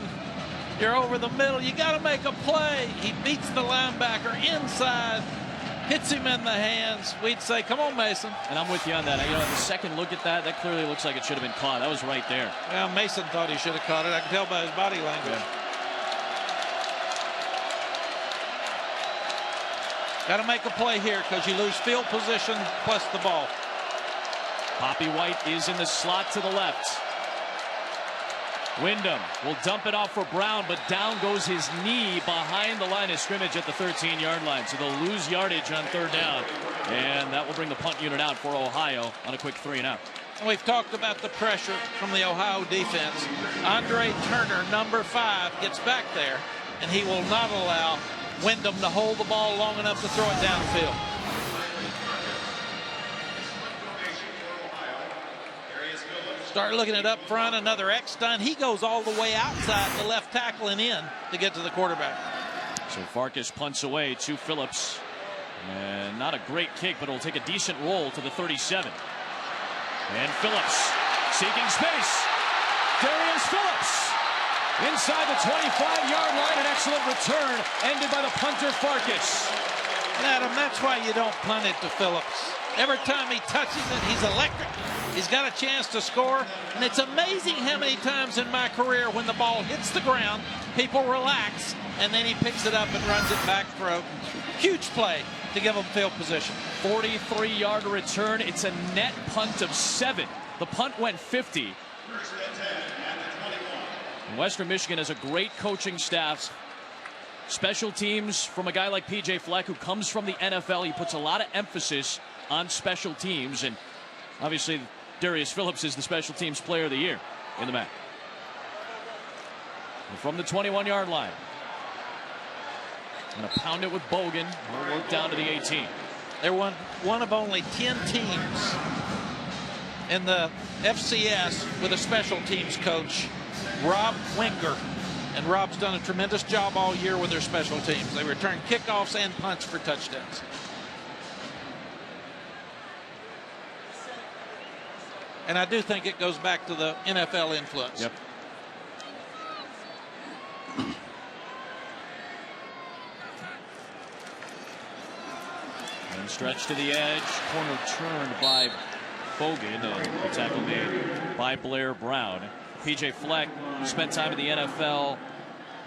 You're over the middle. You got to make a play. He beats the linebacker inside, hits him in the hands. We'd say, come on, Mason. And I'm with you on that. You know, the second look at that, that clearly looks like it should have been caught. That was right there. Well, Mason thought he should have caught it. I can tell by his body language. Got to make a play here because you lose field position plus the ball. Poppy White is in the slot to the left. Windham will dump it off for Brown, but down goes his knee behind the line of scrimmage at the 13-yard line. So they'll lose yardage on 3rd down. And that will bring the punt unit out for Ohio on a quick 3-and-out. We've talked about the pressure from the Ohio defense. Andre Turner, number 5, gets back there, and he will not allow Windham to hold the ball long enough to throw it downfield. Start looking at up front, another X stunt. He goes all the way outside the left tackle and in to get to the quarterback. So Farkas punts away to Phillips. And not a great kick, but it'll take a decent roll to the 37. And Phillips seeking space. Darius Phillips inside the 25-yard line. An excellent return ended by the punter Farkas. And Adam, that's why you don't punt it to Phillips. Every time he touches it, he's electric. He's got a chance to score. And it's amazing how many times in my career when the ball hits the ground, people relax, and then he picks it up and runs it back for a huge play to give them field position. 43-yard return. It's a net punt of 7. The punt went 50. And Western Michigan has a great coaching staff. Special teams from a guy like P.J. Fleck, who comes from the NFL. He puts a lot of emphasis on special teams. And obviously, Darius Phillips is the special teams player of the year in the MAC. And from the 21-yard line. Going to pound it with Bogan. We'll work down to the 18. They're one of only 10 teams in the FCS with a special teams coach, Rob Wenger. And Rob's done a tremendous job all year with their special teams. They return kickoffs and punts for touchdowns. And I do think it goes back to the NFL influence. Yep. And stretch to the edge. Corner turned by Bogan. And the tackle made by Blair Brown. P.J. Fleck spent time in the NFL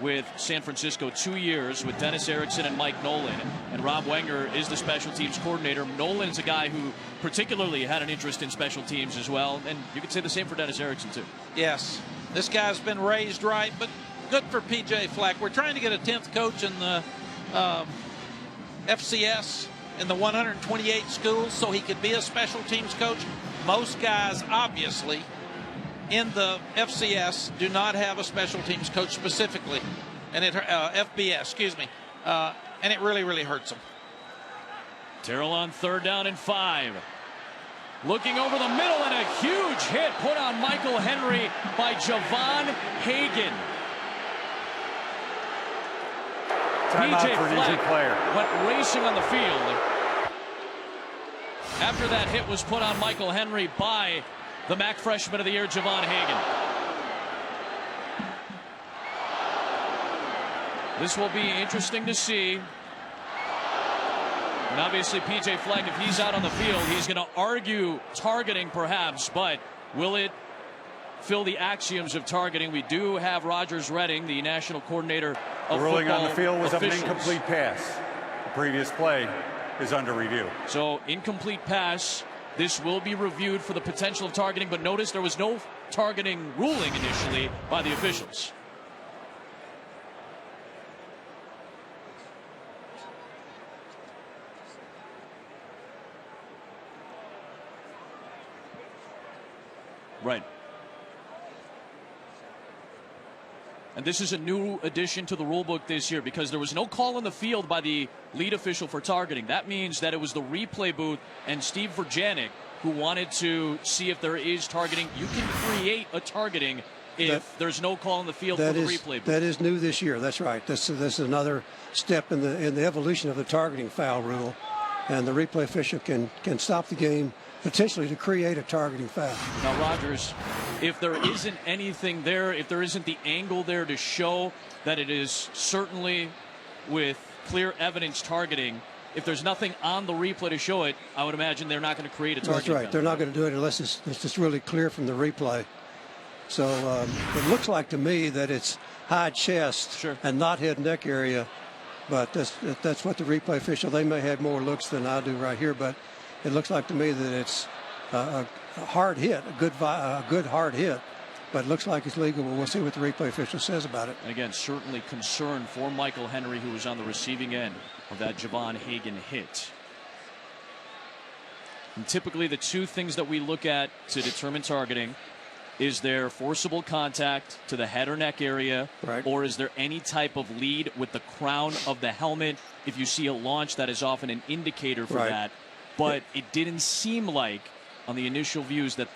with San Francisco 2 years with Dennis Erickson and Mike Nolan. And Rob Wenger is the special teams coordinator. Nolan is a guy who particularly had an interest in special teams as well. And you could say the same for Dennis Erickson, too. Yes. This guy's been raised right, but good for P.J. Fleck. We're trying to get a 10th coach in the FCS in the 128 schools so he could be a special teams coach. Most guys, obviously, in the FCS do not have a special teams coach specifically, and it FBS, excuse me, and it really, really hurts them. Terrell on 3rd down and 5. Looking over the middle, and a huge hit put on Michael Henry by Javon Hagan. P.J. Fleck went racing on the field after that hit was put on Michael Henry by the MAC Freshman of the Year, Javon Hagan. This will be interesting to see. And obviously, P.J. Fleck, if he's out on the field, he's going to argue targeting perhaps, but will it fill the axioms of targeting? We do have Rogers Redding, the national coordinator of the ruling football on the field was officials. of an incomplete pass. The previous play is under review. So, incomplete pass. This will be reviewed for the potential of targeting, but notice there was no targeting ruling initially by the officials. Right. And this is a new addition to the rule book this year because there was no call in the field by the lead official for targeting. That means that it was the replay booth and Steve Verjanik who wanted to see if there is targeting. You can create a targeting if there's no call in the field for the replay booth. That is new this year. That's right. This is another step in the evolution of the targeting foul rule. And the replay official can stop the game potentially to create a targeting foul. Now, Rogers, if there isn't anything there, if there isn't the angle there to show that it is certainly with clear evidence targeting, if there's nothing on the replay to show it, I would imagine they're not going to create a targeting That's right. foul. They're not going to do it unless it's just really clear from the replay. So it looks like to me that it's high chest and not head and neck area. But that's what the replay official, they may have more looks than I do right here, but it looks like to me that it's a hard hit, a good hard hit, but it looks like it's legal. We'll see what the replay official says about it. And again, certainly concern for Michael Henry, who was on the receiving end of that Javon Hagan hit. And typically the two things that we look at to determine targeting: is there forcible contact to the head or neck area, or is there any type of lead with the crown of the helmet? If you see a launch, that is often an indicator for that. But it didn't seem like on the initial views that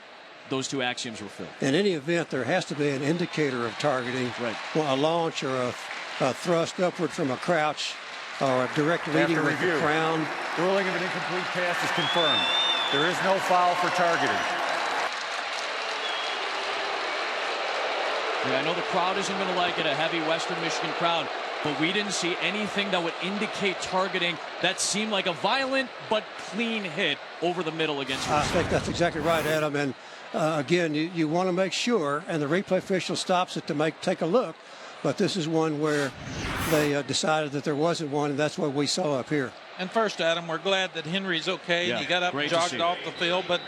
those two axioms were filled. In any event, there has to be an indicator of targeting, a launch or a thrust upward from a crouch or a direct leading with the crown. Ruling of an incomplete pass is confirmed. There is no foul for targeting. Yeah, I know the crowd isn't going to like it, a heavy Western Michigan crowd, but we didn't see anything that would indicate targeting. That seemed like a violent but clean hit over the middle against I think that's exactly right, Adam. And again, you want to make sure, and the replay official stops it to take a look. But this is one where they decided that there wasn't one, and that's what we saw up here. And first, Adam, we're glad that Henry's okay. Yeah, He got up and jogged off the field. But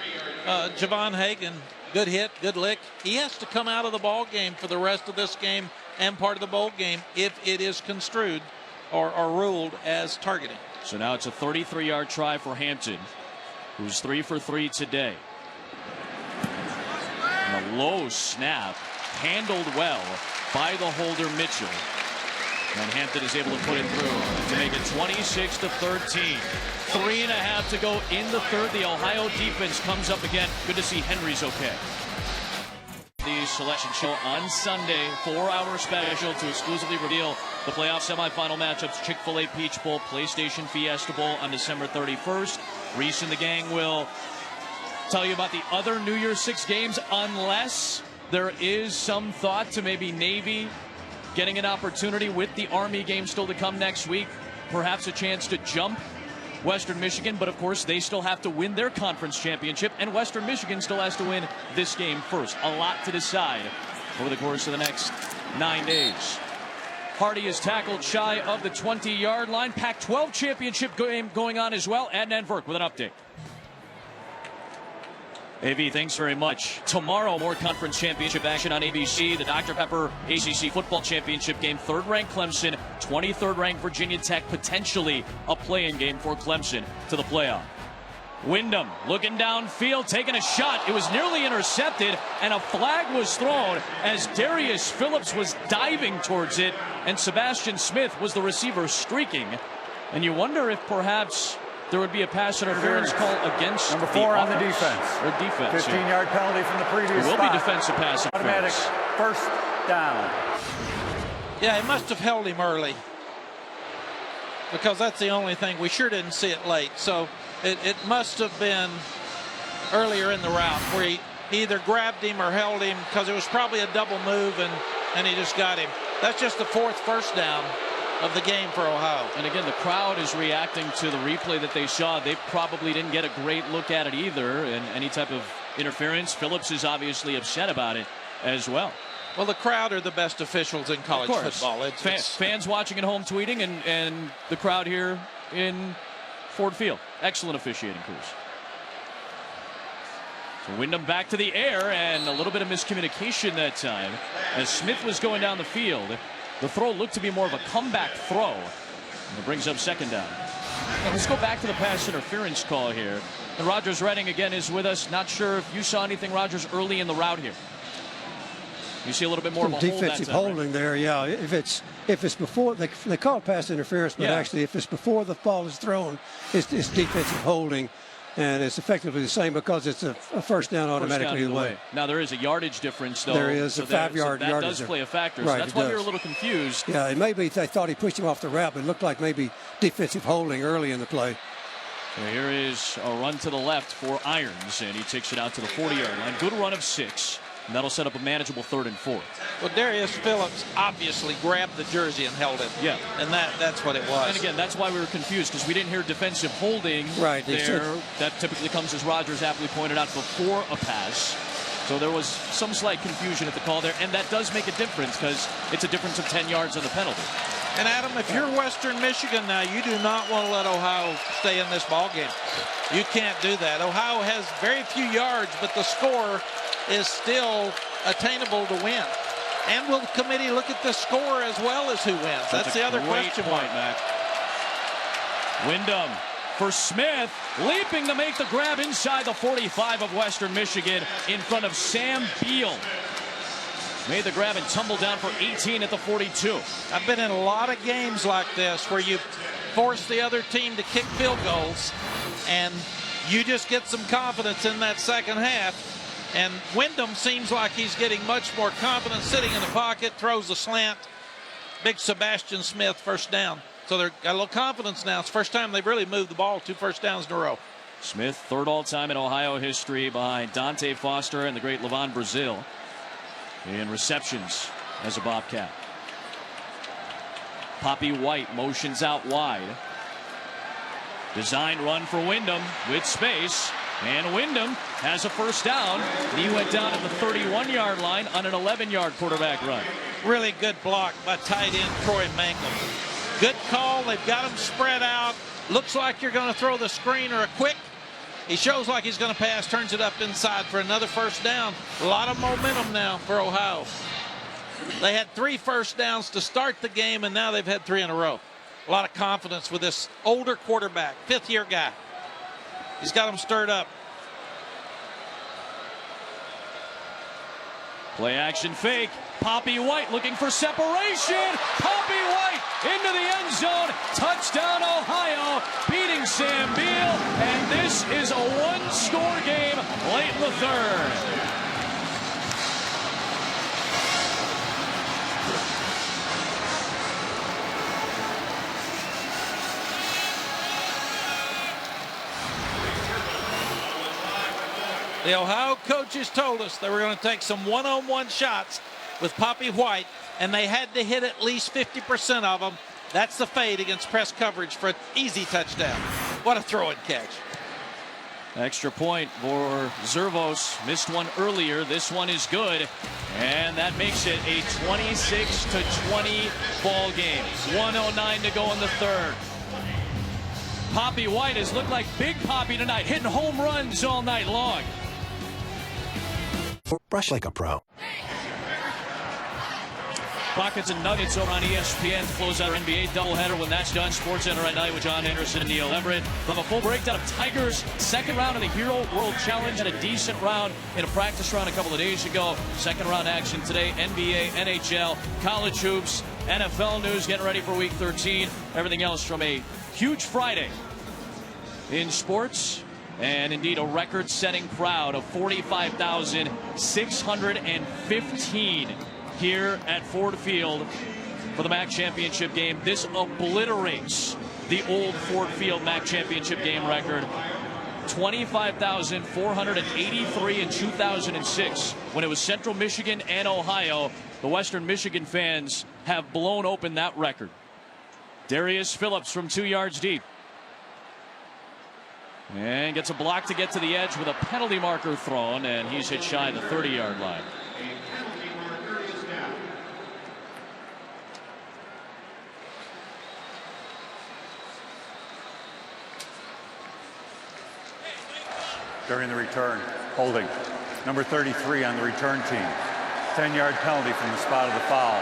Javon Hagan good hit, good lick. He has to come out of the ball game for the rest of this game and part of the bowl game if it is construed or ruled as targeting. So now it's a 33-yard try for Hampton, who's 3 for 3 today. And a low snap, handled well by the holder Mitchell. And Hampton is able to put it through to make it 26-13. 3.5 to go in the third. The Ohio defense comes up again. Good to see Henry's okay. The selection show on Sunday, 4-hour special to exclusively reveal the playoff semifinal matchups. Chick-fil-A Peach Bowl, PlayStation Fiesta Bowl on December 31st. Reese and the gang will tell you about the other New Year's Six games, unless there is some thought to maybe Navy getting an opportunity with the Army game still to come next week. Perhaps a chance to jump Western Michigan, but of course they still have to win their conference championship, and Western Michigan still has to win this game first. A lot to decide over the course of the next 9 days. Hardy is tackled shy of the 20-yard line. Pac-12 championship game going on as well. Adnan Verk with an update. AV, thanks very much. Tomorrow, more conference championship action on ABC. The Dr. Pepper ACC football championship game. 3rd-ranked Clemson, 23rd-ranked Virginia Tech. Potentially a play-in game for Clemson to the playoff. Wyndham looking downfield, taking a shot. It was nearly intercepted, and a flag was thrown as Darius Phillips was diving towards it, and Sebastian Smith was the receiver streaking. And you wonder if perhaps there would be a pass interference call against number 4 on the offense. defense. Or defense. 15-yard penalty from the previous It will spot. be defensive pass Automatic interference. first down. Yeah, he must have held him early, because that's the only thing. We sure didn't see it late. So it must have been earlier in the route where he either grabbed him or held him, because it was probably a double move and he just got him. That's just the 4th first down of the game for Ohio. And again, the crowd is reacting to the replay that they saw. They probably didn't get a great look at it either, and any type of interference. Phillips is obviously upset about it as well. Well, the crowd are the best officials in college football. Fans watching at home tweeting, and the crowd here in Ford Field. Excellent officiating crews. So Wyndham back to the air, and a little bit of miscommunication that time as Smith was going down the field. The throw looked to be more of a comeback throw. And it brings up 2nd down. Now let's go back to the pass interference call here. And Rogers Redding again is with us. Not sure if you saw anything, Rogers, early in the route here. You see a little bit more of a defensive holding there, yeah. If it's before they call it pass interference, but actually if it's before the ball is thrown, it's defensive holding. And it's effectively the same because it's a first down automatically either way. Now, there is a yardage difference, though. There is a 5-yard that yardage. That does play a factor. Right, so that's why we were a little confused. Yeah, and maybe they thought he pushed him off the route, but it looked like maybe defensive holding early in the play. So here is a run to the left for Irons, and he takes it out to the 40-yard line. Good run of 6. And that'll set up a manageable 3rd and 4. Well, Darius Phillips obviously grabbed the jersey and held it. Yeah. And that's what it was. And again, that's why we were confused, because we didn't hear defensive holding there. That typically comes, as Rogers aptly pointed out, before a pass. So there was some slight confusion at the call there, and that does make a difference, because it's a difference of 10 yards on the penalty. And Adam, if you're Western Michigan now, you do not want to let Ohio stay in this ball game. You can't do that. Ohio has very few yards, but the score is still attainable to win. And will the committee look at the score as well as who wins? That's the other question mark. Matt. Wyndham for Smith, leaping to make the grab inside the 45 of Western Michigan in front of Sam Beal. Made the grab and tumbled down for 18 at the 42. I've been in a lot of games like this where you force the other team to kick field goals, and you just get some confidence in that second half. And Wyndham seems like he's getting much more confident sitting in the pocket, throws a slant. Big Sebastian Smith first down. So they've got a little confidence now. It's the first time they've really moved the ball, 2 first downs in a row. Smith, 3rd all-time in Ohio history behind Dante Foster and the great Levon Brazil in receptions as a Bobcat. Poppy White motions out wide. Design run for Wyndham with space. And Wyndham has a first down. He went down at the 31-yard line on an 11-yard quarterback run. Really good block by tight end Troy Mangum. Good call. They've got them spread out. Looks like you're going to throw the screen or a quick. He shows like he's going to pass, turns it up inside for another first down. A lot of momentum now for Ohio. They had 3 first downs to start the game, and now they've had 3 in a row. A lot of confidence with this older quarterback, 5th-year guy. He's got them stirred up. Play action fake. Poppy White looking for separation. Poppy White into the end zone. Touchdown Ohio, beating Sam Beal. And this is a 1-score game late in the 3rd. The Ohio coaches told us they were going to take some one-on-one shots with Poppy White, and they had to hit at least 50% of them. That's the fade against press coverage for an easy touchdown. What a throw and catch. Extra point for Zervos. Missed one earlier. This one is good. And that makes it a 26-20 ball game. 1:09 to go in the 3rd. Poppy White has looked like Big Poppy tonight, hitting home runs all night long. Brush like a pro. Buckets and Nuggets over on ESPN to close out our NBA doubleheader. When that's done, SportsCenter at night with John Anderson and Neil Everett. We'll have a full breakdown of Tigers' 2nd round of the Hero World Challenge. Had a decent round in a practice round a couple of days ago. 2nd round action today. NBA, NHL, college hoops, NFL news, getting ready for Week 13. Everything else from a huge Friday in sports. And indeed a record-setting crowd of 45,615 here at Ford Field for the MAC Championship game. This obliterates the old Ford Field MAC Championship game record. 25,483 in 2006 when it was Central Michigan and Ohio. The Western Michigan fans have blown open that record. Darius Phillips from 2 yards deep. And gets a block to get to the edge with a penalty marker thrown, and he's hit shy of the 30-yard line. During the return, holding. Number 33 on the return team. 10-yard penalty from the spot of the foul.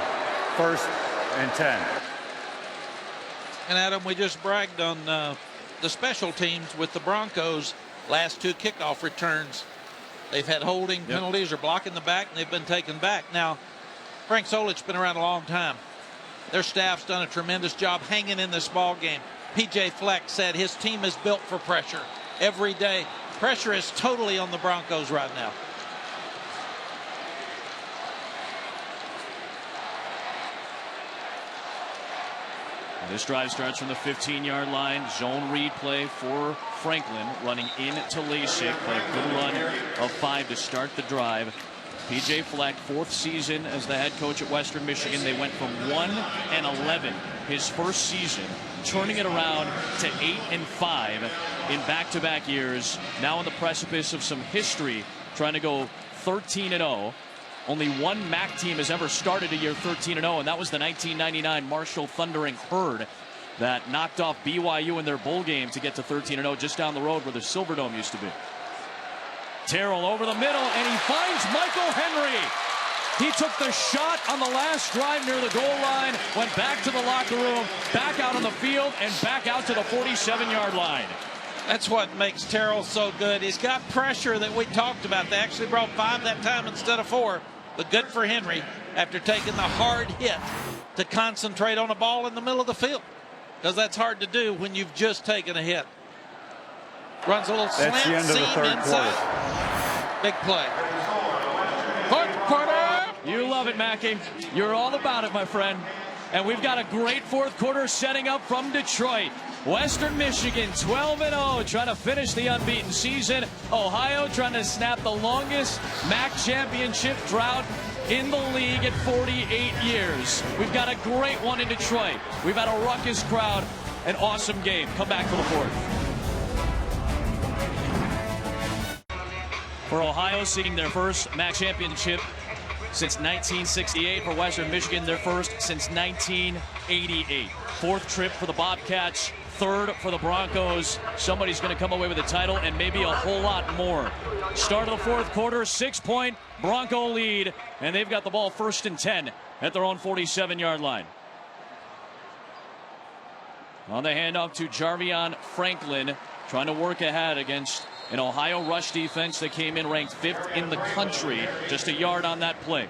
1st and 10. And Adam, we just bragged on the special teams with the Broncos. Last 2 kickoff returns, they've had holding penalties or blocking the back, and they've been taken back. Now, Frank Solich's been around a long time. Their staff's done a tremendous job hanging in this ball game. PJ Fleck said his team is built for pressure every day. Pressure is totally on the Broncos right now. This drive starts from the 15-yard line. Zone read play for Franklin, running into Lasik. A good run of 5 to start the drive. PJ Fleck, 4th season as the head coach at Western Michigan. They went from 1-11 his first season, turning it around to 8-5 in back-to-back years. Now on the precipice of some history, trying to go 13-0. Only one MAC team has ever started a year 13-0, and that was the 1999 Marshall Thundering Herd that knocked off BYU in their bowl game to get to 13-0 just down the road where the Silverdome used to be. Terrell over the middle, and he finds Michael Henry. He took the shot on the last drive near the goal line, went back to the locker room, back out on the field, and back out to the 47-yard line. That's what makes Terrell so good. He's got pressure that we talked about. They actually brought 5 that time instead of 4. But good for Henry after taking the hard hit to concentrate on a ball in the middle of the field. Because that's hard to do when you've just taken a hit. Runs a little slant seam inside. Big play. Fourth quarter. You love it, Mackey. You're all about it, my friend. And we've got a great 4th quarter setting up from Detroit. Western Michigan 12-0, trying to finish the unbeaten season. Ohio trying to snap the longest MAC championship drought in the league at 48 years. We've got a great one in Detroit. We've had a ruckus crowd, an awesome game. Come back for the 4th. For Ohio, seeking their first MAC championship since 1968. For Western Michigan, their first since 1988. 4th trip for the Bobcats. third for the Broncos. Somebody's going to come away with the title and maybe a whole lot more. Start of the fourth quarter, 6-point Bronco lead, and they've got the ball 1st and 10 at their own 47-yard line. On the handoff to Jarvion Franklin, trying to work ahead against an Ohio rush defense that came in ranked 5th in the country. Just a yard on that play.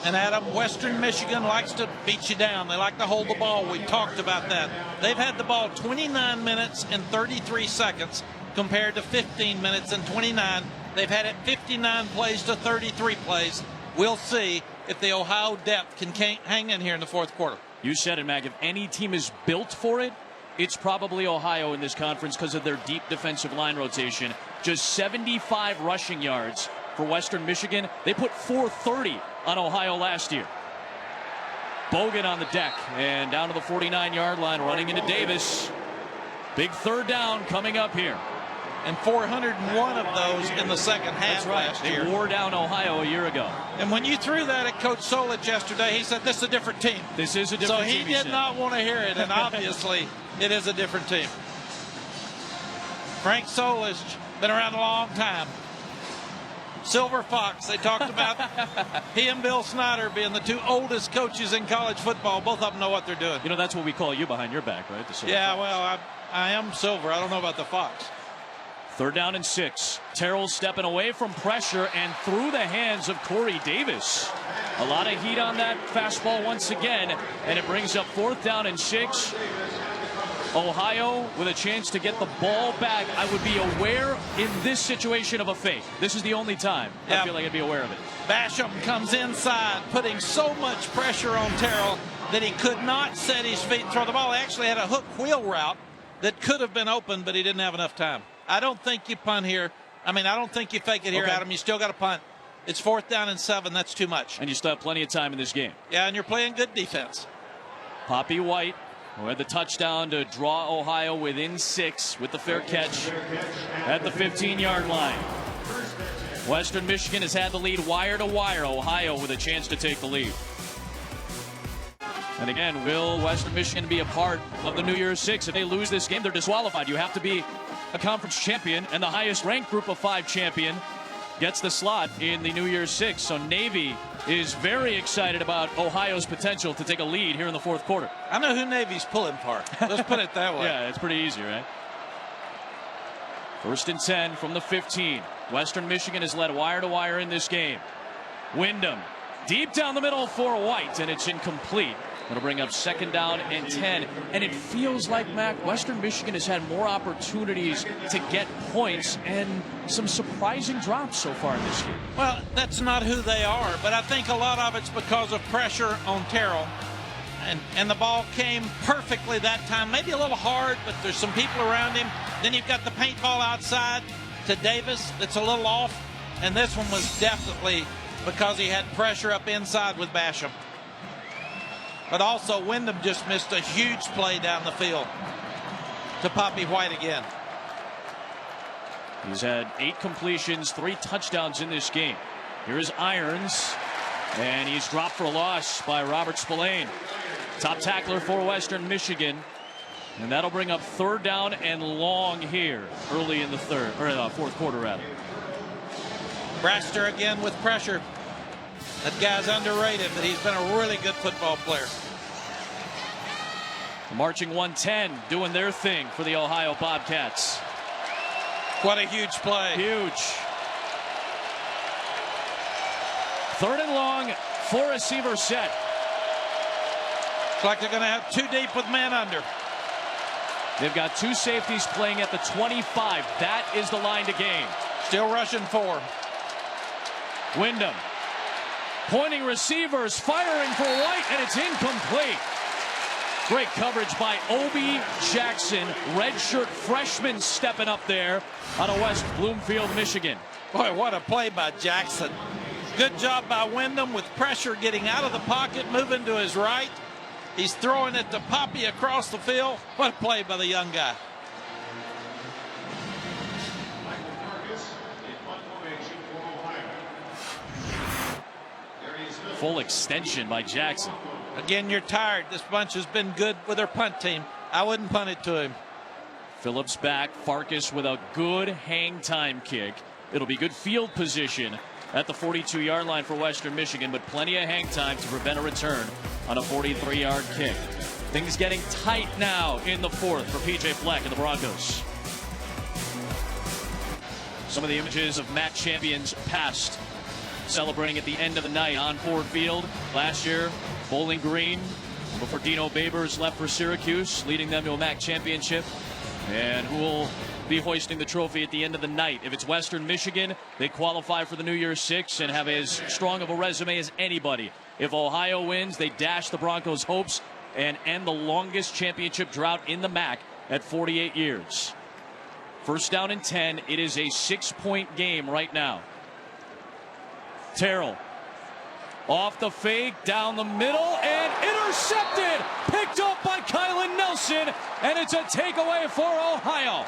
And Adam, Western Michigan likes to beat you down. They like to hold the ball. We talked about that. They've had the ball 29 minutes and 33 seconds compared to 15 minutes and 29. They've had it 59 plays to 33 plays. We'll see if the Ohio depth can hang in here in the fourth quarter. You said it, Mac. If any team is built for it, it's probably Ohio in this conference because of their deep defensive line rotation. Just 75 rushing yards for Western Michigan. They put 430 on Ohio last year. Bogan on the deck and down to the 49-yard line, running into Davis. Big third down coming up here. And 401 of those in the second half last year. They wore down Ohio a year ago. And when you threw that at Coach Solich yesterday, he said, this is a different team. This is a different team. So he did not want to hear it, and obviously it is a different team. Frank Solich, been around a long time. Silver Fox, they talked about he and Bill Snyder being the two oldest coaches in college football. Both of them know what they're doing. You know, that's what we call you behind your back, right? The yeah, Fox. well, I am Silver. I don't know about the Fox. 3rd down and 6. Terrell stepping away from pressure and through the hands of Corey Davis. A lot of heat on that fastball once again, and it brings up 4th down and 6. Ohio with a chance to get the ball back. I would be aware in this situation of a fake. This is the only time I feel like I'd be aware of it. Basham comes inside, putting so much pressure on Terrell that he could not set his feet and throw the ball. He actually had a hook wheel route that could have been open, but he didn't have enough time. I don't think you punt here. I mean, I don't think you fake it here, Adam. You still got to punt. It's 4th down and 7. That's too much. And you still have plenty of time in this game. Yeah, and you're playing good defense. Poppy White, who had the touchdown to draw Ohio within 6 with the fair catch at the 15-yard line. Western Michigan has had the lead wire to wire. Ohio with a chance to take the lead. And again, will Western Michigan be a part of the New Year's Six? If they lose this game, they're disqualified. You have to be a conference champion, and the highest ranked group of 5 champion gets the slot in the New Year's Six. So Navy is very excited about Ohio's potential to take a lead here in the fourth quarter. I know who Navy's pulling for. Let's put it that way. Yeah, it's pretty easy, right? 1st and 10 from the 15. Western Michigan has led wire to wire in this game. Wyndham deep down the middle for White, and it's incomplete. It'll bring up 2nd down and 10. And it feels like, Mac, Western Michigan has had more opportunities to get points and some surprising drops so far in this game. Well, that's not who they are, but I think a lot of it's because of pressure on Terrell. And the ball came perfectly that time. Maybe a little hard, but there's some people around him. Then you've got the paintball outside to Davis that's a little off. And this one was definitely because he had pressure up inside with Basham. But also, Wyndham just missed a huge play down the field to Poppy White again. He's had 8 completions, 3 touchdowns in this game. Here's Irons, and he's dropped for a loss by Robert Spillane. Top tackler for Western Michigan. And that'll bring up 3rd down and long here early in the fourth quarter, rather. Braster again with pressure. That guy's underrated, but he's been a really good football player. The marching 110 doing their thing for the Ohio Bobcats. What a huge play. Huge. 3rd and long, 4 receiver set. Looks like they're going to have 2 deep with man under. They've got 2 safeties playing at the 25. That is the line to gain. Still rushing 4. Wyndham. Pointing receivers, firing for White, and it's incomplete. Great coverage by Obi Jackson, redshirt freshman stepping up there out of West Bloomfield, Michigan. Boy, what a play by Jackson. Good job by Wyndham with pressure getting out of the pocket, moving to his right. He's throwing it to Poppy across the field. What a play by the young guy. Full extension by Jackson. Again, you're tired. This bunch has been good with their punt team. I wouldn't punt it to him. Phillips back. Farkas with a good hang time kick. It'll be good field position at the 42-yard line for Western Michigan, but plenty of hang time to prevent a return on a 43-yard kick. Things getting tight now in the fourth for P.J. Fleck and the Broncos. Some of the images of MAC champions past celebrating at the end of the night on Ford Field. Last year, Bowling Green, before Dino Babers left for Syracuse, leading them to a MAC championship. And who will be hoisting the trophy at the end of the night? If it's Western Michigan, they qualify for the New Year's Six and have as strong of a resume as anybody. If Ohio wins, they dash the Broncos' hopes and end the longest championship drought in the MAC at 48 years. First down and 10. It is a 6-point game right now. Terrell off the fake, down the middle, and intercepted. Picked up by Kylan Nelson, and it's a takeaway for Ohio.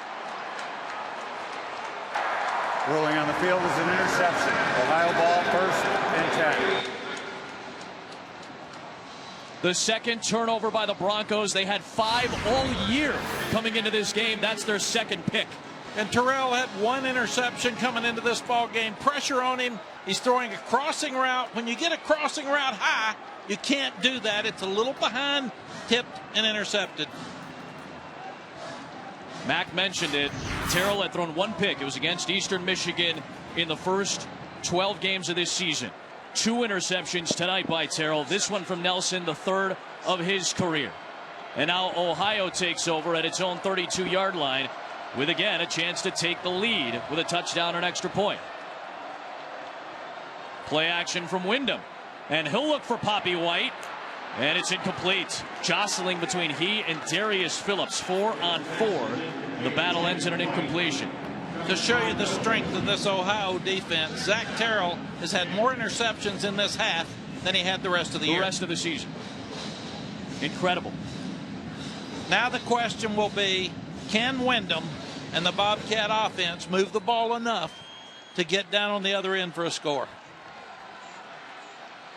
Ruling on the field is an interception. Ohio ball, first and 10. The second turnover by the Broncos. They had 5 all year coming into this game. That's their second pick. And Terrell had 1 interception coming into this ball game. Pressure on him. He's throwing a crossing route. When you get a crossing route high, you can't do that. It's a little behind, tipped, and intercepted. Mac mentioned it. Terrell had thrown 1 pick. It was against Eastern Michigan in the first 12 games of this season. 2 interceptions tonight by Terrell. This one from Nelson, the 3rd of his career. And now Ohio takes over at its own 32-yard line with, again, a chance to take the lead with a touchdown or an extra point. Play action from Wyndham. And he'll look for Poppy White. And it's incomplete. Jostling between he and Darius Phillips. 4 on 4. The battle ends in an incompletion. To show you the strength of this Ohio defense, Zach Terrell has had more interceptions in this half than he had the rest of the year. The rest of the season. Incredible. Now the question will be, can Wyndham and the Bobcat offense move the ball enough to get down on the other end for a score?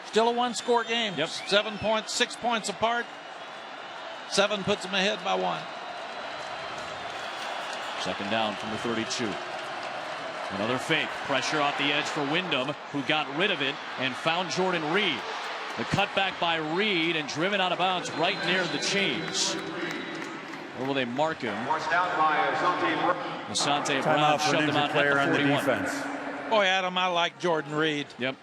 Still a 1-score game. Yep. 7 points, 6 points apart. 7 puts them ahead by 1. Second down from the 32. Another fake. Pressure off the edge for Wyndham, who got rid of it and found Jordan Reed. The cutback by Reed and driven out of bounds right near the chains. Where will they mark him? Asante Brown shoved him out at the 41. Boy, Adam, I like Jordan Reed. Yep.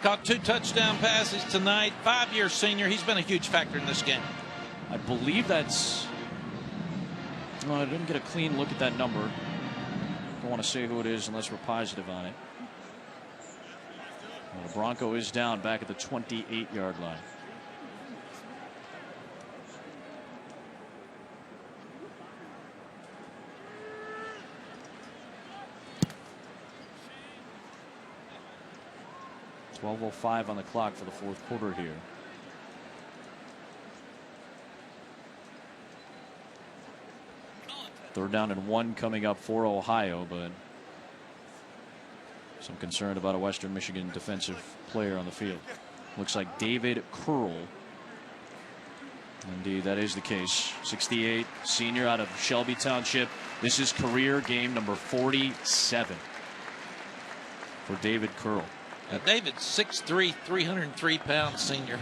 Caught 2 touchdown passes tonight. 5-year senior. He's been a huge factor in this game. I believe that's... Well, I didn't get a clean look at that number. Don't want to say who it is unless we're positive on it. Well, the Bronco is down back at the 28-yard line. .12:05 on the clock for the fourth quarter here. Third down and 1 coming up for Ohio, but some concern about a Western Michigan defensive player on the field. Looks like David Curl. Indeed, that is the case. 68, senior out of Shelby Township. This is career game number 47 for David Curl. Now, David's 6'3", 303-pound senior.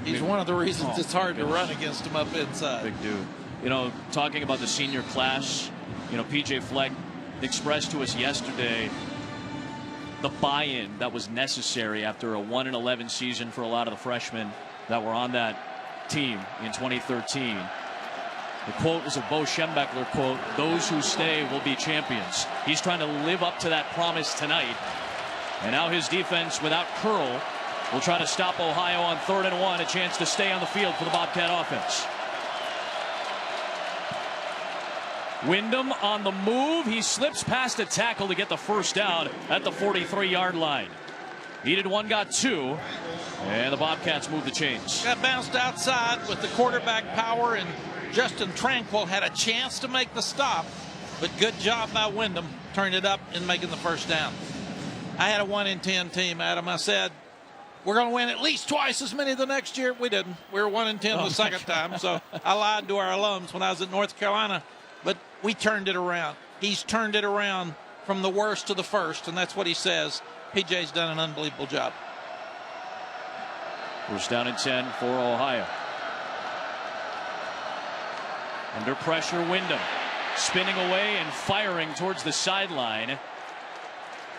He's one of the reasons it's hard to run against him up inside. Big dude. You know, talking about the senior class, you know, P.J. Fleck expressed to us yesterday the buy-in that was necessary after a 1-11 season for a lot of the freshmen that were on that team in 2013. The quote is a Bo Schembechler quote, "Those who stay will be champions." He's trying to live up to that promise tonight. And now his defense without Curl will try to stop Ohio on 3rd and 1, a chance to stay on the field for the Bobcat offense. Wyndham on the move. He slips past a tackle to get the first down at the 43-yard line. Needed 1, got 2. And the Bobcats move the chains. Got bounced outside with the quarterback power, and Justin Tranquil had a chance to make the stop. But good job by Wyndham turning it up and making the first down. I had a 1-10 team, Adam. I said, we're going to win at least twice as many the next year. We didn't. We were 1-10 the second time. So I lied to our alums when I was at North Carolina. but we turned it around. He's turned it around from the worst to the first, and that's what he says. PJ's done an unbelievable job. First down and 10 for Ohio. Under pressure, Wyndham spinning away and firing towards the sideline.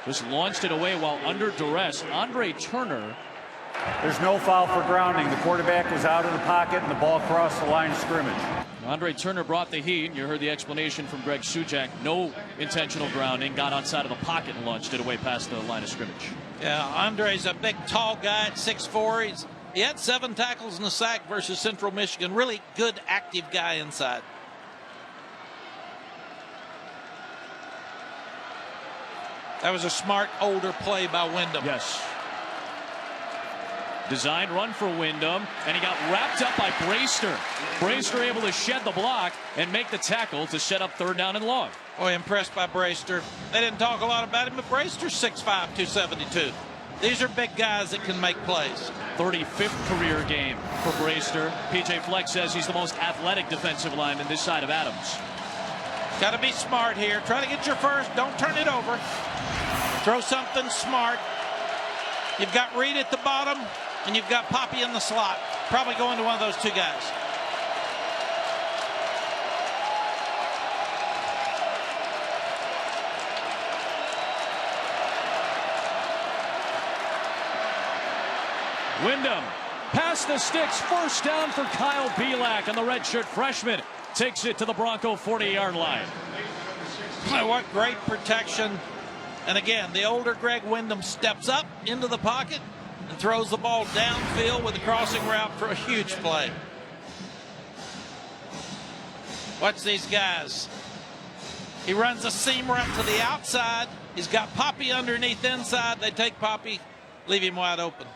Just launched it away while under duress. Andre Turner. There's no foul for grounding. The quarterback was out of the pocket and the ball crossed the line of scrimmage. Andre Turner brought the heat. You heard the explanation from Greg Sujak. No intentional grounding. Got outside of the pocket and launched it away past the line of scrimmage. Yeah, Andre's a big, tall guy at 6'4". He had 7 tackles and a sack versus Central Michigan. Really good, active guy inside. That was a smart, older play by Wyndham. Yes. Designed run for Wyndham, and he got wrapped up by Brayster. Brayster able to shed the block and make the tackle to set up 3rd down and long. Boy, impressed by Brayster. They didn't talk a lot about him, but Brayster's 6'5", 272. These are big guys that can make plays. 35th career game for Brayster. PJ Fleck says he's the most athletic defensive lineman this side of Adams. Got to be smart here. Try to get your first. Don't turn it over. Throw something smart. You've got Reed at the bottom, and you've got Poppy in the slot. Probably going to one of those 2 guys. Wyndham past the sticks. First down for Kyle Belak, and the redshirt freshman takes it to the Bronco 40-yard line. What great protection. And again, the older Greg Wyndham steps up into the pocket and throws the ball downfield with a crossing route for a huge play. Watch these guys. He runs a seam route to the outside. He's got Poppy underneath inside. They take Poppy, leave him wide open.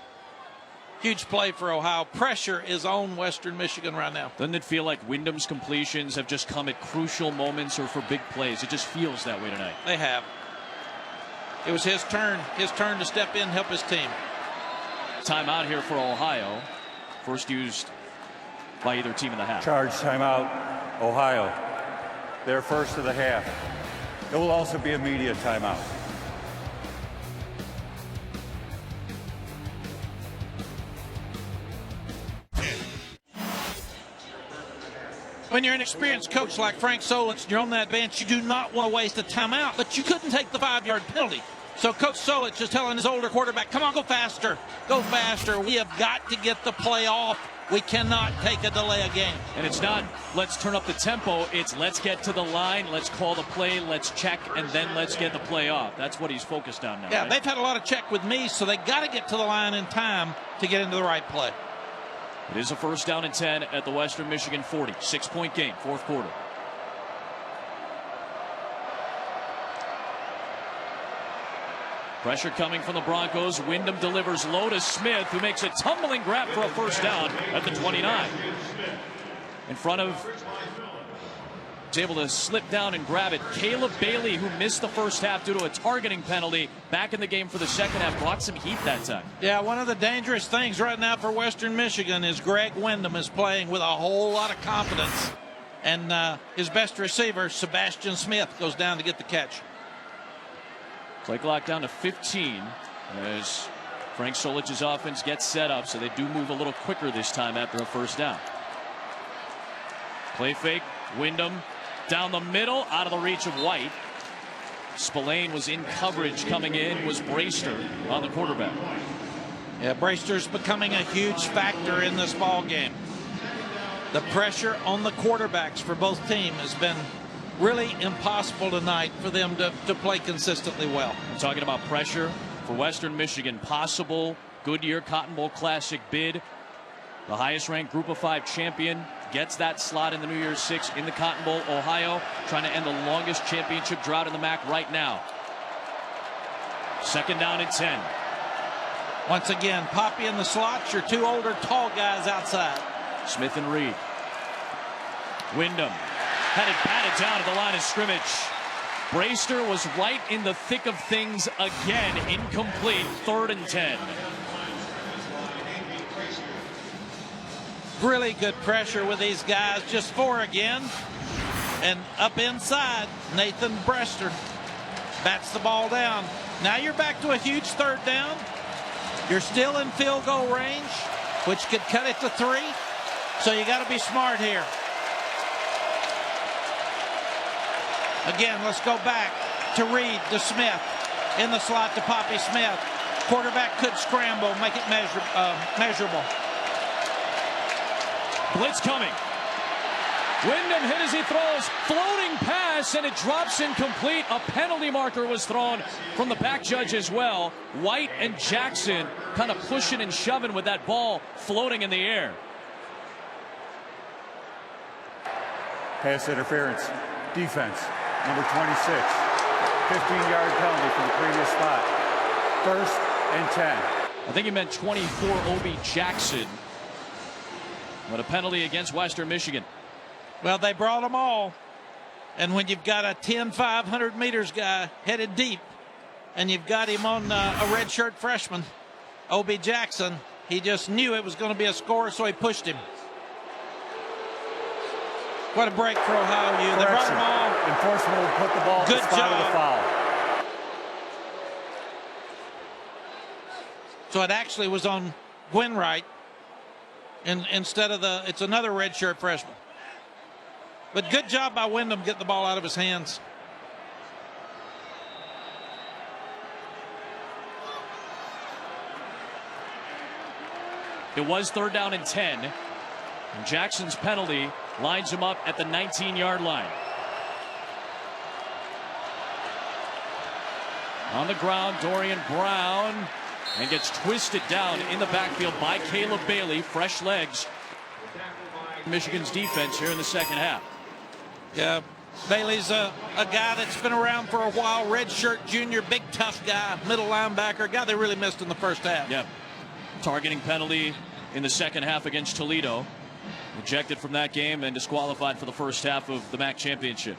Huge play for Ohio. Pressure is on Western Michigan right now. Doesn't it feel like Wyndham's completions have just come at crucial moments or for big plays? It just feels that way tonight. They have. It was his turn to step in and help his team. Timeout here for Ohio. First used by either team in the half. Charge timeout, Ohio. Their first of the half. It will also be a media timeout. When you're an experienced coach like Frank Solich, you're on that bench, you do not want to waste a timeout, but you couldn't take the 5-yard penalty. So Coach Solich is telling his older quarterback, come on, go faster, go faster. We have got to get the play off. We cannot take a delay a game. And it's not, let's turn up the tempo. It's let's get to the line, let's call the play, let's check, and then let's get the play off. That's what he's focused on now. Yeah, right? They've had a lot of check with me, so they got to get to the line in time to get into the right play. It is a first down and 10 at the Western Michigan 40. 6-point game, 4th quarter. Pressure coming from the Broncos. Wyndham delivers low to Smith, who makes a tumbling grab for a first down at the 29. In front of, is able to slip down and grab it. Caleb Bailey, who missed the first half due to a targeting penalty, back in the game for the second half, brought some heat that time. Yeah, one of the dangerous things right now for Western Michigan is Greg Wyndham is playing with a whole lot of confidence. And his best receiver, Sebastian Smith, goes down to get the catch. Play clock down to 15 as Frank Solich's offense gets set up, so they do move a little quicker this time after a first down. Play fake, Wyndham down the middle, out of the reach of White. Spillane was in coverage coming in, was Brayster on the quarterback. Yeah, Brayster's becoming a huge factor in this ball game. The pressure on the quarterbacks for both teams has been really impossible tonight for them to play consistently well. I'm talking about pressure for Western Michigan. Possible Goodyear Cotton Bowl Classic bid. The highest ranked Group of 5 champion gets that slot in the New Year's Six in the Cotton Bowl. Ohio trying to end the longest championship drought in the MAC right now. Second down and 10. Once again, Poppy in the slots, your 2 older tall guys outside. Smith and Reed. Wyndham had it batted down at the line of scrimmage. Brayster was right in the thick of things again. Incomplete. 3rd and 10. Really good pressure with these guys. Just 4 again. And up inside, Nathan Brester bats the ball down. Now you're back to a huge third down. You're still in field goal range, which could cut it to 3. So you got to be smart here. Again, let's go back to Reed, to Smith. In the slot to Poppy Smith. Quarterback could scramble, make it measurable. Blitz coming. Wyndham hit as he throws. Floating pass, and it drops incomplete. A penalty marker was thrown from the back judge as well. White and Jackson kind of pushing and shoving with that ball floating in the air. Pass interference. Defense, number 26. 15-yard penalty from the previous spot. 1st and 10. I think he meant 24, Obi Jackson. But a penalty against Western Michigan. Well, they brought them all. And when you've got a 500 meters guy headed deep, and you've got him on a redshirt freshman, Obi Jackson, he just knew it was going to be a score, so he pushed him. What a break for Ohio U. They brought them all. Enforcement will put the ball at the spot of the foul. So it actually was on Gwynwright instead of it's another redshirt freshman. But good job by Wyndham getting the ball out of his hands. It was 3rd down and 10. And Jackson's penalty lines him up at the 19-yard line. On the ground, Dorian Brown, and gets twisted down in the backfield by Caleb Bailey. Fresh legs. Michigan's defense here in the second half. Yeah, Bailey's a guy that's been around for a while. Redshirt junior, big tough guy, middle linebacker, guy they really missed in the first half. Yep. Targeting penalty in the second half against Toledo. Ejected from that game and disqualified for the first half of the MAC championship.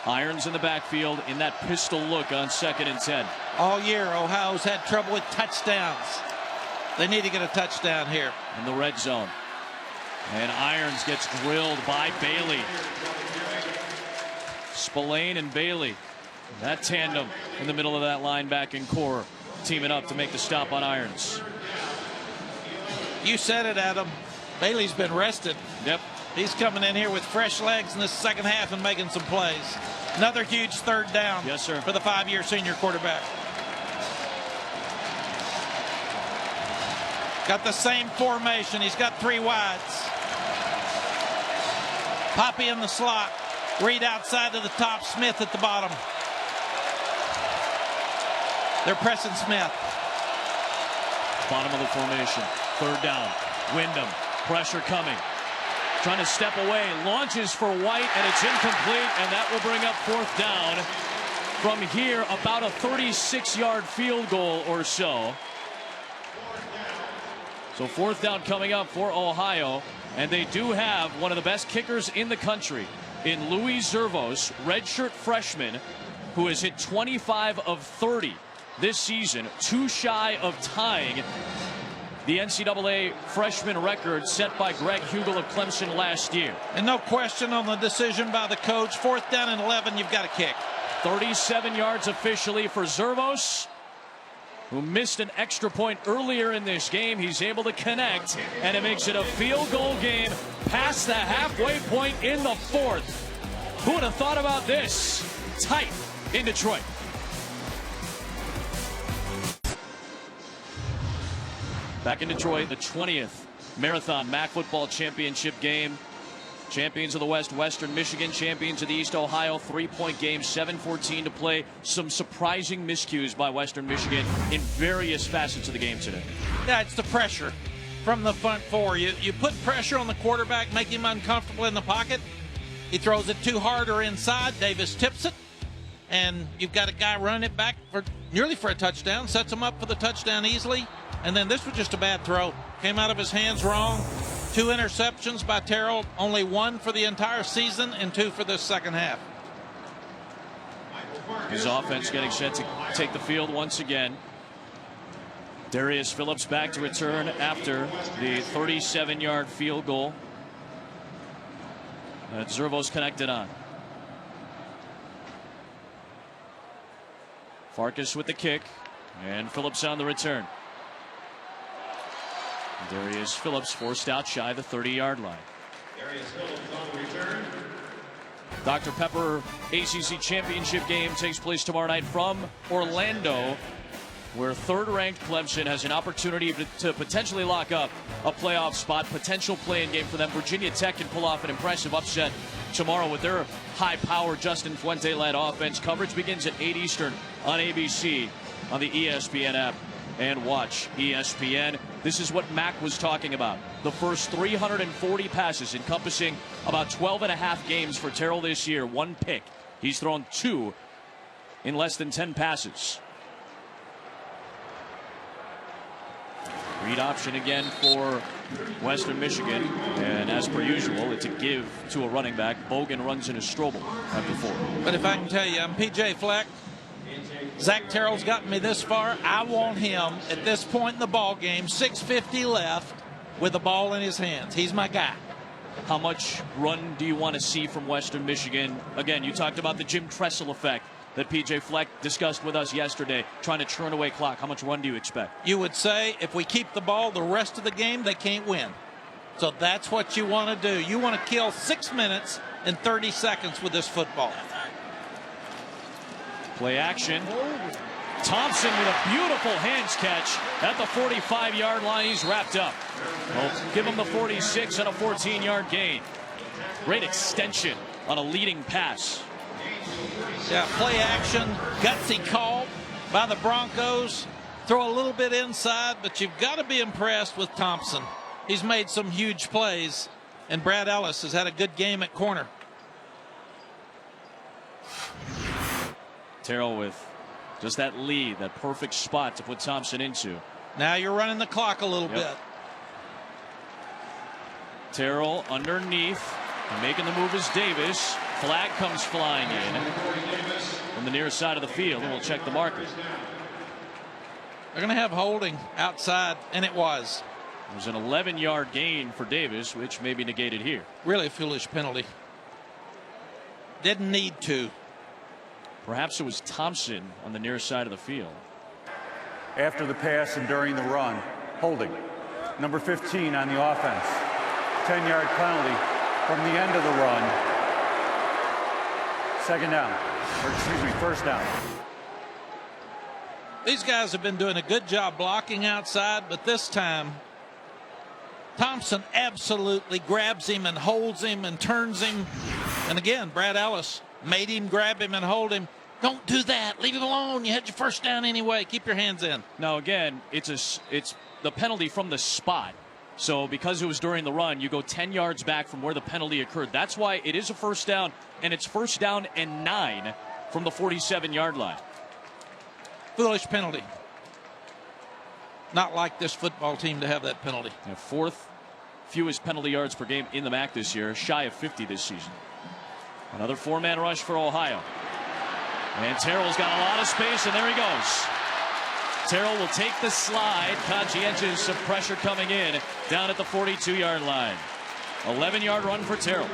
Irons in the backfield in that pistol look on 2nd and 10. All year, Ohio's had trouble with touchdowns. They need to get a touchdown here. In the red zone. And Irons gets drilled by Bailey. Spillane and Bailey. That tandem in the middle of that linebacking core teaming up to make the stop on Irons. You said it, Adam. Bailey's been rested. Yep. He's coming in here with fresh legs in this second half and making some plays. Another huge 3rd down. Yes, sir. For the 5-year senior quarterback. Got the same formation. He's got 3 wides. Poppy in the slot. Reed outside to the top. Smith at the bottom. They're pressing Smith. Bottom of the formation. 3rd down. Wyndham. Pressure coming. Trying to step away. Launches for White, and it's incomplete, and that will bring up 4th down. From here, about a 36-yard field goal or so. So 4th down coming up for Ohio, and they do have one of the best kickers in the country in Louis Zervos, redshirt freshman, who has hit 25 of 30 this season, 2 shy of tying the NCAA freshman record set by Greg Hugel of Clemson last year. And no question on the decision by the coach. 4th down and 11, you've got to kick. 37 yards officially for Zervos, who missed an extra point earlier in this game. He's able to connect, and it makes it a field goal game past the halfway point in the 4th. Who would have thought about this? Tight in Detroit. Back in Detroit, the 20th Marathon MAC Football Championship game. Champions of the West, Western Michigan. Champions of the East, Ohio. 3-point game, 7:14 to play. Some surprising miscues by Western Michigan in various facets of the game today. Yeah, it's the pressure from the front 4. You put pressure on the quarterback, make him uncomfortable in the pocket. He throws it too hard or inside. Davis tips it. And you've got a guy running it back nearly for a touchdown. Sets him up for the touchdown easily. And then this was just a bad throw. Came out of his hands wrong. 2 interceptions by Terrell. Only 1 for the entire season and 2 for this second half. His offense getting set to take the field once again. Darius Phillips back to return after the 37-yard field goal that Zervos connected on. Farkas with the kick, and Phillips on the return. Darius Phillips forced out shy the 30-yard line. Darius Phillips on the return. Dr. Pepper ACC Championship game takes place tomorrow night from Orlando, where third-ranked Clemson has an opportunity to potentially lock up a playoff spot, potential play-in game for them. Virginia Tech can pull off an impressive upset tomorrow with their high-powered Justin Fuente-led offense. Coverage begins at 8 Eastern on ABC, on the ESPN app, and watch ESPN. This is what Mac was talking about. The first 340 passes encompassing about 12 and a half games for Terrell this year. 1 pick. He's thrown 2 in less than 10 passes. Read option again for Western Michigan, and as per usual, it's a give to a running back. Bogan runs into Strobel after 4. But if I can tell you, I'm PJ Fleck. Zach Terrell's gotten me this far. I want him at this point in the ball game, 6:50 left, with the ball in his hands. He's my guy. How much run do you want to see from Western Michigan? Again, you talked about the Jim Tressel effect that PJ Fleck discussed with us yesterday, trying to churn away clock. How much run do you expect? You would say if we keep the ball the rest of the game, they can't win. So that's what you want to do. You want to kill 6 minutes and 30 seconds with this football. Play action. Thompson with a beautiful hands catch at the 45-yard line. He's wrapped up. Well, give him the 46 and a 14-yard gain. Great extension on a leading pass. Yeah, play action, gutsy call by the Broncos. Throw a little bit inside, but you've got to be impressed with Thompson. He's made some huge plays, and Brad Ellis has had a good game at corner. Terrell with just that lead, that perfect spot to put Thompson into. Now you're running the clock a little bit. Terrell underneath, making the move is Davis. Flag comes flying in from the near side of the field, and we'll check the marker. They're going to have holding outside, and it was. It was an 11-yard gain for Davis, which may be negated here. Really a foolish penalty. Didn't need to. Perhaps it was Thompson on the near side of the field. After the pass and during the run, holding. Number 15 on the offense. 10-yard penalty from the end of the run. First down. These guys have been doing a good job blocking outside, but this time Thompson absolutely grabs him and holds him and turns him. And again, Brad Ellis made him grab him and hold him. Don't do that. Leave him alone. You had your first down anyway. Keep your hands in. Now, again, it's the penalty from the spot. So because it was during the run, you go 10 yards back from where the penalty occurred. That's why it is a first down, and it's 1st down and 9 from the 47-yard line. Foolish penalty. Not like this football team to have that penalty. Yeah, 4th fewest penalty yards per game in the MAC this year, shy of 50 this season. Another 4-man rush for Ohio. And Terrell's got a lot of space, and there he goes. Terrell will take the slide. Conscientious of pressure coming in down at the 42-yard line. 11-yard run for Terrell.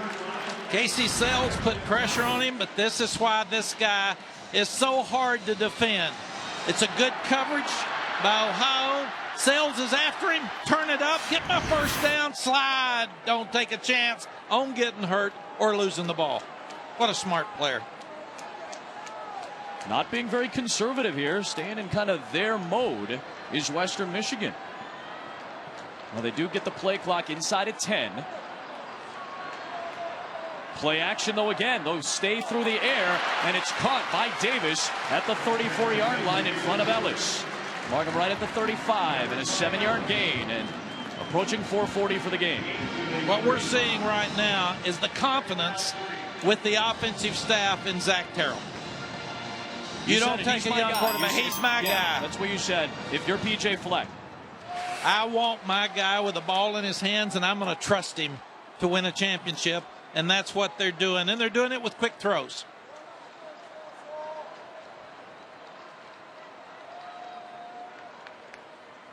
Casey Sells put pressure on him, but this is why this guy is so hard to defend. It's a good coverage by Ohio. Sells is after him. Turn it up. Get my first down. Slide. Don't take a chance on getting hurt or losing the ball. What a smart player. Not being very conservative here, staying in kind of their mode is Western Michigan. Well, they do get the play clock inside at 10. Play action, though, again. Those stay through the air, and it's caught by Davis at the 34-yard line in front of Ellis. Markham right at the 35, and a 7-yard gain, and approaching 4:40 for the game. What we're seeing right now is the confidence with the offensive staff in Zach Terrell. You don't take a young quarterback. He's my guy. That's what you said. If you're PJ Fleck. I want my guy with the ball in his hands, and I'm going to trust him to win a championship. And that's what they're doing. And they're doing it with quick throws.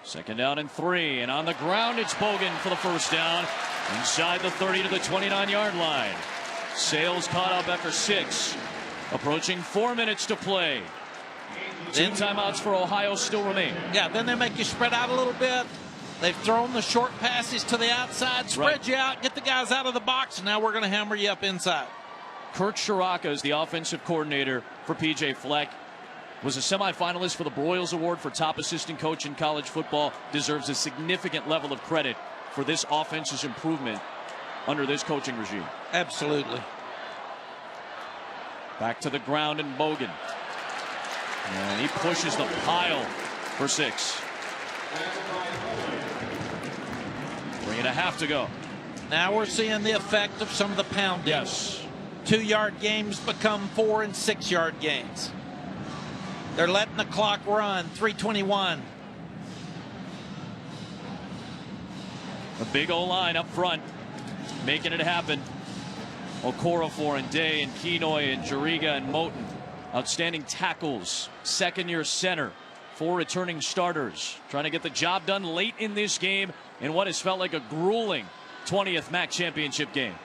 Second down and 3, and on the ground it's Bogan for the first down inside the 30 to the 29-yard line. Sales caught up after 6, approaching 4 minutes to play. 2 timeouts for Ohio still remain. Yeah, then they make you spread out a little bit. They've thrown the short passes to the outside, spread you out, get the guys out of the box, and now we're going to hammer you up inside. Kurt Shiraka is the offensive coordinator for PJ Fleck. Was a semifinalist for the Broyles Award for top assistant coach in college football. Deserves a significant level of credit for this offense's improvement under this coaching regime. Absolutely. Back to the ground and Bogan. And he pushes the pile for 6. 3.5 to go. Now we're seeing the effect of some of the pounding. Yes. 2-yard games become 4- and 6-yard games. They're letting the clock run. 3:21. A big O-line up front, making it happen. Okorafor and Day and Kenoy and Jariga and Moten. Outstanding tackles. Second-year center. 4 returning starters. Trying to get the job done late in this game in what has felt like a grueling 20th MAC championship game.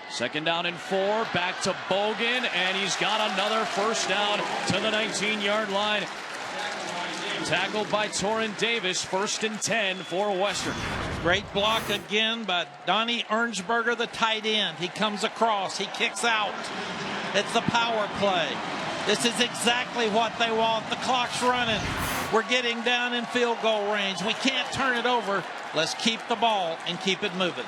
Second down and 4. Back to Bogan, and he's got another first down to the 19-yard line. Tackled by Torrin Davis. 1st and 10 for Western. Great block again by Donnie Ernsberger, the tight end. He comes across. He kicks out. It's the power play. This is exactly what they want. The clock's running. We're getting down in field goal range. We can't turn it over. Let's keep the ball and keep it moving.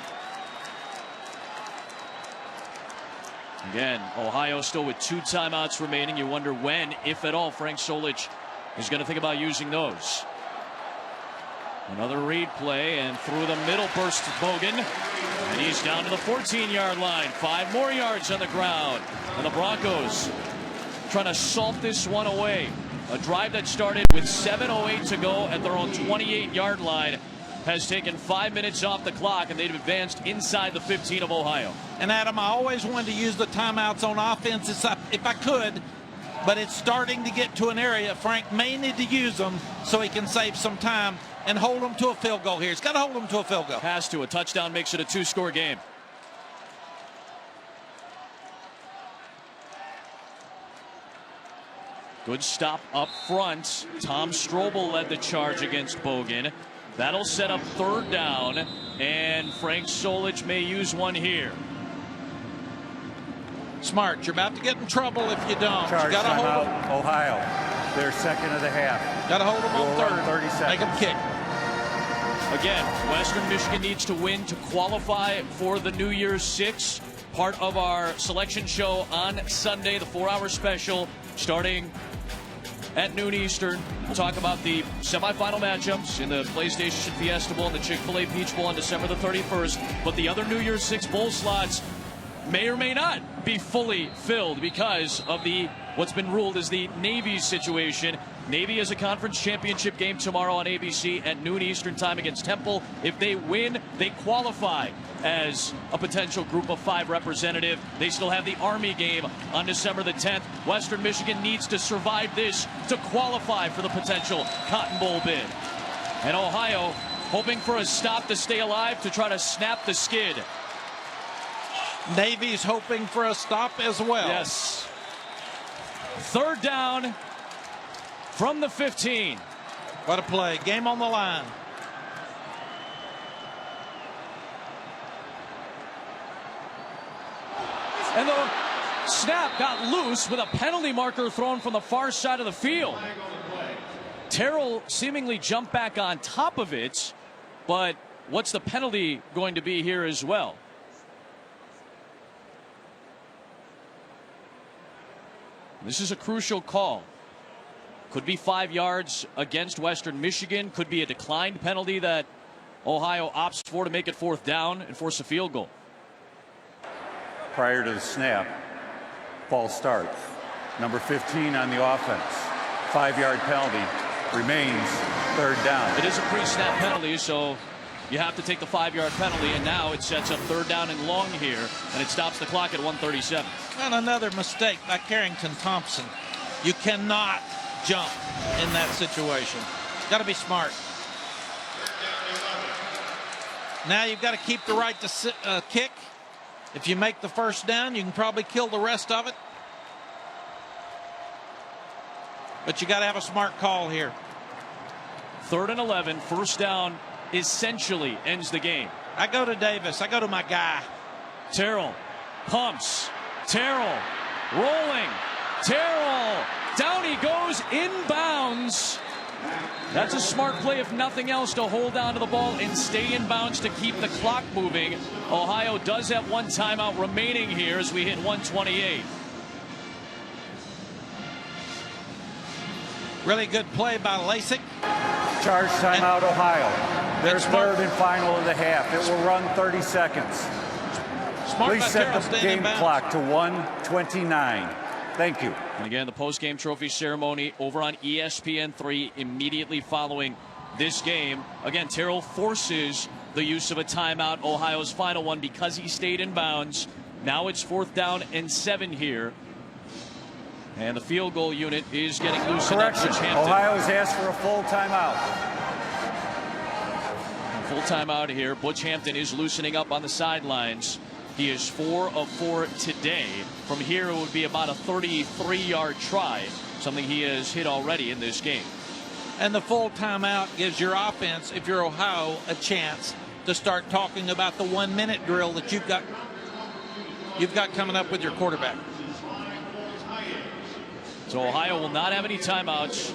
Again, Ohio still with 2 timeouts remaining. You wonder when, if at all, Frank Solich is going to think about using those. Another read play, and through the middle burst Bogan. And he's down to the 14-yard line. 5 more yards on the ground. And the Broncos trying to salt this one away. A drive that started with 7:08 to go at their own 28-yard line has taken 5 minutes off the clock, and they've advanced inside the 15 of Ohio. And Adam, I always wanted to use the timeouts on offense if I could, but it's starting to get to an area Frank may need to use them so he can save some time and hold them to a field goal here. He's got to hold them to a field goal. Has to. A touchdown makes it a 2-score game. Good stop up front. Tom Strobel led the charge against Bogan. That'll set up 3rd down, and Frank Solich may use one here. Smart. You're about to get in trouble if you don't. Charge You got to hold them. timeout, Ohio. Their second of the half. Got to hold them on We'll run 3rd. 30 seconds. Make them kick. Again, Western Michigan needs to win to qualify for the New Year's 6. Part of our selection show on Sunday, the 4-hour special, starting at noon Eastern. We'll talk about the semifinal matchups in the PlayStation Fiesta Bowl and the Chick-fil-A Peach Bowl on December the 31st. But the other New Year's 6 bowl slots may or may not be fully filled because of what's been ruled as the Navy situation. Navy has a conference championship game tomorrow on ABC at noon Eastern time against Temple. If they win, they qualify as a potential group of 5 representative. They still have the Army game on December the 10th. Western Michigan needs to survive this to qualify for the potential Cotton Bowl bid. And Ohio hoping for a stop to stay alive to try to snap the skid. Navy's hoping for a stop as well. Yes. 3rd down from the 15. What a play. Game on the line. And the snap got loose with a penalty marker thrown from the far side of the field. Terrell seemingly jumped back on top of it, but what's the penalty going to be here as well? This is a crucial call. Could be 5 yards against Western Michigan. Could be a declined penalty that Ohio opts for to make it 4th down and force a field goal. Prior to the snap, false start. Number 15 on the offense. 5-yard penalty. Remains 3rd down. It is a pre-snap penalty, so you have to take the 5-yard penalty, and now it sets up 3rd down and long here, and it stops the clock at 1:37. And another mistake by Carrington Thompson. You cannot jump in that situation. Got to be smart. Now you've got to keep the right to kick. If you make the first down, you can probably kill the rest of it. But you got to have a smart call here. 3rd and 11, first down essentially ends the game. I go to Davis. I go to my guy. Terrell pumps. Terrell rolling. Terrell down he goes, inbounds. That's a smart play, if nothing else, to hold on to the ball and stay in bounds to keep the clock moving. Ohio does have one timeout remaining here as we hit 1:28. Really good play by Lasik. Charge timeout, Ohio. Their third and final of the half. It will run 30 seconds. Smart. Please set the game clock to 1:29. Thank you. And again, the post-game trophy ceremony over on ESPN3 immediately following this game. Again, Terrell forces the use of a timeout, Ohio's final one, because he stayed in bounds. Now it's 4th down and 7 here. And the field goal unit is getting loosened up. Correction. Ohio has asked for a full timeout. Full timeout here. Butch Hampton is loosening up on the sidelines. He is 4 of 4 today. From here, it would be about a 33-yard try, something he has hit already in this game. And the full timeout gives your offense, if you're Ohio, a chance to start talking about the 1-minute drill that you've got coming up with your quarterback. So Ohio will not have any timeouts.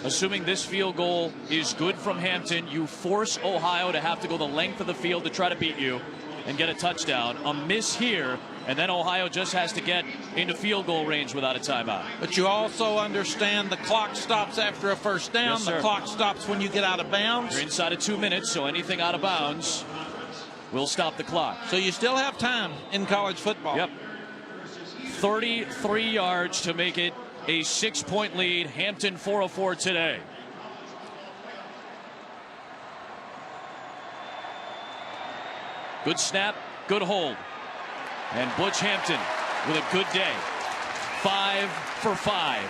Assuming this field goal is good from Hampton, you force Ohio to have to go the length of the field to try to beat you and get a touchdown. A miss here, and then Ohio just has to get into field goal range without a timeout. But you also understand the clock stops after a first down. Yes, the clock stops when you get out of bounds. You're inside of 2 minutes, so anything out of bounds will stop the clock. So you still have time in college football. Yep. 33 yards to make it a 6-point lead. Hampton 4 of 4 today. Good snap, good hold. And Butch Hampton with a good day. 5 for 5.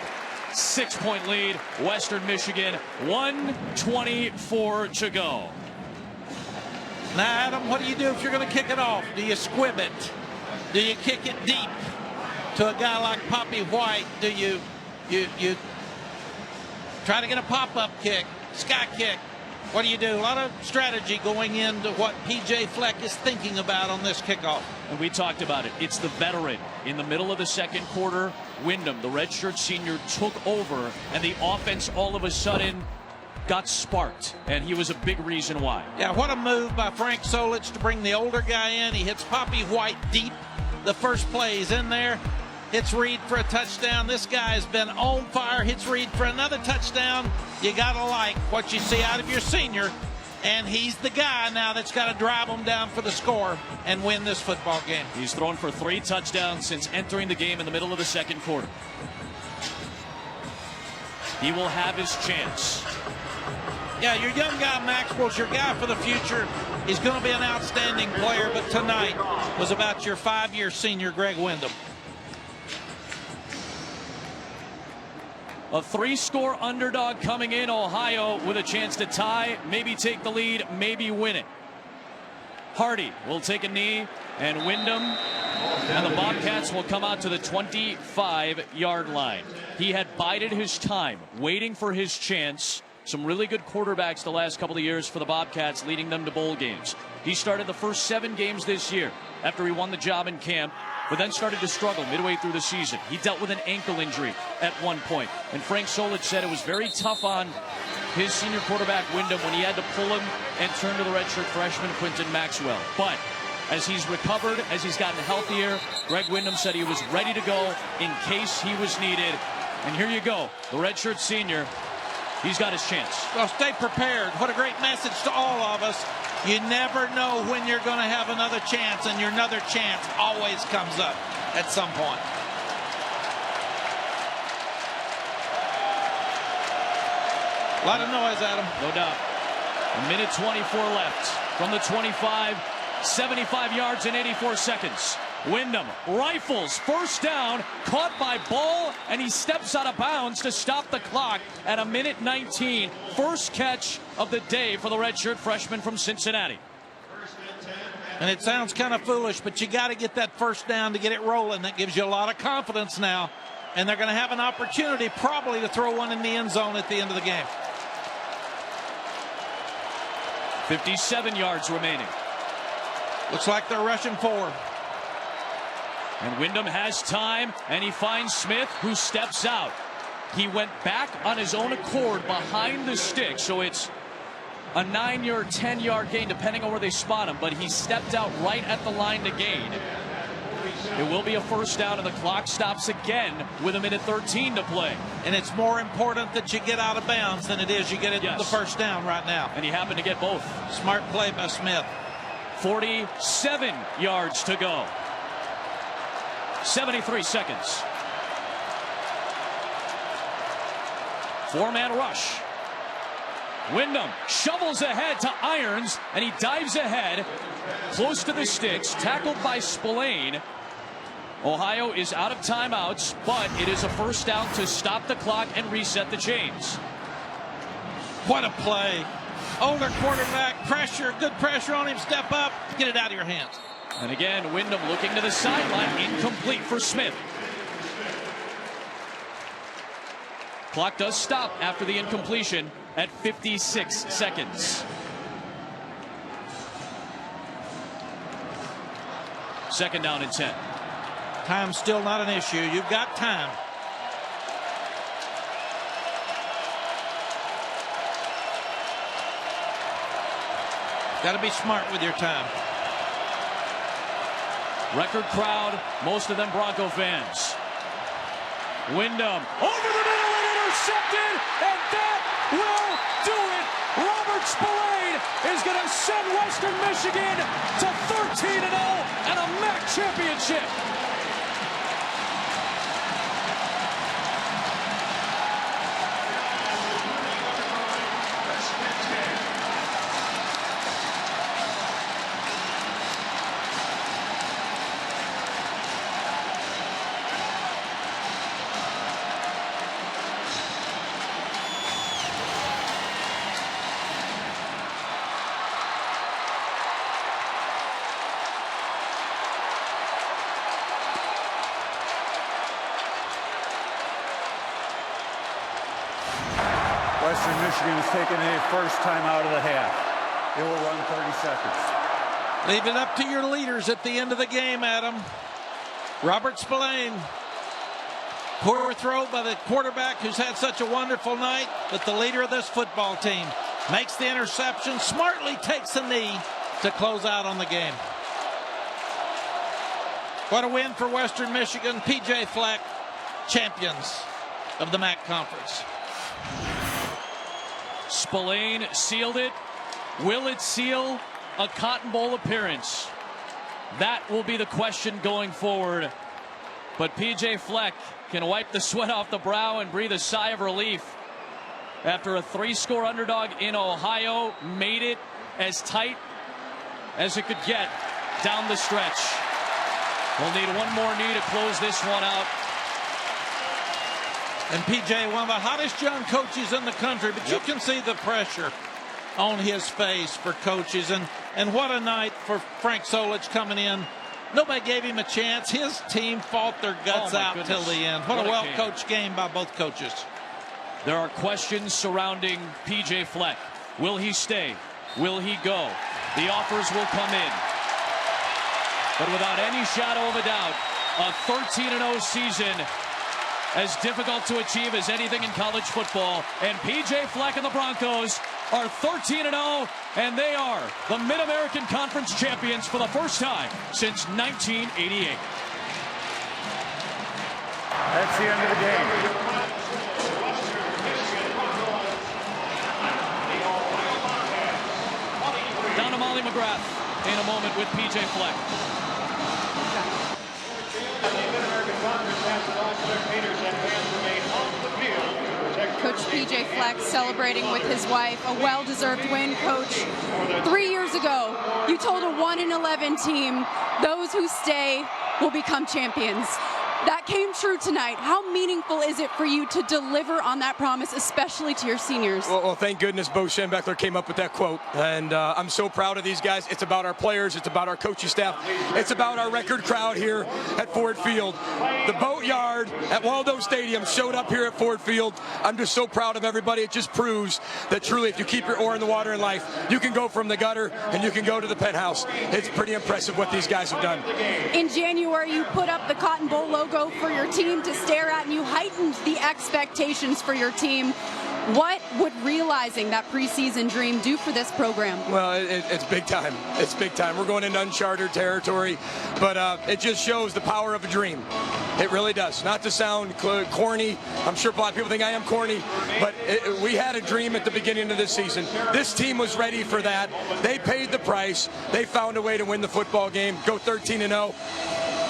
6-point lead, Western Michigan. 1:24 to go. Now, Adam, what do you do if you're going to kick it off? Do you squib it? Do you kick it deep to a guy like Poppy White? Do you try to get a pop-up kick, sky kick? What do you do? A lot of strategy going into what P.J. Fleck is thinking about on this kickoff. And we talked about it. It's the veteran. In the middle of the second quarter, Wyndham, the redshirt senior, took over, and the offense all of a sudden got sparked, and he was a big reason why. Yeah, what a move by Frank Solich to bring the older guy in. He hits Poppy White deep. The first play is in there. Hits Reed for a touchdown. This guy has been on fire. Hits Reed for another touchdown. You got to like what you see out of your senior. And he's the guy now that's got to drive them down for the score and win this football game. He's thrown for 3 touchdowns since entering the game in the middle of the second quarter. He will have his chance. Yeah, your young guy Maxwell's your guy for the future. He's going to be an outstanding player, but tonight was about your 5-year senior, Greg Wyndham. A 3-score underdog coming in, Ohio, with a chance to tie, maybe take the lead, maybe win it. Hardy will take a knee, and Wyndham and the Bobcats will come out to the 25-yard line. He had bided his time, waiting for his chance. Some really good quarterbacks the last couple of years for the Bobcats, leading them to bowl games. He started the first 7 games this year after he won the job in camp, but then started to struggle midway through the season. He dealt with an ankle injury at one point, and Frank Solich said it was very tough on his senior quarterback Wyndham when he had to pull him and turn to the redshirt freshman Quinton Maxwell. But as he's recovered, as he's gotten healthier, Greg Wyndham said he was ready to go in case he was needed. And here you go, the redshirt senior. He's got his chance. Well, stay prepared. What a great message to all of us. You never know when you're going to have another chance, and your another chance always comes up at some point. A lot of noise, Adam. No doubt. 1:24 left from the 25, 75 yards in 84 seconds. Wyndham rifles first down, caught by Ball, and he steps out of bounds to stop the clock at 1:19. First catch of the day for the redshirt freshman from Cincinnati. And it sounds kind of foolish, but you got to get that first down to get it rolling. That gives you a lot of confidence now. And they're going to have an opportunity probably to throw one in the end zone at the end of the game. 57 yards remaining. Looks like they're rushing forward. And Wyndham has time, and he finds Smith, who steps out. He went back on his own accord behind the stick, so it's a 9 or 10-yard gain, depending on where they spot him, but he stepped out right at the line to gain. It will be a first down, and the clock stops again with 1:13 to play. And it's more important that you get out of bounds than it is you get it the first down right now. And he happened to get both. Smart play by Smith. 47 yards to go. 73 seconds. Four-man rush. Wyndham shovels ahead to Irons, and he dives ahead, close to the sticks, tackled by Spillane. Ohio is out of timeouts, but it is a first down to stop the clock and reset the chains. What a play. Older quarterback, pressure, good pressure on him, step up, get it out of your hands. And again, Wyndham looking to the sideline, incomplete for Smith. Clock does stop after the incompletion at 56 seconds. Second down and 10. Time's still not an issue. You've got time. Got to be smart with your time. Record crowd, most of them Bronco fans. Wyndham over the middle and intercepted, and that will do it. Robert Spillane is going to send Western Michigan to 13-0 and a MAC championship. Western Michigan is taking a first time out of the half. It will run 30 seconds. Leave it up to your leaders at the end of the game, Adam. Robert Spillane. Poor throw by the quarterback who's had such a wonderful night, but the leader of this football team makes the interception, smartly takes a knee to close out on the game. What a win for Western Michigan. P.J. Fleck, champions of the MAC Conference. Spillane sealed it. Will it seal a Cotton Bowl appearance? That will be the question going forward. But P.J. Fleck can wipe the sweat off the brow and breathe a sigh of relief after a 3-score underdog in Ohio made it as tight as it could get down the stretch. We'll need one more knee to close this one out. And P.J., one of the hottest young coaches in the country, but you can see the pressure on his face for coaches. And what a night for Frank Solich coming in. Nobody gave him a chance. His team fought their guts out till the end. What a well-coached game by both coaches. There are questions surrounding P.J. Fleck. Will he stay? Will he go? The offers will come in. But without any shadow of a doubt, a 13-0 season as difficult to achieve as anything in college football. And P.J. Fleck and the Broncos are 13-0, and they are the Mid-American Conference champions for the first time since 1988. That's the end of the game. Down to Molly McGrath in a moment with P.J. Fleck. Coach P.J. Fleck celebrating with his wife. A well-deserved win, Coach. 3 years ago, you told a 1-11 team, those who stay will become champions. That came true tonight. How meaningful is it for you to deliver on that promise, especially to your seniors? Well, thank goodness Bo Schembechler came up with that quote, and I'm so proud of these guys. It's about our players. It's about our coaching staff. It's about our record crowd here at Ford Field. The Boatyard at Waldo Stadium showed up here at Ford Field. I'm just so proud of everybody. It just proves that truly, if you keep your oar in the water in life, you can go from the gutter and you can go to the penthouse. It's pretty impressive what these guys have done. In January, you put up the Cotton Bowl logo for your team to stare at, and you heightened the expectations for your team. What would realizing that preseason dream do for this program? Well, it's big time. It's big time. We're going into uncharted territory, but it just shows the power of a dream. It really does. Not to sound corny. I'm sure a lot of people think I am corny, but we had a dream at the beginning of this season. This team was ready for that. They paid the price. They found a way to win the football game, go 13-0.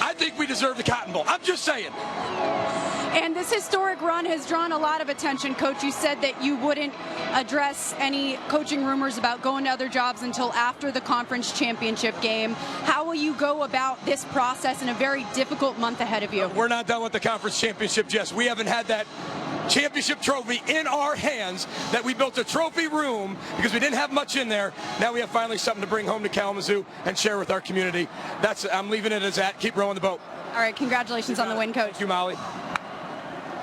I think we deserve the Cotton Bowl. I'm just saying. And this historic run has drawn a lot of attention, Coach. You said that you wouldn't address any coaching rumors about going to other jobs until after the conference championship game. How will you go about this process in a very difficult month ahead of you? We're not done with the conference championship, Jess. We haven't had that championship trophy in our hands, that we built a trophy room because we didn't have much in there. Now we have finally something to bring home to Kalamazoo and share with our community. I'm leaving it as that. Keep rowing the boat. All right, congratulations on the win, Coach. Thank you, Molly.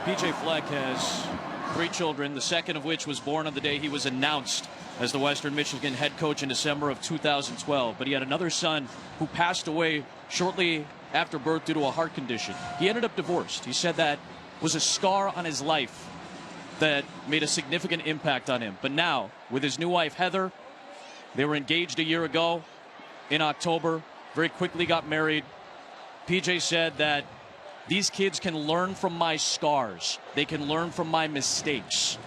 PJ Fleck has 3 children, the second of which was born on the day he was announced as the Western Michigan head coach in December of 2012. But he had another son who passed away shortly after birth due to a heart condition. He ended up divorced. He said that was a scar on his life that made a significant impact on him. But now, with his new wife, Heather, they were engaged a year ago in October, very quickly got married. PJ said that these kids can learn from my scars. They can learn from my mistakes.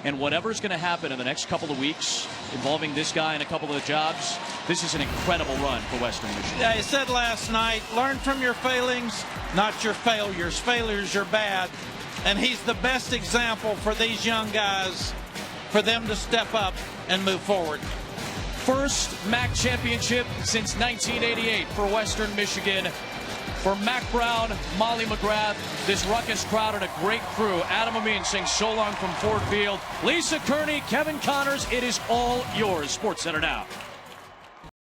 And whatever's going to happen in the next couple of weeks involving this guy and a couple of the jobs, this is an incredible run for Western Michigan. Yeah, he said last night, learn from your failings, not your failures. Failures are bad. And he's the best example for these young guys, for them to step up and move forward. First MAC championship since 1988 for Western Michigan. For Mack Brown, Molly McGrath, this ruckus crowd and a great crew. Adam Amin sings So Long from Ford Field. Lisa Kearney, Kevin Connors, it is all yours. SportsCenter now.